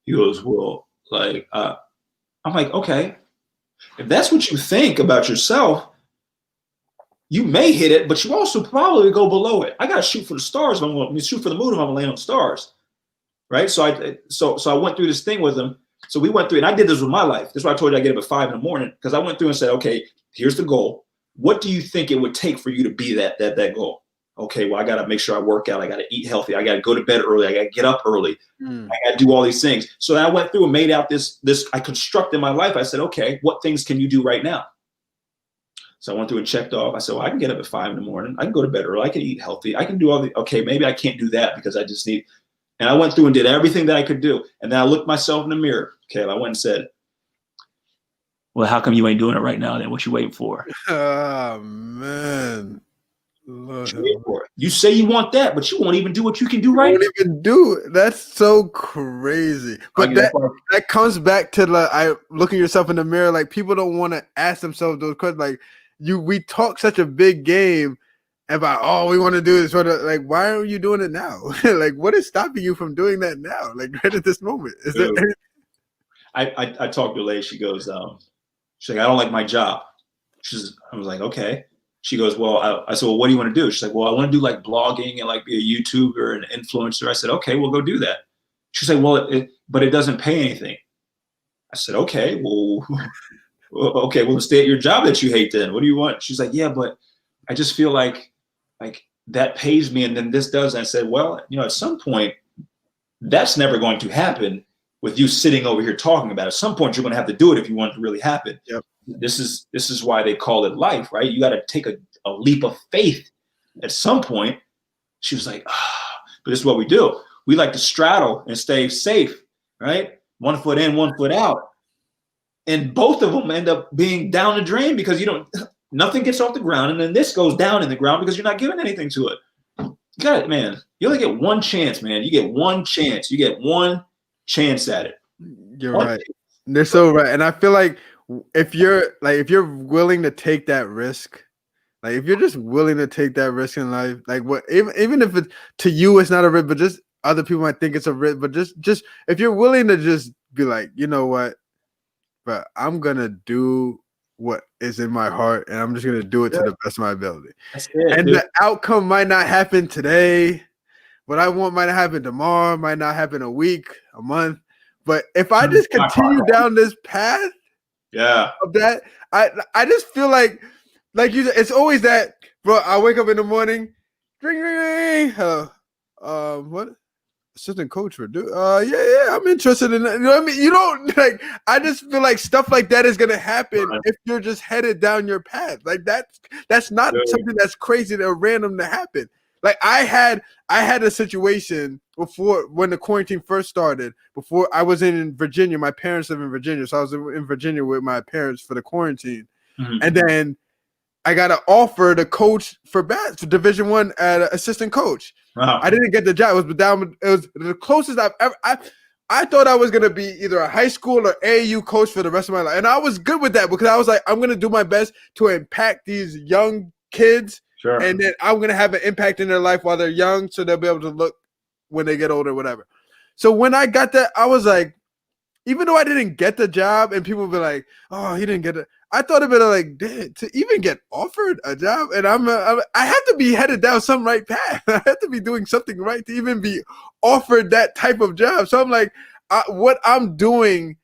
He goes, well, like, I'm like, okay, if that's what you think about yourself, you may hit it, but you also probably go below it. I got to shoot for the stars. If I'm going to shoot for the moon if I'm going to land on stars. Right. So I went through this thing with him. So we went through, and I did this with my life. That's why I told you I get up at 5 in the morning, because I went through and said, okay, here's the goal. What do you think it would take for you to be that goal? Okay, well, I got to make sure I work out. I got to eat healthy. I got to go to bed early. I got to get up early. I got to do all these things. So I went through and made out this, I constructed my life. I said, okay, what things can you do right now? So I went through and checked off. I said, well, I can get up at 5 in the morning. I can go to bed early. I can eat healthy. I can do all the, okay, maybe I can't do that because I just need, and I went through and did everything that I could do. And then I looked myself in the mirror. Okay, I went and said, well, how come you ain't doing it right now then? What you waiting for? Oh, man. You say you want that, but you won't even do what you can do right now. Won't even do it. That's so crazy. But that comes back to looking yourself in the mirror. Like, people don't want to ask themselves those questions. Like, we talk such a big game about, oh, we want to do this. Like, why are you doing it now? Like, what is stopping you from doing that now? Like, right at this moment. Is there anything? I talked to a lady. She goes, she's like, I don't like my job. I was like, okay. She goes, well, I said, well, what do you want to do? She's like, well, I want to do like blogging and like be a YouTuber and influencer. I said, okay, we'll go do that. She's like, well, but it doesn't pay anything. I said, okay, well, stay at your job that you hate then. What do you want? She's like, yeah, but I just feel like that pays me and then this does. And I said, well, at some point, that's never going to happen with you sitting over here talking about it. At some point, you're going to have to do it if you want it to really happen. Yep. This is why they call it life, right? You got to take a leap of faith at some point. She was like, but this is what we do. We like to straddle and stay safe, right? 1 foot in, 1 foot out. And both of them end up being down the drain because nothing gets off the ground. And then this goes down in the ground because you're not giving anything to it. You got it, man. You only get one chance, man. You get one chance. You get one chance at it. You're right. They're so right. And I feel like if you're willing to take that risk, like if you're just willing to take that risk in life, like what even if it to you it's not a risk, but just other people might think it's a risk, but just if you're willing to just be like, you know what, but I'm gonna do what is in my heart and I'm just gonna do it to the best of my ability. That's it, And dude. the outcome might not happen today. What I want might not happen tomorrow, might not happen a week, a month. But if I just continue down this path of that, I just feel like you said, it's always that, bro. I wake up in the morning, ring, ring, ring. What? Assistant coach for yeah, I'm interested in that. You know what I mean? You don't like. I just feel like stuff like that is gonna happen if you're just headed down your path. Like that's not something that's crazy or random to happen. Like I had a situation before when the quarantine first started. Before I was in Virginia, my parents live in Virginia, so I was in Virginia with my parents for the quarantine, and then I got an offer to coach for Division I at an assistant coach. Wow. I didn't get the job. It was the closest I've ever. I thought I was gonna be either a high school or AAU coach for the rest of my life, and I was good with that because I was like, I'm gonna do my best to impact these young kids. Sure. And then I'm going to have an impact in their life while they're young so they'll be able to look when they get older, whatever. So when I got that, I was like, even though I didn't get the job and people be like, oh, he didn't get it. I thought about it like, damn, to even get offered a job and I have to be headed down some right path. I have to be doing something right to even be offered that type of job. So I'm like, what I'm doing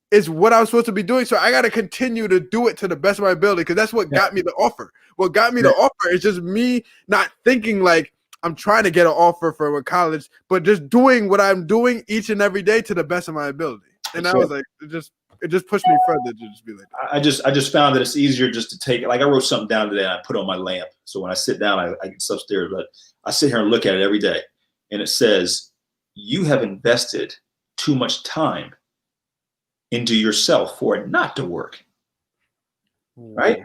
is what I'm supposed to be doing. So I got to continue to do it to the best of my ability because that's what got me the offer. What got me the offer is just me not thinking like I'm trying to get an offer for a college, but just doing what I'm doing each and every day to the best of my ability. And I was like, it just pushed me further to just be like that. I just found that it's easier just to take it. Like I wrote something down today and I put it on my lamp. So when I sit down, I get upstairs, but I sit here and look at it every day. And it says, you have invested too much time into yourself for it not to work. Right?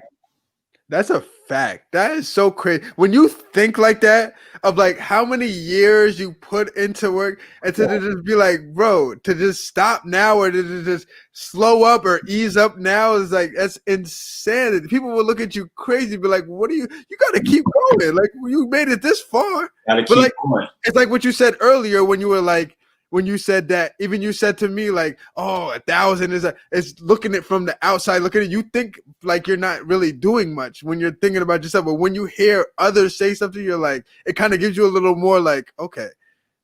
That's a fact. That is so crazy. When you think like that, of like how many years you put into work, and to just be like, bro, to just stop now or to just slow up or ease up now is like, that's insanity. People will look at you crazy, be like, what are you got to keep going. Like, you made it this far. Gotta keep going. It's like what you said earlier when you were like, when you said that, even you said to me like, oh, 1,000 is looking at from the outside, looking at you think like you're not really doing much when you're thinking about yourself. But when you hear others say something, you're like, it kind of gives you a little more like, okay,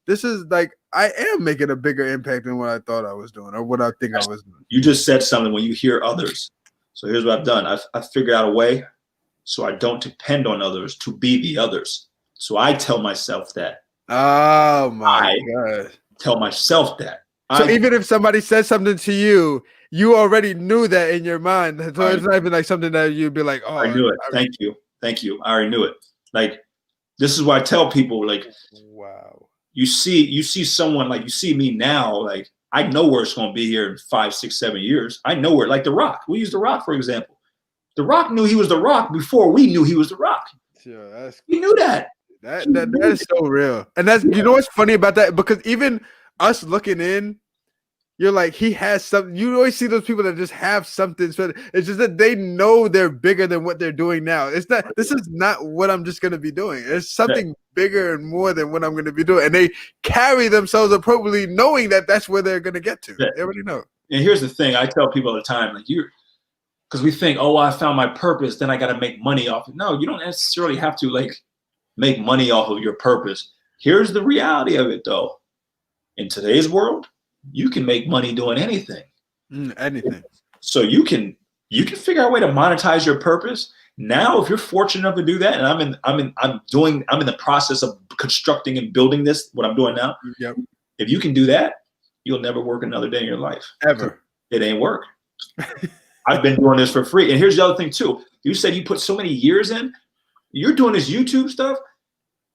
this is like, I am making a bigger impact than what I thought I was doing or what I think I was doing. You just said something when you hear others. So here's what I've done. I've figured out a way so I don't depend on others to be the others. So I tell myself that. Oh my God. Tell myself that. So even if somebody says something to you, you already knew that in your mind. So it's not even like something that you'd be like, oh, I knew it. Thank you. I already knew it. Like, this is why I tell people, like, wow. You see someone, like, you see me now, like, I know where it's going to be here in 5, 6, 7 years. I know where, like The Rock. We use The Rock, for example. The Rock knew he was The Rock before we knew he was The Rock. Sure, he knew that. That is so real. And that's, you know what's funny about that? Because even us looking in, you're like, he has something. You always see those people that just have something. So it's just that they know they're bigger than what they're doing now. It's not, this is not what I'm just going to be doing. It's something bigger and more than what I'm going to be doing. And they carry themselves appropriately knowing that that's where they're going to get to. They already know. And here's the thing. I tell people all the time, like, because we think, oh, I found my purpose, then I got to make money off it. No, you don't necessarily have to, like, make money off of your purpose. Here's the reality of it, though. In today's world, you can make money doing anything. Anything. So you can figure out a way to monetize your purpose. Now, if you're fortunate enough to do that, and I'm in the process of constructing and building this, what I'm doing now. Yep. If you can do that, you'll never work another day in your life. Ever. It ain't work. I've been doing this for free. And here's the other thing too. You said you put so many years in. You're doing this YouTube stuff.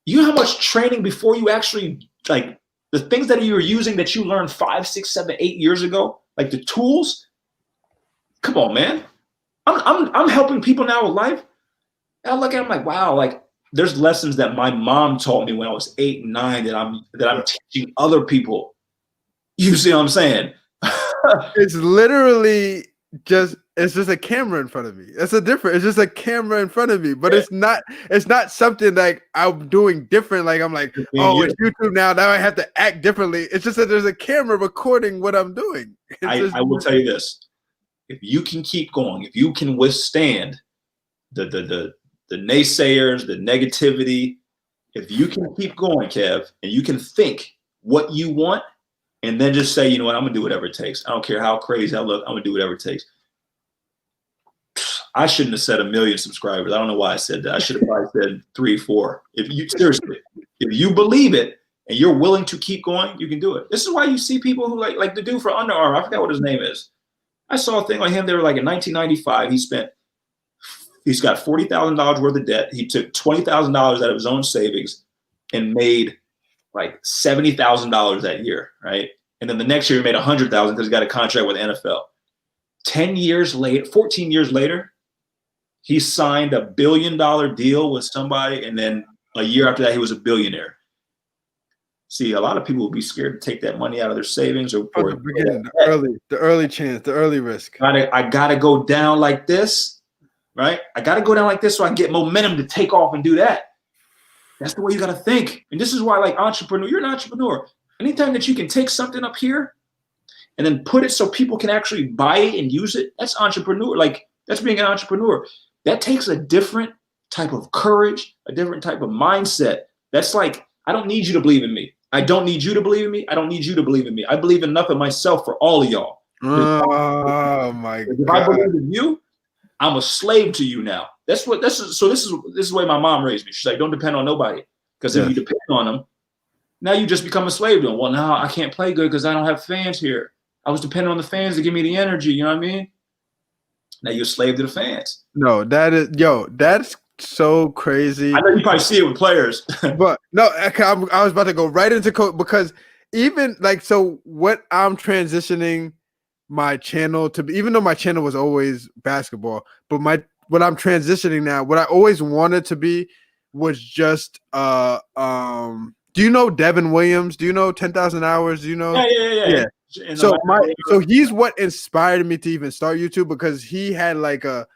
You know how much training before you actually, like, the things that you were using that you learned 5, 6, 7, 8 years ago, like the tools. Come on, man. I'm helping people now with life. And I look at it, I'm like, wow, like, there's lessons that my mom taught me when I was 8 and 9 that I'm teaching other people. You see what I'm saying? it's literally it's just a camera in front of me. It's just a camera in front of me, but it's not something like I'm doing different. Like I'm like, oh, it's YouTube now I have to act differently. It's just that there's a camera recording what I'm doing. I will tell you this. If you can keep going, if you can withstand the naysayers, the negativity, if you can keep going, Kev, and you can think what you want and then just say, you know what, I'm gonna do whatever it takes. I don't care how crazy I look, I'm gonna do whatever it takes. I shouldn't have said 1 million subscribers. I don't know why I said that. I should have probably said 3, 4. If you believe it and you're willing to keep going, you can do it. This is why you see people who like the dude for Under Armour. I forgot what his name is. I saw a thing on him. They were like in 1995. He's got $40,000 worth of debt. He took $20,000 out of his own savings and made like $70,000 that year, right? And then the next year he made $100,000 because he got a contract with the NFL. 14 years later, he signed a $1 billion deal with somebody, and then a year after that, he was a billionaire. See, a lot of people will be scared to take that money out of their savings or the early chance, the early risk. I gotta go down like this, right? I gotta go down like this so I can get momentum to take off and do that. That's the way you gotta think. And this is why, like, you're an entrepreneur. Anytime that you can take something up here and then put it so people can actually buy it and use it, that's entrepreneur. Like, that's being an entrepreneur. That takes a different type of courage, a different type of mindset. That's like, I don't need you to believe in me. I don't need you to believe in me. I don't need you to believe in me. I believe enough in myself for all of y'all. Oh my God. If I believe in you, I'm a slave to you now. This is the way my mom raised me. She's like, don't depend on nobody. Because if you depend on them, now you just become a slave to them. Well, now I can't play good because I don't have fans here. I was depending on the fans to give me the energy. You know what I mean? Now you're a slave to the fans. No, that's so crazy. I know you probably see it with players. But no, I was about to go right into coach because even like, so what I'm transitioning my channel to be, even though my channel was always basketball, but what I'm transitioning now, what I always wanted to be was just do you know Devin Williams? Do you know 10,000 Hours? Do you know? Yeah. So he's what inspired me to even start YouTube, because he had like a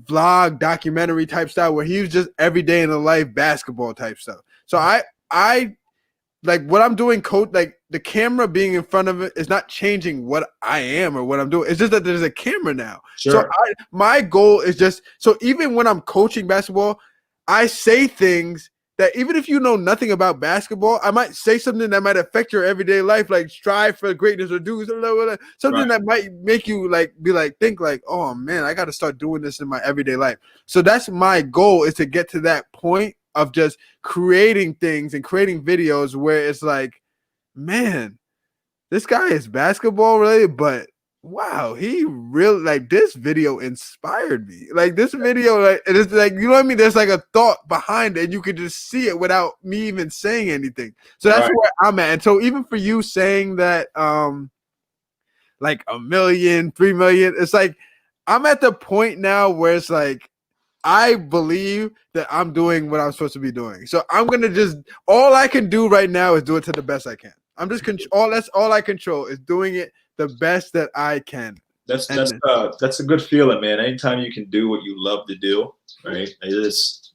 vlog documentary type style where he was just every day in the life basketball type stuff. So I like what I'm doing, coach, like the camera being in front of it is not changing what I am or what I'm doing. It's just that there's a camera now. Sure. So my goal is just, so even when I'm coaching basketball, I say things that even if you know nothing about basketball, I might say something that might affect your everyday life, like strive for greatness or do something that might make you like think like, oh man, I got to start doing this in my everyday life. So that's my goal, is to get to that point of just creating things and creating videos where it's like, man, this guy is basketball related, but wow, he really, like, this video inspired me. Like this video, like, it is like, you know what I mean? There's like a thought behind it, and you can just see it without me even saying anything. So that's where I'm at. And so even for you saying that, like 1 million, 3 million, it's like I'm at the point now where it's like I believe that I'm doing what I'm supposed to be doing. So I'm gonna all I can do right now is do it to the best I can. I'm just that's all I control, is doing it the best that I can. That's a good feeling, man. Anytime you can do what you love to do, right? It's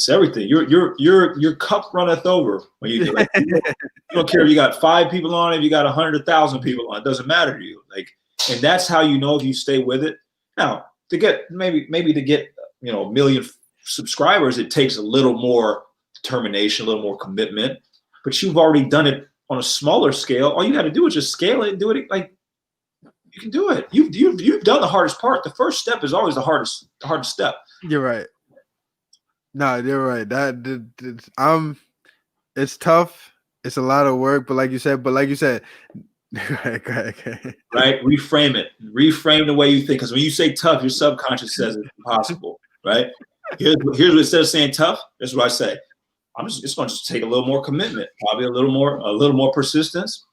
everything. Your cup runneth over when you do it. You don't care if you got 5 people on it, if you got 100,000 people on it, doesn't matter to you. Like, and that's how you know if you stay with it. Now, to get maybe to get 1 million subscribers, it takes a little more determination, a little more commitment. But you've already done it on a smaller scale. All you got to do is just scale it and do it. Like, you can do it. You've done the hardest part. The first step is always the hardest step. You're right. No, you're right. It's tough. It's a lot of work, but like you said, right, right? Reframe it. Reframe the way you think. Because when you say tough, your subconscious says it's impossible, right? Here's what, instead of saying tough, this is what I say. It's going to just take a little more commitment, probably a little more persistence.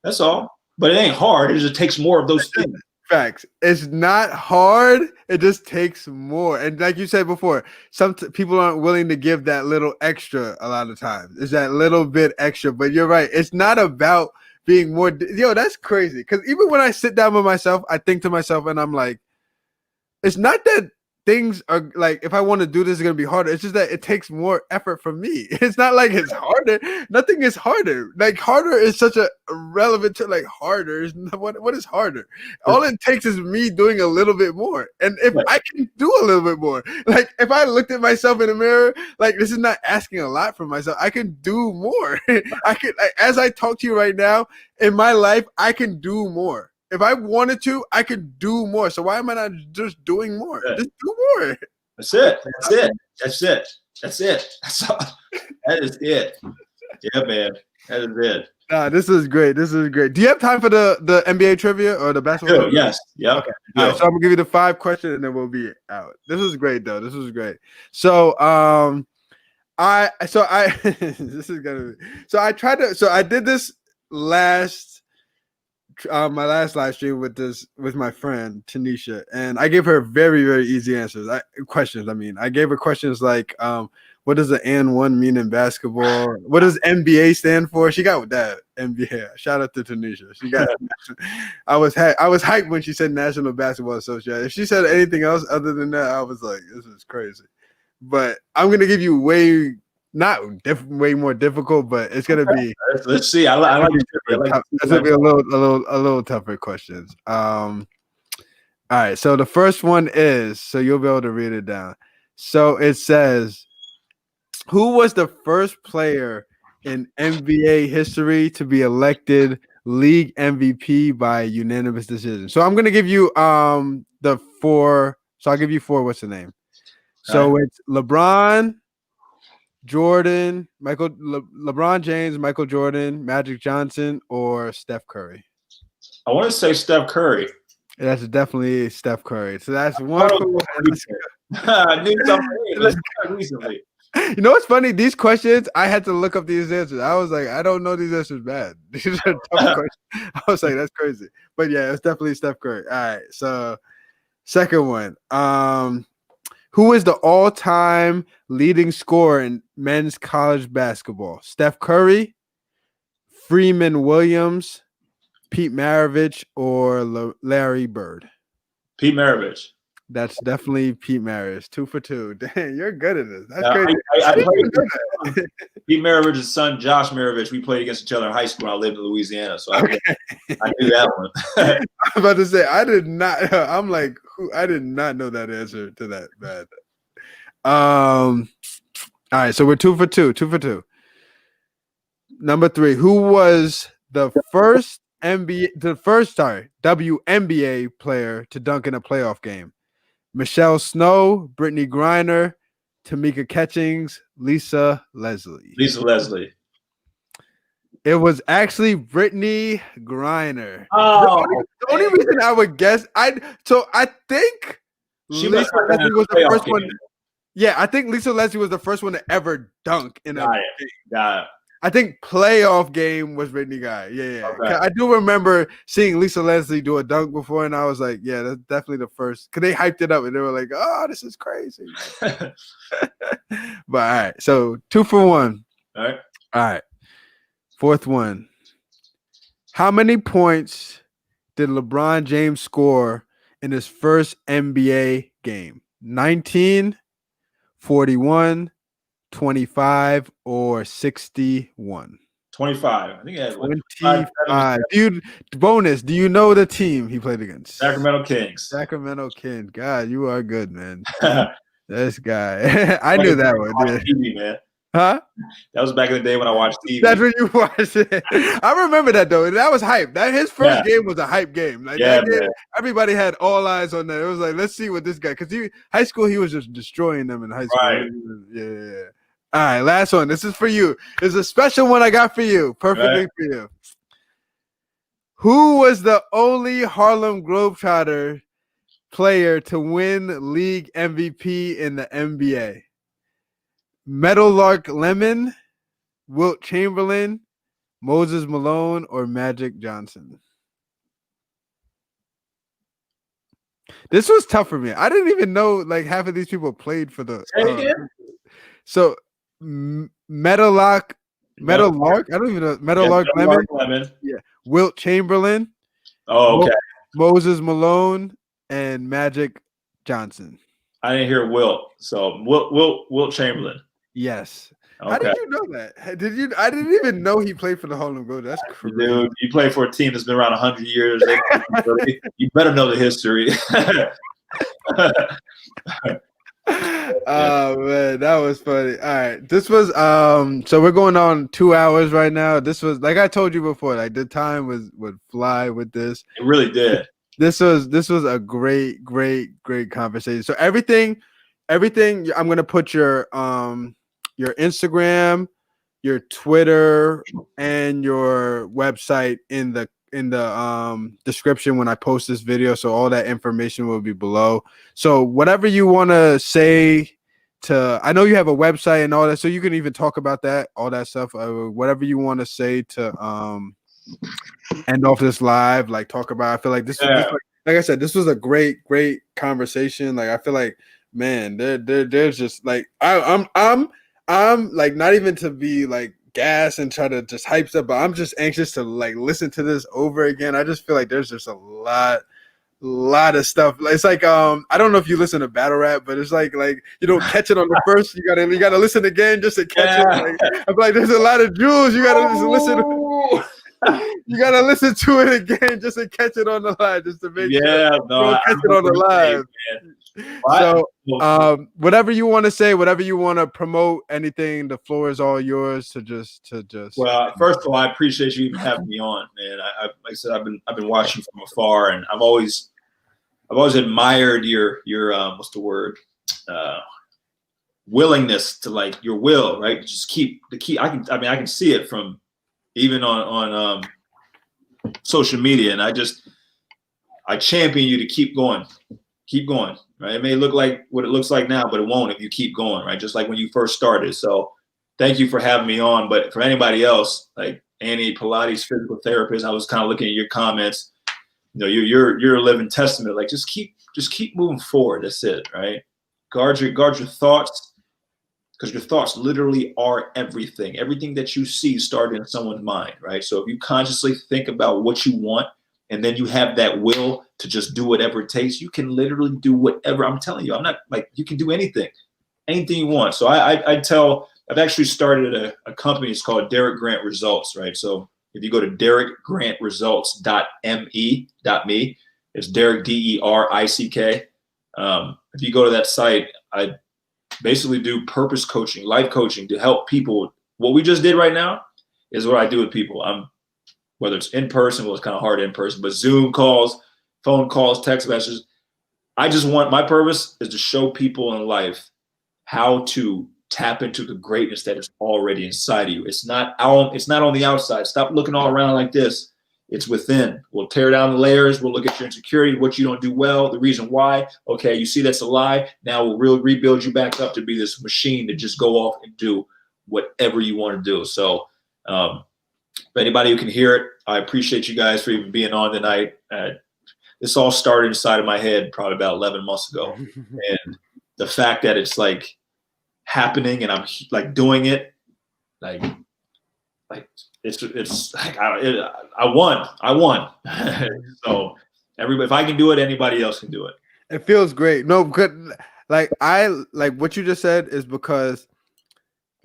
That's all. But it ain't hard. It just takes more of those things. Facts. It's not hard. It just takes more. And like you said before, some people aren't willing to give that little extra a lot of times. It's that little bit extra. But you're right. It's not about being more. Yo, that's crazy. Because even when I sit down with myself, I think to myself, and I'm like, it's not that things are like, if I want to do this, it's gonna be harder. It's just that it takes more effort from me. It's not like it's harder. Nothing is harder. Like harder is such a relevant to like harder. What is harder? All it takes is me doing a little bit more. And if I can do a little bit more, like if I looked at myself in the mirror, like this is not asking a lot from myself. I can do more. I can, like, as I talk to you right now, in my life, I can do more. If I wanted to, I could do more. So why am I not just doing more? Yeah. Just do more. That's it. That's it. That's it. That's it. That's all. That is it. Yeah, man. That is it. Nah, this is great. This is great. Do you have time for the NBA trivia or the basketball trivia? Yes. Yeah. Okay. All right, so I'm gonna give you the 5 questions and then we'll be out. This was great though. This was great. So this is gonna be so I did this my last live stream with my friend Tanisha, and I gave her very, very easy questions. I gave her questions like, what does the N1 mean in basketball? What does NBA stand for? She got that NBA. Shout out to Tanisha. She got. I was hyped when she said National Basketball Association. If she said anything else other than that, I was like, this is crazy. But I'm gonna give you way more difficult, but it's gonna be. Let's see. I like it's gonna be a little tougher questions. All right. So the first one is, so you'll be able to read it down. So it says, who was the first player in NBA history to be elected league MVP by unanimous decision? So I'm gonna give you the 4. So I'll give you 4. What's the name? So it's LeBron, Jordan, LeBron James, Michael Jordan, Magic Johnson, or Steph Curry. I want to say Steph Curry. That's definitely Steph Curry. So that's one. I knew something recently. You know what's funny? These questions, I had to look up these answers. I was like, I don't know these answers bad. These are tough questions. I was like, that's crazy. But yeah, it's definitely Steph Curry. All right. So second one. Who is the all-time leading scorer in men's college basketball? Steph Curry, Freeman Williams, Pete Maravich, or Larry Bird? Pete Maravich. That's definitely Pete Maravich. 2 for 2. Dang, you're good at this. That's crazy. I played Pete Maravich's son, Josh Maravich. We played against each other in high school. I lived in Louisiana, so I knew that one. I was about to say, I did not. I'm like, I did not know that answer to that bad. All right, so we're 2 for 2. 2 for 2. Number 3. Who was the first WNBA player to dunk in a playoff game? Michelle Snow, Brittany Griner, Tamika Catchings, Lisa Leslie. Lisa Leslie. It was actually Brittany Griner. Oh, the only reason I would guess, I think Lisa Leslie was the first one. Yeah, I think Lisa Leslie was the first one to ever dunk in a game. Got it. I think playoff game was Brittany Guy. Yeah. Okay. I do remember seeing Lisa Leslie do a dunk before, and I was like, yeah, that's definitely the first. Because they hyped it up, and they were like, oh, this is crazy. But all right, so 2 for 1. All right. Fourth one. How many points did LeBron James score in his first NBA game? 19, 41, 25, or 61? 25. I think he had 25. Bonus, do you know the team he played against? Sacramento Kings. Sacramento Kings. God, you are good, man. This guy. I knew that one, dude. TV, man. Huh? That was back in the day when I watched TV. That's when you watched it. I remember that though. That was hype. His first game was a hype game. Like that game, everybody had all eyes on that. It was like, let's see what this guy. Because high school, he was just destroying them in high school. Right. Yeah. All right, last one. This is for you. It's a special one I got for you. Perfectly for you. Who was the only Harlem Globetrotter player to win league MVP in the NBA? Meadowlark Lemon, Wilt Chamberlain, Moses Malone, or Magic Johnson? This was tough for me. I didn't even know like half of these people played for the. So Meadowlark. I don't even know. Meadowlark Lemon. Lemon. Yeah. Wilt Chamberlain, Oh, okay. Moses Malone, and Magic Johnson. I didn't hear Wilt. So Wilt Chamberlain. Yes. Okay. How did you know that? Did you? I didn't even know he played for the Harlem Globetrotters. That's crazy. Dude, you play for a team that's been around 100 years. You better know the history. Oh man, that was funny. All right, this was so we're going on 2 hours right now. This was, like I told you before, like the time would fly with this. It really did. This was a great conversation. So everything I'm gonna put your Instagram, your Twitter, and your website in the description when I post this video. So all that information will be below. So whatever you want to say to, I know you have a website and all that, so you can even talk about that, all that stuff. Whatever you want to say to end off this live, like talk about. I feel like this like I said, this was a great conversation. Like I feel like, man, there's just like I'm like not even to be like gas and try to just hype stuff, but I'm just anxious to like listen to this over again. I just feel like there's just a lot of stuff. It's like I don't know if you listen to battle rap, but it's like you don't catch it on the first. You gotta listen again just to catch it. Like, I feel like there's a lot of jewels. You gotta just listen. You gotta listen to it again just to catch it on the live, just to make sure you don't catch it on the live. So whatever you want to say, whatever you want to promote, anything, the floor is all yours to just Well, first of all, I appreciate you even having me on, man. Like I said, I've been watching from afar, and I've always admired your what's the word, willingness to, like, your will, right? Just keep I can see it from even on social media, and I champion you to keep going, right? It may look like what it looks like now, but it won't if you keep going, right? Just like when you first started. So thank you for having me on. But for anybody else, like Annie Pilates, physical therapist, I was kind of looking at your comments. You know, you're a living testament. Like just keep moving forward. That's it, right? Guard your thoughts, because your thoughts literally are everything. Everything that you see started in someone's mind, right? So if you consciously think about what you want, and then you have that will to just do whatever it takes, you can literally do whatever. I'm telling you, I'm not like, you can do anything you want. So I've actually started a company. It's called Derick Grant Results, right? So if you go to DerickGrantResults.me, it's Derick, DERICK. If you go to that site, I basically do purpose coaching, life coaching to help people. What we just did right now is what I do with people. Whether it's in person, well, it's kind of hard in person, but Zoom calls, phone calls, text messages. My purpose is to show people in life how to tap into the greatness that is already inside of you. It's not on the outside. Stop looking all around like this. It's within. We'll tear down the layers. We'll look at your insecurity, what you don't do well, the reason why. Okay, you see that's a lie. Now we'll rebuild you back up to be this machine to just go off and do whatever you want to do. So for anybody who can hear it, I appreciate you guys for even being on tonight. This all started inside of my head probably about 11 months ago. And the fact that it's like happening and I'm like doing it, like it's like I won. So everybody, if I can do it, anybody else can do it. It feels great. No, good. Like what you just said is because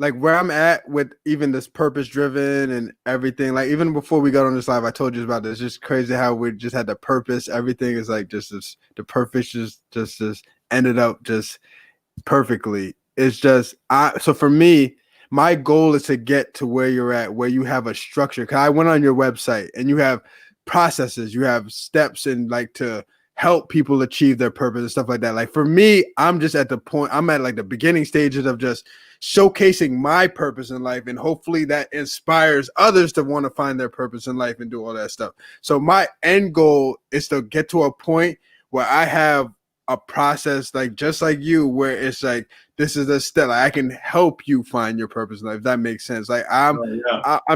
like where I'm at with even this purpose driven and everything, like even before we got on this live, I told you about this. It's just crazy how we just had the purpose. Everything is like just this, the purpose just ended up just perfectly. It's just so for me, my goal is to get to where you're at, where you have a structure. Cause I went on your website and you have processes, you have steps, and like to help people achieve their purpose and stuff like that. Like for me, I'm just at the point, I'm at like the beginning stages of just showcasing my purpose in life, and hopefully that inspires others to want to find their purpose in life and do all that stuff. So my end goal is to get to a point where I have a process like just like you, where it's like this is a step, like I can help you find your purpose in life. If that makes sense. Like I'm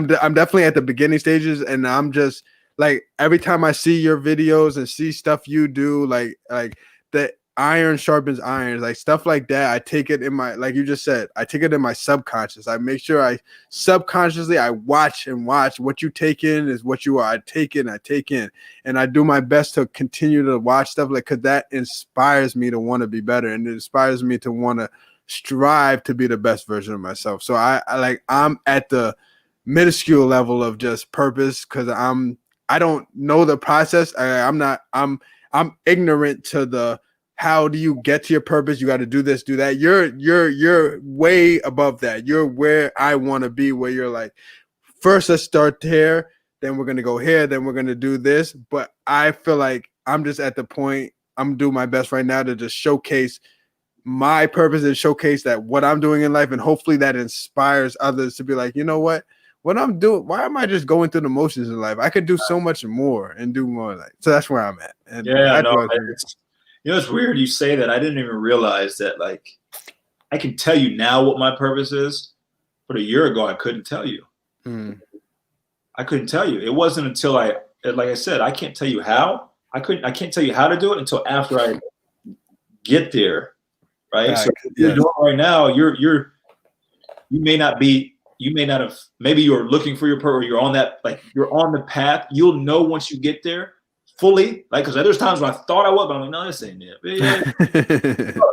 definitely at the beginning stages, and I'm just like every time I see your videos and see stuff you do, like that iron sharpens iron, like stuff like that. I take it in my, like you just said, I take it in my subconscious. I make sure I subconsciously I watch what you take in is what you are. I take in, and I do my best to continue to watch stuff like, because that inspires me to want to be better, and it inspires me to want to strive to be the best version of myself. So I'm at the minuscule level of just purpose, because I don't know the process. I'm ignorant to the how do you get to your purpose. You got to do this, do that. You're way above that. You're where I want to be, where you're like, first let's start here, then we're gonna go here, then we're gonna do this. But I feel like I'm just at the point, I'm doing my best right now to just showcase my purpose and showcase that what I'm doing in life, and hopefully that inspires others to be like, you know what I'm doing, why am I just going through the motions in life? I could do so much more and do more. Like, so that's where I'm at. And it's weird you say that. I didn't even realize that. Like, I can tell you now what my purpose is, but a year ago I couldn't tell you. I couldn't tell you. It wasn't until like I said, I can't tell you how. I can't tell you how to do it until after I get there. Right. So you're doing right now, you may not have, maybe you're looking for your purpose, you're on that, like you're on the path. You'll know once you get there fully. Like, because there's times when I thought I was, but I'm like, no, this ain't it.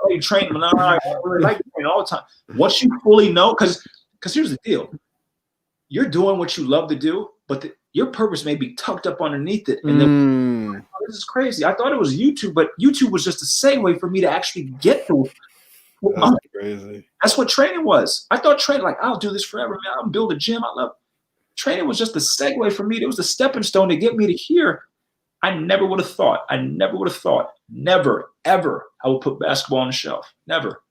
You train, I really like training all the time. Once you fully know, because here's the deal. You're doing what you love to do, but your purpose may be tucked up underneath it. And then, oh, this is crazy. I thought it was YouTube, but YouTube was just a segue for me to actually get to it. That's crazy. That's what training was. I thought training, like, I'll do this forever, man. I'll build a gym. I love training. Was just a segue for me. It was a stepping stone to get me to here. I never would have thought. Never, ever, I would put basketball on the shelf. Never.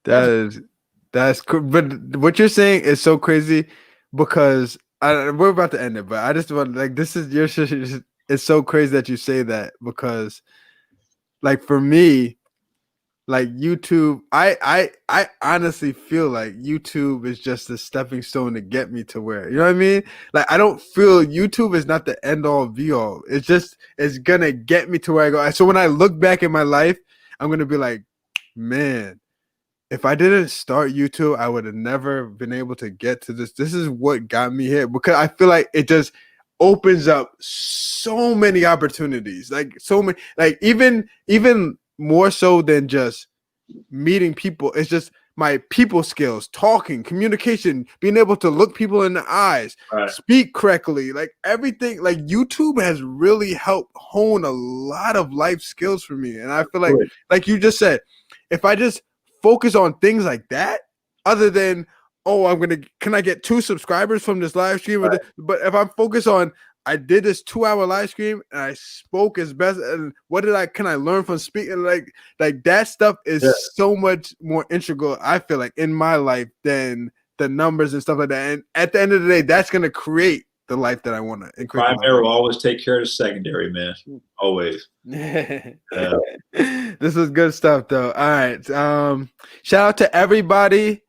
That's cool. But what you're saying is so crazy, because we're about to end it, but I just want, like, this is your shit. It's so crazy that you say that, because, like, for me, like, YouTube, I honestly feel like YouTube is just a stepping stone to get me to where, you know what I mean? Like, I don't feel YouTube is not the end all be all. It's gonna get me to where I go. So when I look back in my life, I'm gonna be like, man, if I didn't start YouTube, I would have never been able to get to this. This is what got me here, because I feel like it just opens up so many opportunities, like so many, like even more so than just meeting people. It's just my people skills, talking, communication, being able to look people in the eyes, speak correctly, like everything. Like, YouTube has really helped hone a lot of life skills for me. And I feel like you just said, if I just focus on things like that, other than, oh, can I get 2 subscribers from this live stream? Right. But if I'm focused on, I did this 2-hour live stream and I spoke as best, and can I learn from speaking? Like that stuff is so much more integral, I feel like, in my life than the numbers and stuff like that. And at the end of the day, that's going to create the life that I want to. Primary will always take care of the secondary, man. Always. This is good stuff, though. All right. Shout out to everybody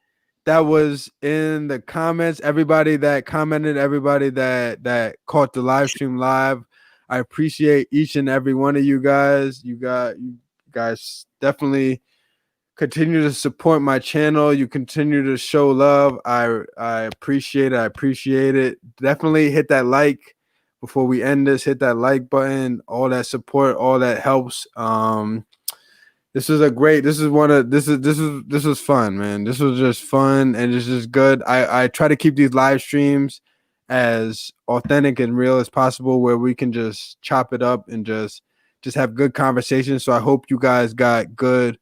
that was in the comments, everybody that commented, everybody that caught the live stream live. I appreciate each and every one of you guys. You guys definitely continue to support my channel. You continue to show love. I appreciate it. I appreciate it. Definitely hit that like before we end this. Hit that like button. All that support, all that helps. This was fun, man. This was just fun, and it's just good. I try to keep these live streams as authentic and real as possible, where we can just chop it up and just have good conversations. So I hope you guys got good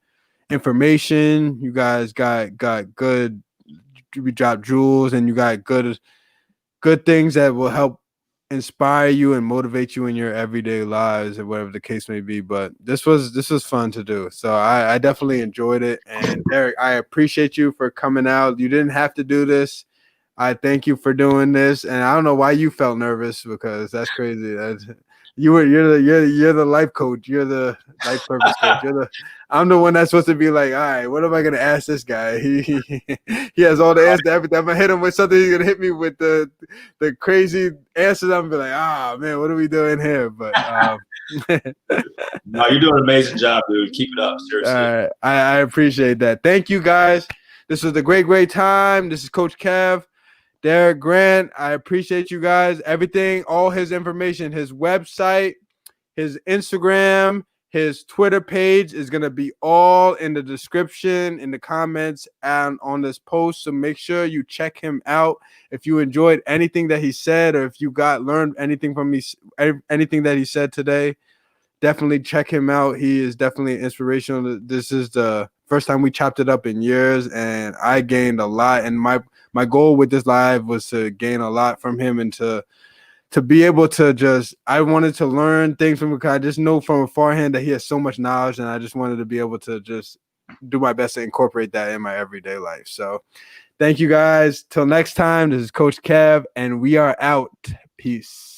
information. You guys got good, we dropped jewels, and you got good things that will help inspire you and motivate you in your everyday lives, or whatever the case may be. But this was fun to do, so I definitely enjoyed it. And Derick, I appreciate you for coming out. You didn't have to do this. I thank you for doing this, and I don't know why you felt nervous, because that's crazy. You're the life coach. You're the life purpose coach. I'm the one that's supposed to be like, all right, what am I gonna ask this guy? He has all the answers to everything. I'm gonna hit him with something. He's gonna hit me with the crazy answers. I'm gonna be like, man, what are we doing here? But No, you're doing an amazing job, dude. Keep it up. Seriously. All right. I appreciate that. Thank you, guys. This was a great time. This is Coach Kev, Derick Grant. I appreciate you guys. Everything, all his information, his website, his Instagram, his Twitter page is going to be all in the description, in the comments, and on this post. So make sure you check him out. If you enjoyed anything that he said, or if you learned anything from me, anything that he said today, definitely check him out. He is definitely inspirational. This is the first time we chopped it up in years, and I gained a lot. And my goal with this live was to gain a lot from him and to be able to I wanted to learn things from him. I just know from beforehand that he has so much knowledge, and I just wanted to be able to just do my best to incorporate that in my everyday life. So thank you guys. Till next time, this is Coach Kev, and we are out. Peace.